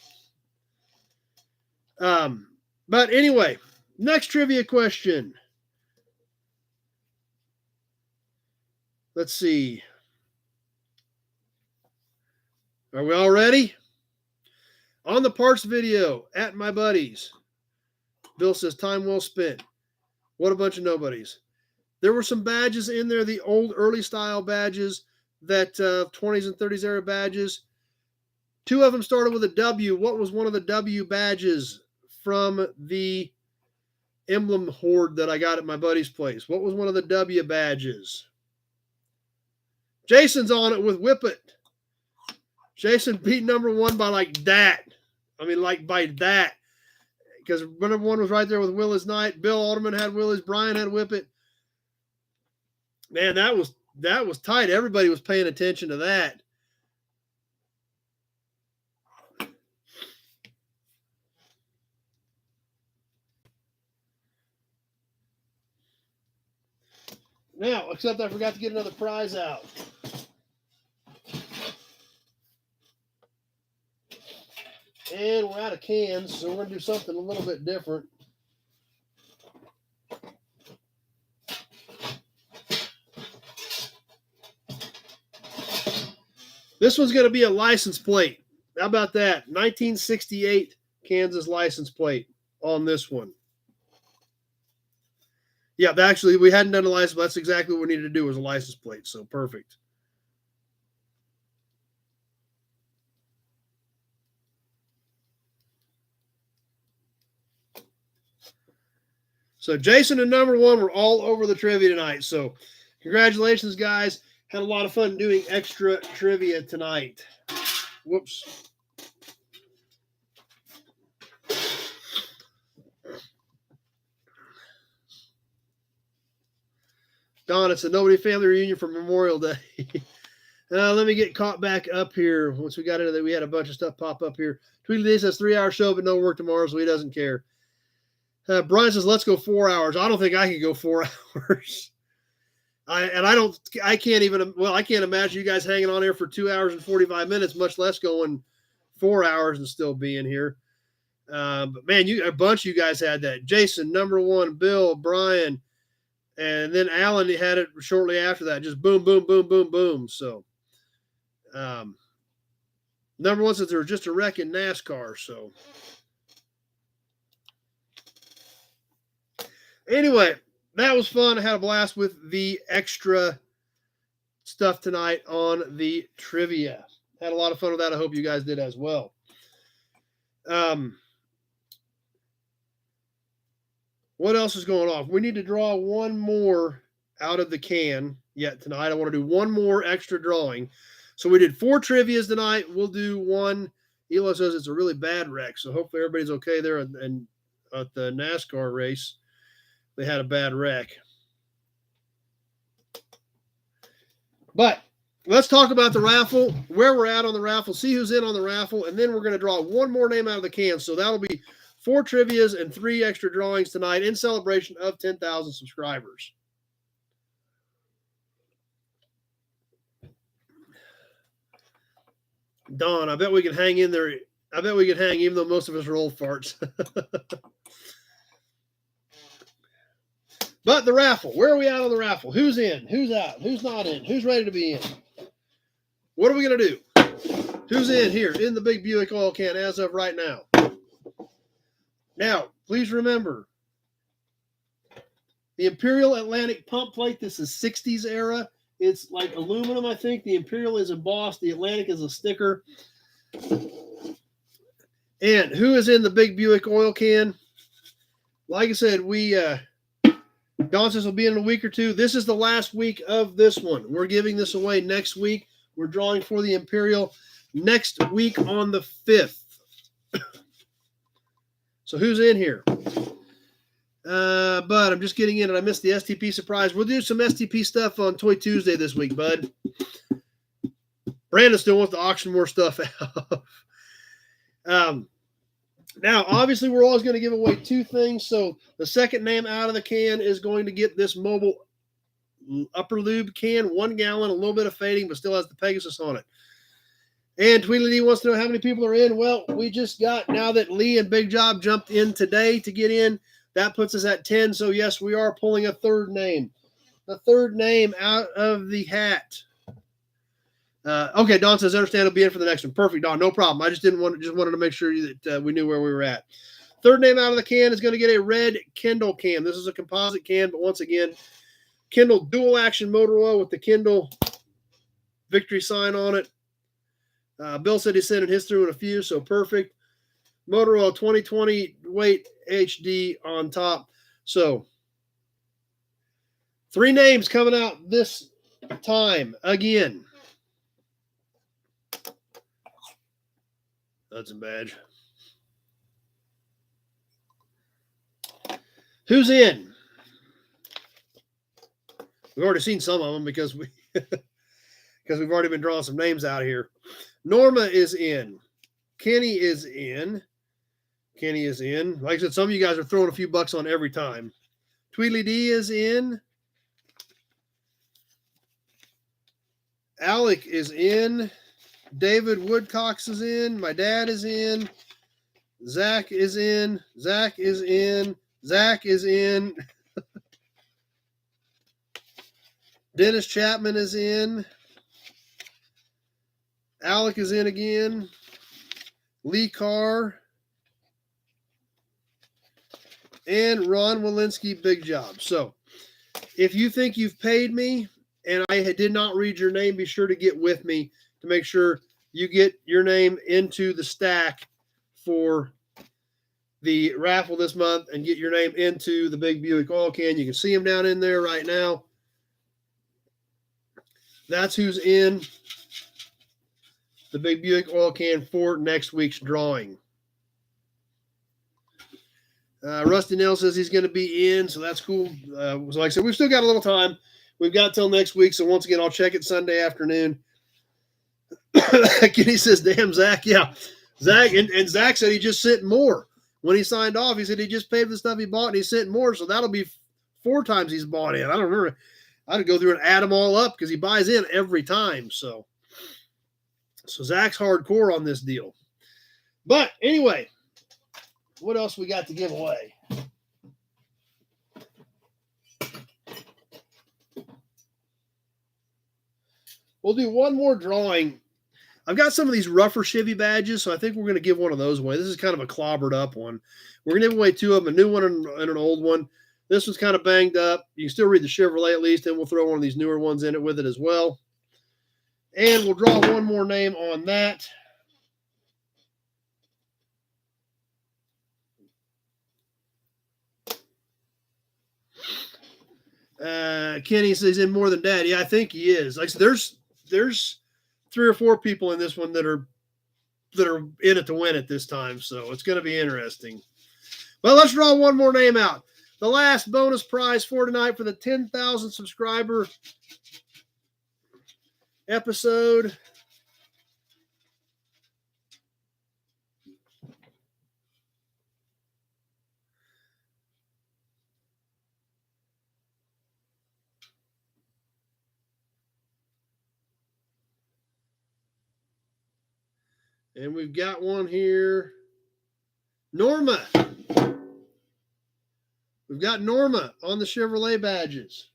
But anyway, next trivia question. Let's see. Are we all ready? On the parts video at my buddies, Bill says, time well spent. What a bunch of nobodies. There were some badges in there, the old early style badges, that 20s and 30s era badges. 2 of them started with a W. What was one of the W badges from the Emblem horde that I got at my buddy's place? What was one of the W badges? Jason's on it with Whip It. Jason beat number 1 by like that. I mean, like by that. Because number 1 was right there with Willie's Night. Bill Alderman had Willie's. Brian had Whip It. Man, that was tight. Everybody was paying attention to that. Now, except I forgot to get another prize out. And we're out of cans, so we're going to do something a little bit different. This one's going to be a license plate. How about that? 1968 Kansas license plate on this one. Yeah, actually, we hadn't done a license, but that's exactly what we needed to do was a license plate, so perfect. So Jason and number one were all over the trivia tonight, so congratulations, guys. Had a lot of fun doing extra trivia tonight. Whoops. Don, it's a nobody family reunion for Memorial Day. Let me get caught back up here. Once we got into that, we had a bunch of stuff pop up here. Tweety Day says 3-hour show, but no work tomorrow, so he doesn't care. Brian says, let's go 4 hours. I don't think I can go 4 hours. I can't imagine you guys hanging on here for 2 hours and 45 minutes, much less going 4 hours and still being here. But man, a bunch of you guys had that. Jason, number one, Bill, Brian, and then Alan had it shortly after that. Just boom, boom, boom, boom, boom. So, number one says there was just a wreck in NASCAR. So, anyway, that was fun. I had a blast with the extra stuff tonight on the trivia. Had a lot of fun with that. I hope you guys did as well. What else is going on? We need to draw one more out of the can yet tonight. I want to do one more extra drawing. So we did 4 trivias tonight. We'll do one. Elo says it's a really bad wreck. So hopefully everybody's okay there and at the NASCAR race. They had a bad wreck. But let's talk about the raffle, where we're at on the raffle, see who's in on the raffle, and then we're going to draw one more name out of the can. So that'll be 4 trivias and 3 extra drawings tonight in celebration of 10,000 subscribers. Don, I bet we can hang in there. I bet we can hang, even though most of us are old farts. But the raffle, where are we at on the raffle? Who's in? Who's out? Who's not in? Who's ready to be in? What are we going to do? Who's in here in the big Buick oil can as of right now? Now, please remember, the Imperial Atlantic pump plate, this is 60s era. It's like aluminum, I think. The Imperial is embossed. The Atlantic is a sticker. And who is in the big Buick oil can? Like I said, Don says will be in a week or two. This is the last week of this one. We're giving this away next week. We're drawing for the Imperial next week on the 5th. So who's in here? Bud, I'm just getting in and I missed the STP surprise. We'll do some STP stuff on Toy Tuesday this week, Bud. Brandon still wants to auction more stuff out. Now, obviously, we're always going to give away 2 things. So the second name out of the can is going to get this mobile upper lube can, 1 gallon, a little bit of fading, but still has the Pegasus on it. And Tweedledee wants to know how many people are in. Well, we just got, now that Lee and Big Job jumped in today to get in, that puts us at 10. So, yes, we are pulling a 3rd name. The 3rd name out of the hat. Okay, Don says, understand it'll be in for the next one. Perfect, Don. No problem. I just wanted to make sure that we knew where we were at. 3rd name out of the can is going to get a red Kindle can. This is a composite can, but once again, Kindle dual action motor oil with the Kindle victory sign on it. Bill said he's sending his through in a few, so perfect. Motor oil 2020 weight HD on top. So 3 names coming out this time again. Hudson Badge. Who's in? We've already seen some of them because we've already been drawing some names out here. Norma is in. Kenny is in. Like I said, some of you guys are throwing a few bucks on every time. Tweedledee is in. Alec is in. David Woodcox is in. My dad is in. Zach is in. Zach is in. Zach is in. Dennis Chapman is in. Alec is in again. Lee Carr. And Ron Walensky, big job. So if you think you've paid me and I did not read your name, be sure to get with me to make sure you get your name into the stack for the raffle this month and get your name into the big Buick oil can. You can see them down in there right now. That's who's in the big Buick oil can for next week's drawing. Rusty Nail says he's going to be in, so that's cool. So like I said, we've still got a little time. We've got till next week, so once again, I'll check it Sunday afternoon. Kenny says, damn, Zach. Yeah, Zach. And Zach said he just sent more. When he signed off, he said he just paid for the stuff he bought, and he sent more, so that'll be 4 times he's bought in. I don't remember. I had to go through and add them all up because he buys in every time. So Zach's hardcore on this deal. But anyway, what else we got to give away? We'll do one more drawing. I've got some of these rougher Chevy badges, so I think we're going to give one of those away. This is kind of a clobbered up one. We're going to give away 2 of them, a new one and an old one. This one's kind of banged up. You can still read the Chevrolet at least, and we'll throw one of these newer ones in it with it as well. And we'll draw one more name on that. Kenny says he's in more than Dad. Yeah, I think he is. Like I said, there's 3 or 4 people in this one that are in it to win it this time, so it's going to be interesting. Well, let's draw one more name out. The last bonus prize for tonight for the 10,000 subscriber episode. And we've got one here. Norma. We've got Norma on the Chevrolet badges.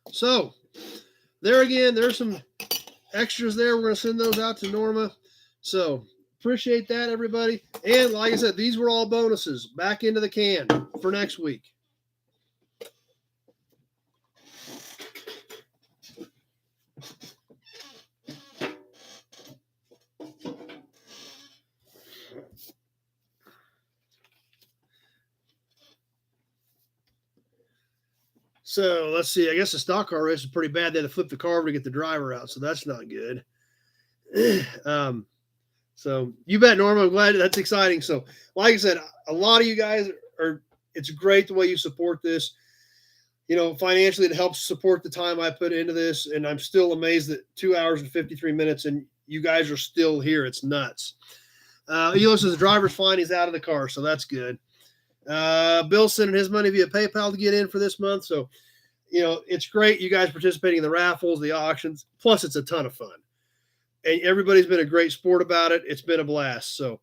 So, there again, there's some extras there. We're going to send those out to Norma. So, appreciate that, everybody. And like I said, these were all bonuses back into the can for next week. So let's see. I guess the stock car race is pretty bad. They had to flip the car over to get the driver out, so that's not good. So you bet, Norma. I'm glad that's exciting. So, like I said, a lot of you guys are. It's great the way you support this. You know, financially, it helps support the time I put into this, and I'm still amazed that 2 hours and 53 minutes, and you guys are still here. It's nuts. Elo says the driver's fine. He's out of the car, so that's good. Bill's sending his money via PayPal to get in for this month. So, you know, it's great. You guys participating in the raffles, the auctions, plus it's a ton of fun. And everybody's been a great sport about it. It's been a blast. So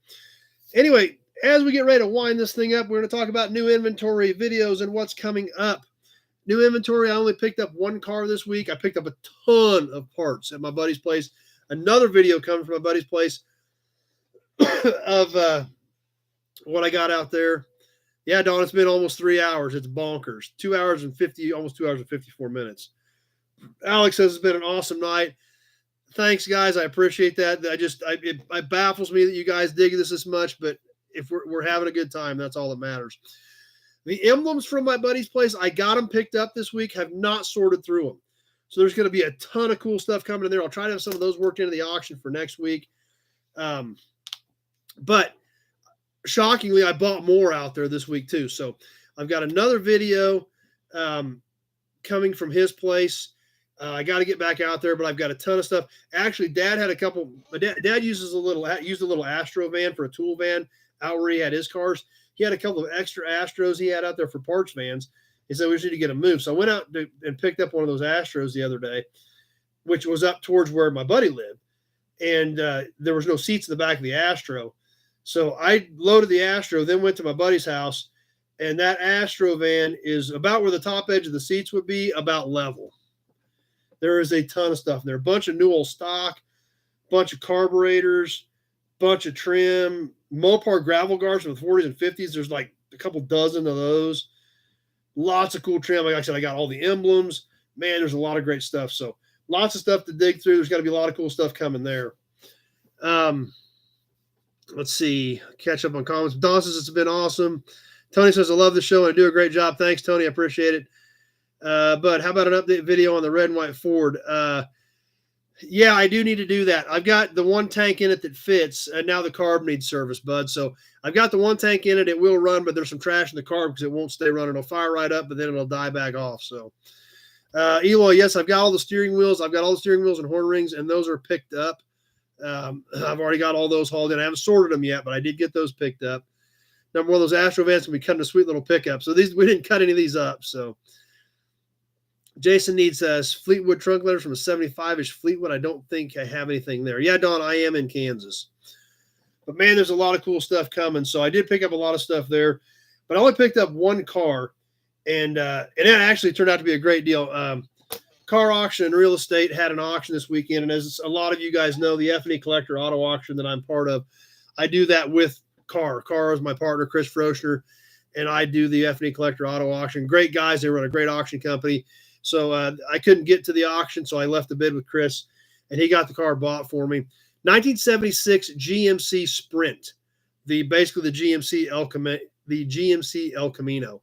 anyway, as we get ready to wind this thing up, we're going to talk about new inventory, videos, and what's coming up. New inventory, I only picked up 1 car this week. I picked up a ton of parts at my buddy's place. Another video coming from my buddy's place of what I got out there. Yeah, Don, it's been almost 3 hours. It's bonkers. 2 hours and almost 2 hours and 54 minutes. Alex says it's been an awesome night. Thanks, guys. I appreciate that. It baffles me that you guys dig this much, but if we're having a good time, that's all that matters. The emblems from my buddy's place, I got them picked up this week, have not sorted through them. So there's going to be a ton of cool stuff coming in there. I'll try to have some of those worked into the auction for next week. But shockingly, I bought more out there this week too. So I've got another video coming from his place. I got to get back out there, but I've got a ton of stuff. Actually, Dad had a couple. My dad used a little Astro van for a tool van out where he had his cars. He had a couple of extra Astros he had out there for parts vans. He said, we just need to get them moved. So I went out and picked up one of those Astros the other day, which was up towards where my buddy lived. And there was no seats in the back of the Astro. So I loaded the Astro, then went to my buddy's house, and that Astro van is about where the top edge of the seats would be, about level. There is a ton of stuff in there. A bunch of new old stock, bunch of carburetors, bunch of trim, Mopar gravel guards from the 40s and 50s. There's like a couple dozen of those. Lots of cool trim. Like I said, I got all the emblems. Man, there's a lot of great stuff. So lots of stuff to dig through. There's got to be a lot of cool stuff coming there. Let's see. Catch up on comments. Don says it's been awesome. Tony says, I love the show and I do a great job. Thanks, Tony. I appreciate it. But how about an update video on the red and white Ford? Yeah, I do need to do that. I've got the one tank in it that fits, and now the carb needs service, bud. So I've got the one tank in it. It will run, but there's some trash in the carb because it won't stay running. It'll fire right up, but then it'll die back off. So, Eloy, yes, I've got all the steering wheels. I've got all the steering wheels and horn rings, and those are picked up. I've already got all those hauled in. I haven't sorted them yet, but I did get those picked up. Number one of those Astro vans can be cutting a sweet little pickup. So we didn't cut any of these up. So Jason needs Fleetwood trunk letters from a 75-ish Fleetwood. I don't think I have anything there. Yeah, Don, I am in Kansas. But, man, there's a lot of cool stuff coming. So I did pick up a lot of stuff there. But I only picked up one car, and it actually turned out to be a great deal. Car Auction and Real Estate had an auction this weekend. And as a lot of you guys know, the F&E Collector Auto Auction that I'm part of, I do that with Car. Car is my partner, Chris Froschner, and I do the F&E Collector Auto Auction. Great guys. They run a great auction company. So I couldn't get to the auction, so I left the bid with Chris, and he got the car bought for me. 1976 GMC Sprint, basically the GMC El Camino.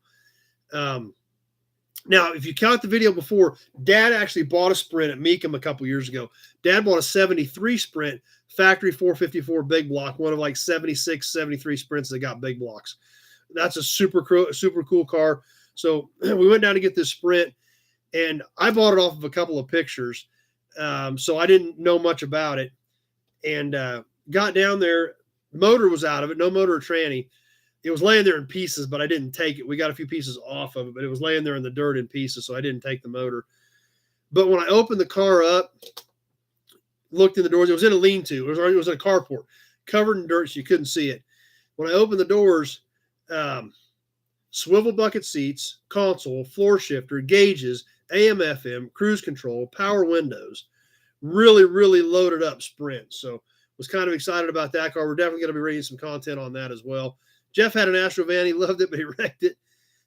Now, if you count the video before, Dad actually bought a Sprint at Meekum a couple years ago. Dad bought a 73 Sprint, factory 454 big block, one of like 76, 73 Sprints that got big blocks. That's a super cool car. So we went down to get this Sprint. And I bought it off of a couple of pictures, so I didn't know much about it. And got down there. The motor was out of it, no motor or tranny. It was laying there in pieces, but I didn't take it. We got a few pieces off of it, but it was laying there in the dirt in pieces, so I didn't take the motor. But when I opened the car up, looked in the doors, it was in a lean-to. It was in a carport, covered in dirt, so you couldn't see it. When I opened the doors, swivel bucket seats, console, floor shifter, gauges, AM, FM, cruise control, power windows, really, really loaded up Sprint. So was kind of excited about that car. We're definitely going to be bringing some content on that as well. Jeff had an Astro van. He loved it, but he wrecked it.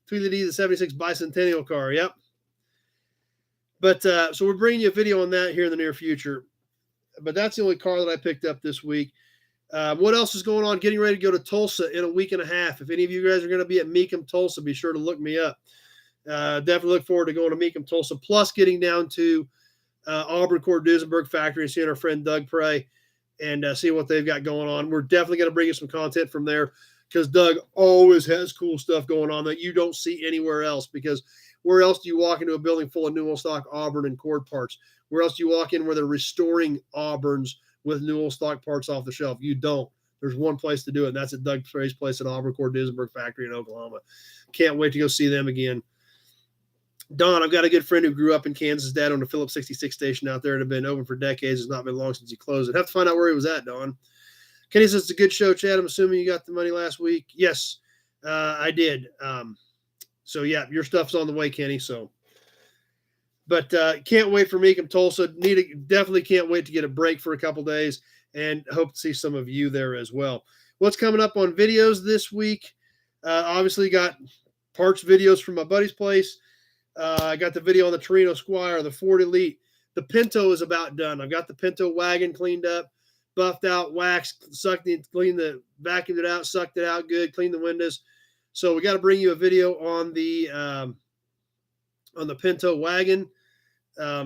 Tweedledee D, the 76 Bicentennial car. Yep. But so we're bringing you a video on that here in the near future. But that's the only car that I picked up this week. What else is going on? Getting ready to go to Tulsa in a week and a half. If any of you guys are going to be at Meekum, Tulsa, be sure to look me up. Definitely look forward to going to Meekum, Tulsa, plus getting down to Auburn Court Duesenberg factory and seeing our friend Doug Prey and see what they've got going on. We're definitely going to bring you some content from there because Doug always has cool stuff going on that you don't see anywhere else, because where else do you walk into a building full of Newell stock Auburn and Cord parts? Where else do you walk in where they're restoring Auburns with Newell stock parts off the shelf? You don't. There's one place to do it, and that's at Doug Prey's place at Auburn Court Duesenberg factory in Oklahoma. Can't wait to go see them again. Don, I've got a good friend who grew up in Kansas. Dad owned a Phillips 66 station out there. It had been open for decades. It's not been long since he closed it. Have to find out where he was at, Don. Kenny says it's a good show, Chad. I'm assuming you got the money last week. Yes, I did. So, yeah, your stuff's on the way, Kenny. So, but can't wait for Meekum, Tulsa. Definitely can't wait to get a break for a couple days, and hope to see some of you there as well. What's coming up on videos this week? Obviously got parts videos from my buddy's place. I got the video on the Torino Squire, the Ford Elite. The Pinto is about done. I've got the Pinto wagon cleaned up, buffed out, waxed, vacuumed it out, sucked it out good, cleaned the windows. So we got to bring you a video on the Pinto wagon.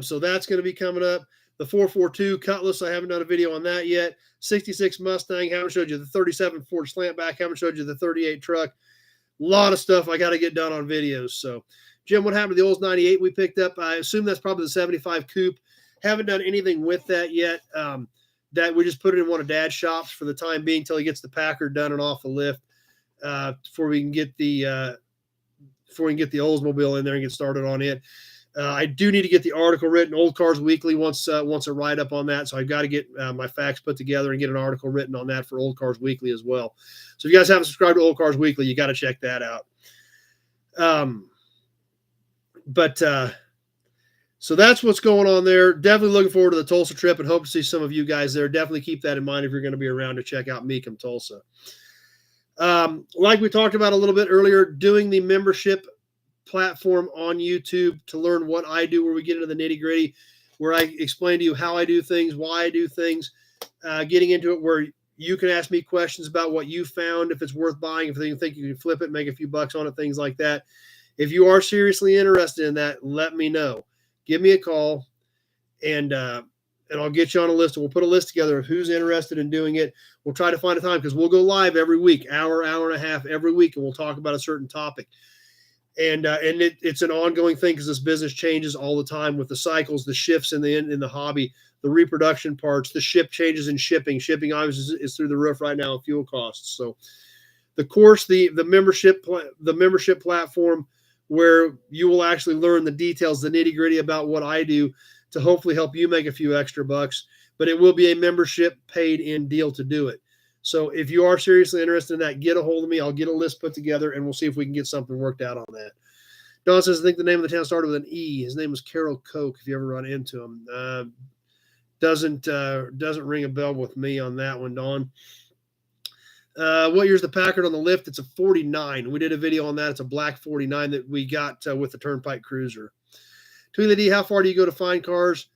So that's going to be coming up. The 442 Cutlass, I haven't done a video on that yet. 66 Mustang, haven't showed you the 37 Ford Slantback, haven't showed you the 38 truck. A lot of stuff I got to get done on videos. So, Jim, what happened to the Olds 98 we picked up? I assume that's probably the 75 Coupe. Haven't done anything with that yet. That we just put it in one of Dad's shops for the time being till he gets the Packard done and off the lift. before we can get the Oldsmobile in there and get started on it. I do need to get the article written. Old Cars Weekly wants a write up on that, so I've got to get my facts put together and get an article written on that for Old Cars Weekly as well. So if you guys haven't subscribed to Old Cars Weekly, you got to check that out. So that's what's going on there. Definitely looking forward to the Tulsa trip and hope to see some of you guys there. Definitely keep that in mind if you're going to be around to check out Mecum Tulsa. Like we talked about a little bit earlier, doing the membership platform on YouTube to learn what I do, where we get into the nitty gritty, where I explain to you how I do things, why I do things, getting into it where you can ask me questions about what you found, if it's worth buying, if you think you can flip it, make a few bucks on it, things like that. If you are seriously interested in that, let me know. Give me a call, and I'll get you on a list. We'll put a list together of who's interested in doing it. We'll try to find a time because we'll go live every week, hour and a half every week, and we'll talk about a certain topic. And it's an ongoing thing because this business changes all the time with the cycles, the shifts in the hobby, the reproduction parts, the changes in shipping. Shipping obviously is through the roof right now with fuel costs. So the course, the membership platform, where you will actually learn the details, the nitty gritty about what I do to hopefully help you make a few extra bucks, but it will be a membership paid in deal to do it. So if you are seriously interested in that, get a hold of me. I'll get a list put together and we'll see if we can get something worked out on that. Don says, I think the name of the town started with an E. His name was Carroll Koch, if you ever run into him. Doesn't ring a bell with me on that one, Don. What year's the Packard on the lift? It's a 49. We did a video on that. It's a black 49 that we got with the Turnpike Cruiser. Tweely D, how far do you go to find cars?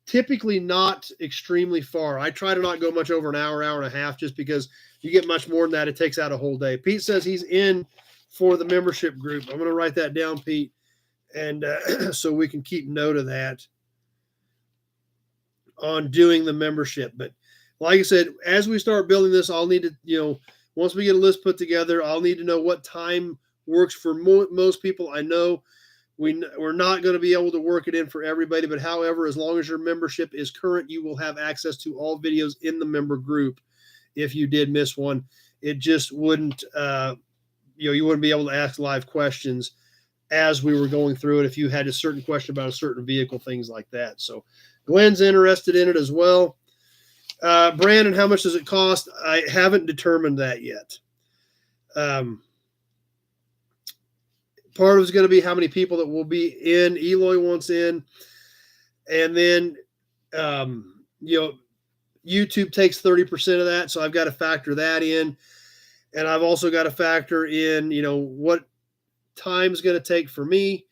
Typically not extremely far. I try to not go much over an hour and a half, just because you get much more than that, it takes out a whole day. Pete says he's in for the membership group. I'm going to write that down, Pete, and so we can keep note of that on doing the membership. But like I said, as we start building this, I'll need to, once we get a list put together, I'll need to know what time works for most people. I know we're not going to be able to work it in for everybody, but however, as long as your membership is current, you will have access to all videos in the member group. If you did miss one, it just wouldn't, you wouldn't be able to ask live questions as we were going through it if you had a certain question about a certain vehicle, things like that. So Glenn's interested in it as well. Brandon, how much does it cost? I haven't determined that yet. Part of it's going to be how many people that will be in. Eloy wants in. And then, YouTube takes 30% of that. So I've got to factor that in. And I've also got to factor in, what time's going to take for me.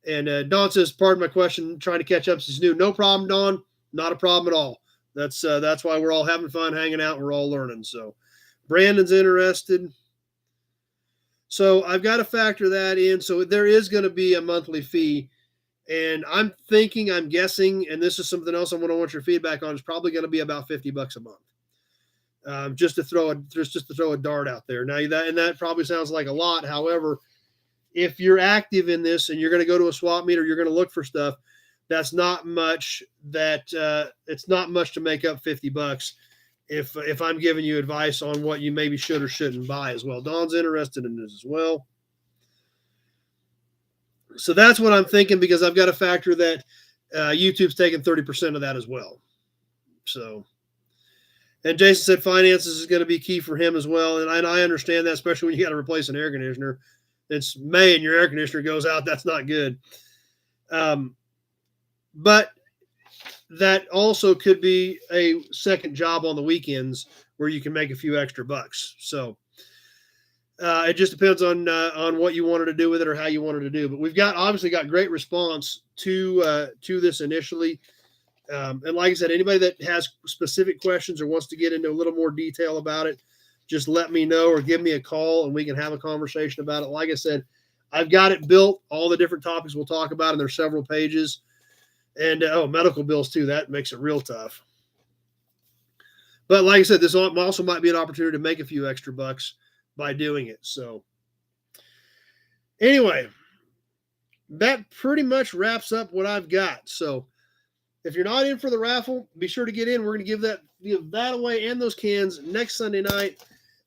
And Don says, pardon my question, trying to catch up since new. No problem, Don. Not a problem at all. That's why we're all having fun hanging out. We're all learning. So Brandon's interested. So I've got to factor that in. So there is going to be a monthly fee. And I'm guessing, and this is something else I want your feedback on, is probably going to be about $50 a month. Just to throw a dart out there. Now that probably sounds like a lot. However, if you're active in this and you're going to go to a swap meet or you're going to look for stuff, that's not much. It's not much to make up $50 if I'm giving you advice on what you maybe should or shouldn't buy as well. Don's interested in this as well. So that's what I'm thinking, because I've got to factor that YouTube's taking 30% of that as well. So, and Jason said finances is going to be key for him as well. And I understand that, especially when you got to replace an air conditioner. It's May and your air conditioner goes out. That's not good. But that also could be a second job on the weekends where you can make a few extra bucks. So it just depends on what you wanted to do with it or how you wanted to do. But we've obviously got great response to this initially. And like I said, anybody that has specific questions or wants to get into a little more detail about it, just let me know or give me a call and we can have a conversation about it. Like I said, I've got it built, all the different topics we'll talk about, and there's several pages. And, medical bills too. That makes it real tough. But like I said, this also might be an opportunity to make a few extra bucks by doing it. So anyway, that pretty much wraps up what I've got. So if you're not in for the raffle, be sure to get in. We're going to give that away and those cans next Sunday night.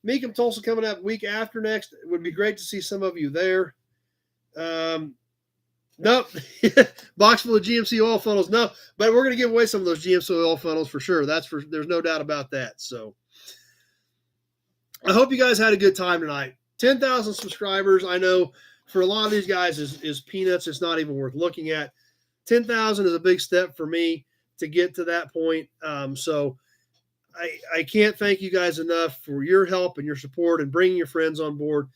Meekum Tulsa coming up week after next. It would be great to see some of you there. Nope. Box full of GMC oil funnels. No, but we're going to give away some of those GMC oil funnels for sure. There's no doubt about that. So I hope you guys had a good time tonight. 10,000 subscribers. I know for a lot of these guys is peanuts. It's not even worth looking at. 10,000 is a big step for me to get to that point. So I can't thank you guys enough for your help and your support and bringing your friends on board,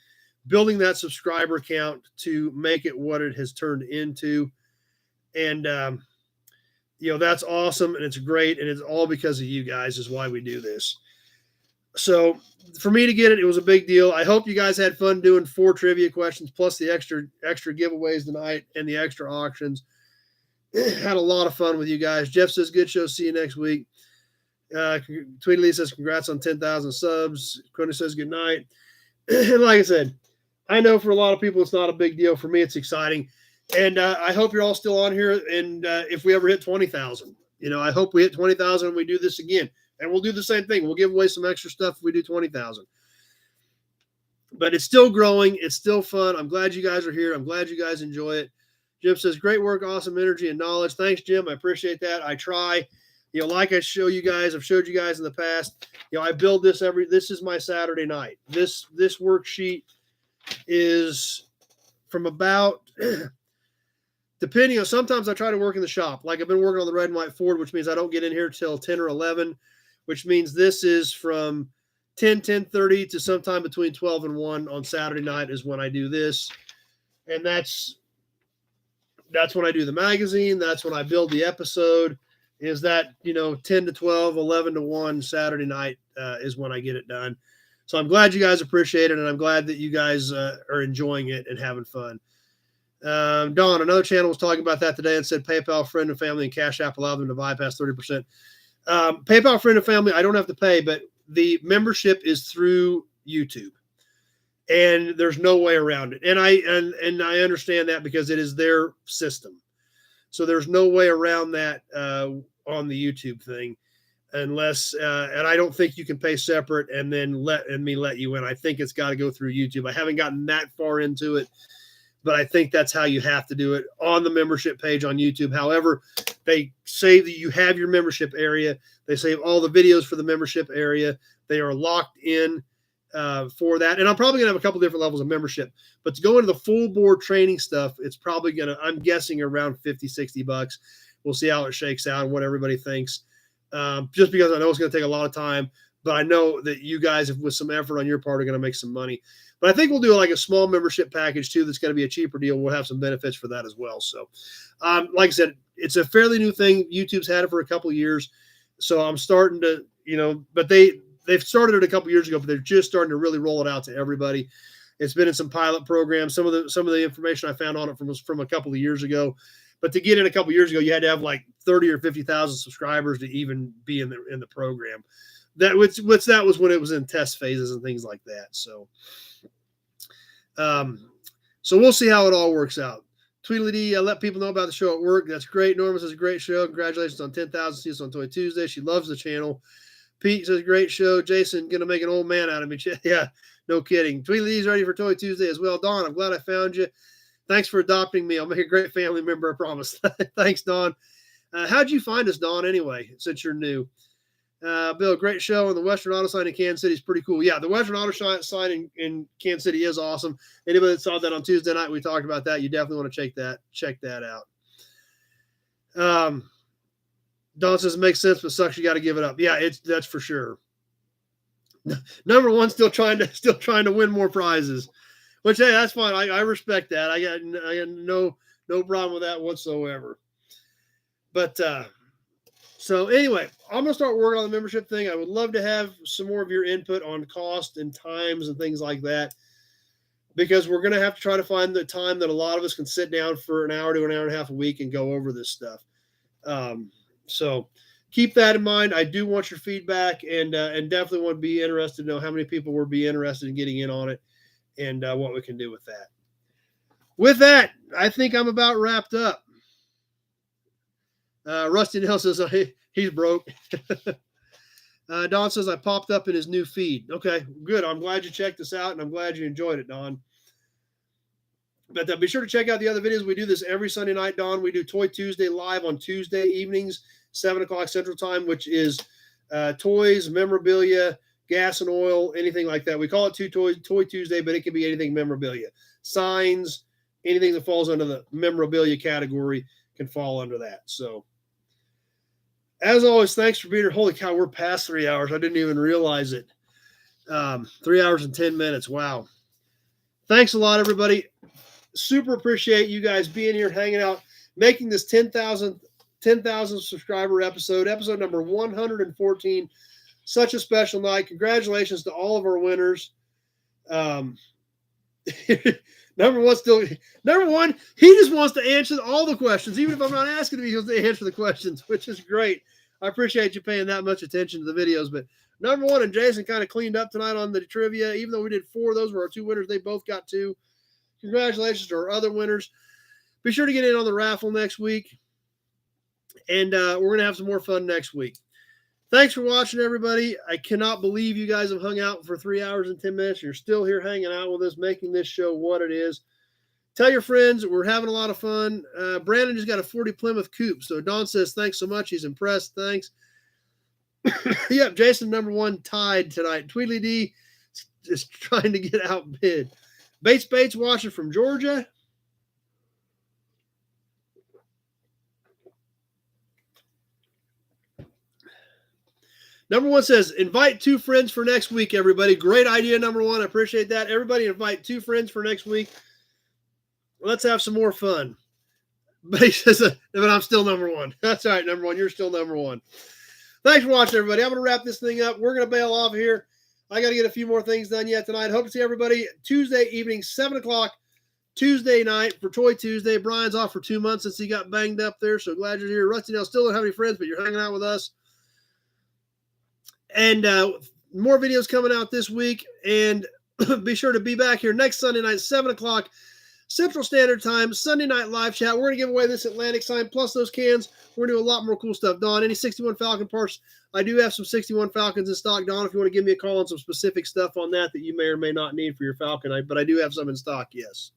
building that subscriber count to make it what it has turned into. And, that's awesome. And it's great. And it's all because of you guys is why we do this. So for me to get it, it was a big deal. I hope you guys had fun doing 4 trivia questions, plus the extra giveaways tonight and the extra auctions. Had a lot of fun with you guys. Jeff says, good show. See you next week. Tweedlee says, congrats on 10,000 subs. Quinta says, good night. And like I said, I know for a lot of people, it's not a big deal. For me, it's exciting. And I hope you're all still on here. And if we ever hit 20,000, I hope we hit 20,000 and we do this again. And we'll do the same thing. We'll give away some extra stuff if we do 20,000. But it's still growing. It's still fun. I'm glad you guys are here. I'm glad you guys enjoy it. Jim says, great work, awesome energy and knowledge. Thanks, Jim. I appreciate that. I try. Like I've showed you guys in the past, I build this this is my Saturday night. This worksheet is from about, depending on, sometimes I try to work in the shop. Like I've been working on the red and white Ford, which means I don't get in here till 10 or 11, which means this is from 10:30 to sometime between 12 and 1 on Saturday night is when I do this. And that's when I do the magazine. That's when I build the episode. Is that, 10 to 12, 11 to 1 Saturday night is when I get it done. So I'm glad you guys appreciate it, and I'm glad that you guys are enjoying it and having fun. Dawn, another channel was talking about that today and said PayPal, friend and family, and Cash App allow them to bypass 30%. PayPal, friend and family, I don't have to pay, but the membership is through YouTube. And there's no way around it. And I understand that because it is their system. So there's no way around that on the YouTube thing unless, and I don't think you can pay separate and then let you in. I think it's got to go through YouTube. I haven't gotten that far into it, but I think that's how you have to do it on the membership page on YouTube. However, they say that you have your membership area. They save all the videos for the membership area. They are locked in for that. And I'm probably going to have a couple different levels of membership, but to go into the full board training stuff, it's probably going to, I'm guessing around $50-$60. We'll see how it shakes out and what everybody thinks. Just because I know it's going to take a lot of time, but I know that you guys, with some effort on your part, are going to make some money. But I think we'll do like a small membership package too. That's going to be a cheaper deal. We'll have some benefits for that as well. So, like I said, it's a fairly new thing. YouTube's had it for a couple of years. So I'm starting to, but they've started it a couple of years ago, but they're just starting to really roll it out to everybody. It's been in some pilot programs. Some of the information I found on it was from a couple of years ago. But to get in a couple of years ago, you had to have like 30 or 50,000 subscribers to even be in the program. That was when it was in test phases and things like that. So, so we'll see how it all works out. Tweedledee, let people know about the show at work. That's great. Norma says, a great show. Congratulations on 10,000. See us on Toy Tuesday. She loves the channel. Pete says, great show. Jason, going to make an old man out of me. Yeah, no kidding. Tweedledee's ready for Toy Tuesday as well. Dawn, I'm glad I found you. Thanks for adopting me. I'll make a great family member, I promise. Thanks, Dawn. How'd you find us, Dawn, anyway, since you're new? Bill, great show on the Western Auto Sign in Kansas City is pretty cool. Yeah, the Western Auto Sign in Kansas City is awesome. Anybody that saw that on Tuesday night, we talked about that. You definitely want to check that out. Don says it makes sense, but sucks you got to give it up. Yeah, that's for sure. Number one, still trying to win more prizes, which hey, that's fine. I respect that. I got no problem with that whatsoever. But so anyway, I'm gonna start working on the membership thing. I would love to have some more of your input on cost and times and things like that, because we're gonna have to try to find the time that a lot of us can sit down for an hour to an hour and a half a week and go over this stuff. So keep that in mind. I do want your feedback and definitely want to be interested to know how many people would be interested in getting in on it and what we can do with that. With that, I think I'm about wrapped up. Rusty Nelson says he's broke. Don says I popped up in his new feed. Okay, good. I'm glad you checked this out, and I'm glad you enjoyed it, Don. But be sure to check out the other videos. We do this every Sunday night, Don. We do Toy Tuesday live on Tuesday evenings, 7 o'clock Central Time, which is toys, memorabilia, gas and oil, anything like that. We call it Toy Tuesday, but it can be anything memorabilia. Signs, anything that falls under the memorabilia category can fall under that. So, as always, thanks for being here. Holy cow, we're past 3 hours. I didn't even realize it. 3 hours and 10 minutes. Wow. Thanks a lot, everybody. Super appreciate you guys being here, hanging out, making this 10,000 subscriber episode number 114. Such a special night. Congratulations to all of our winners. Number one, he just wants to answer all the questions, even if I'm not asking him, he wants to answer the questions, which is great. I appreciate you paying that much attention to the videos. But number one, and Jason kind of cleaned up tonight on the trivia, even though we did 4, those were our 2 winners. They both got 2. Congratulations to our other winners. Be sure to get in on the raffle next week. And we're going to have some more fun next week. Thanks for watching, everybody. I cannot believe you guys have hung out for 3 hours and 10 minutes. You're still here hanging out with us, making this show what it is. Tell your friends. We're having a lot of fun. Brandon just got a 40 Plymouth coupe. So Don says, thanks so much. He's impressed. Thanks. Yep, Jason, number 1, tied tonight. Tweedly D is trying to get outbid. Bates watching from Georgia. Number 1 says, invite 2 friends for next week, everybody. Great idea, number 1. I appreciate that. Everybody invite 2 friends for next week. Let's have some more fun. But he says, but I'm still number 1. That's all right, number 1. You're still number 1. Thanks for watching, everybody. I'm going to wrap this thing up. We're going to bail off here. I got to get a few more things done yet tonight. Hope to see everybody Tuesday evening, 7 o'clock, Tuesday night for Toy Tuesday. Brian's off for 2 months since he got banged up there, so glad you're here. Rusty Nail still don't have any friends, but you're hanging out with us. And more videos coming out this week. And be sure to be back here next Sunday night, 7 o'clock Central Standard Time, Sunday night live chat. We're going to give away this Atlantic sign plus those cans. We're going to do a lot more cool stuff. Don, any 61 Falcon parts? I do have some 61 Falcons in stock, Don, if you want to give me a call on some specific stuff on that you may or may not need for your Falcon. But I do have some in stock, yes.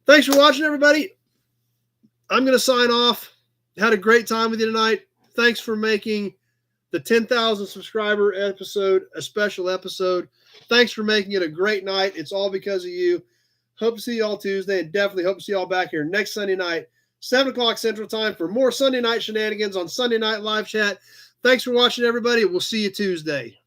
Thanks for watching, everybody. I'm going to sign off. Had a great time with you tonight. Thanks for making the 10,000 subscriber episode a special episode. Thanks for making it a great night. It's all because of you. Hope to see you all Tuesday, and definitely hope to see you all back here next Sunday night, 7 o'clock Central Time, for more Sunday night shenanigans on Sunday Night Live Chat. Thanks for watching, everybody. We'll see you Tuesday.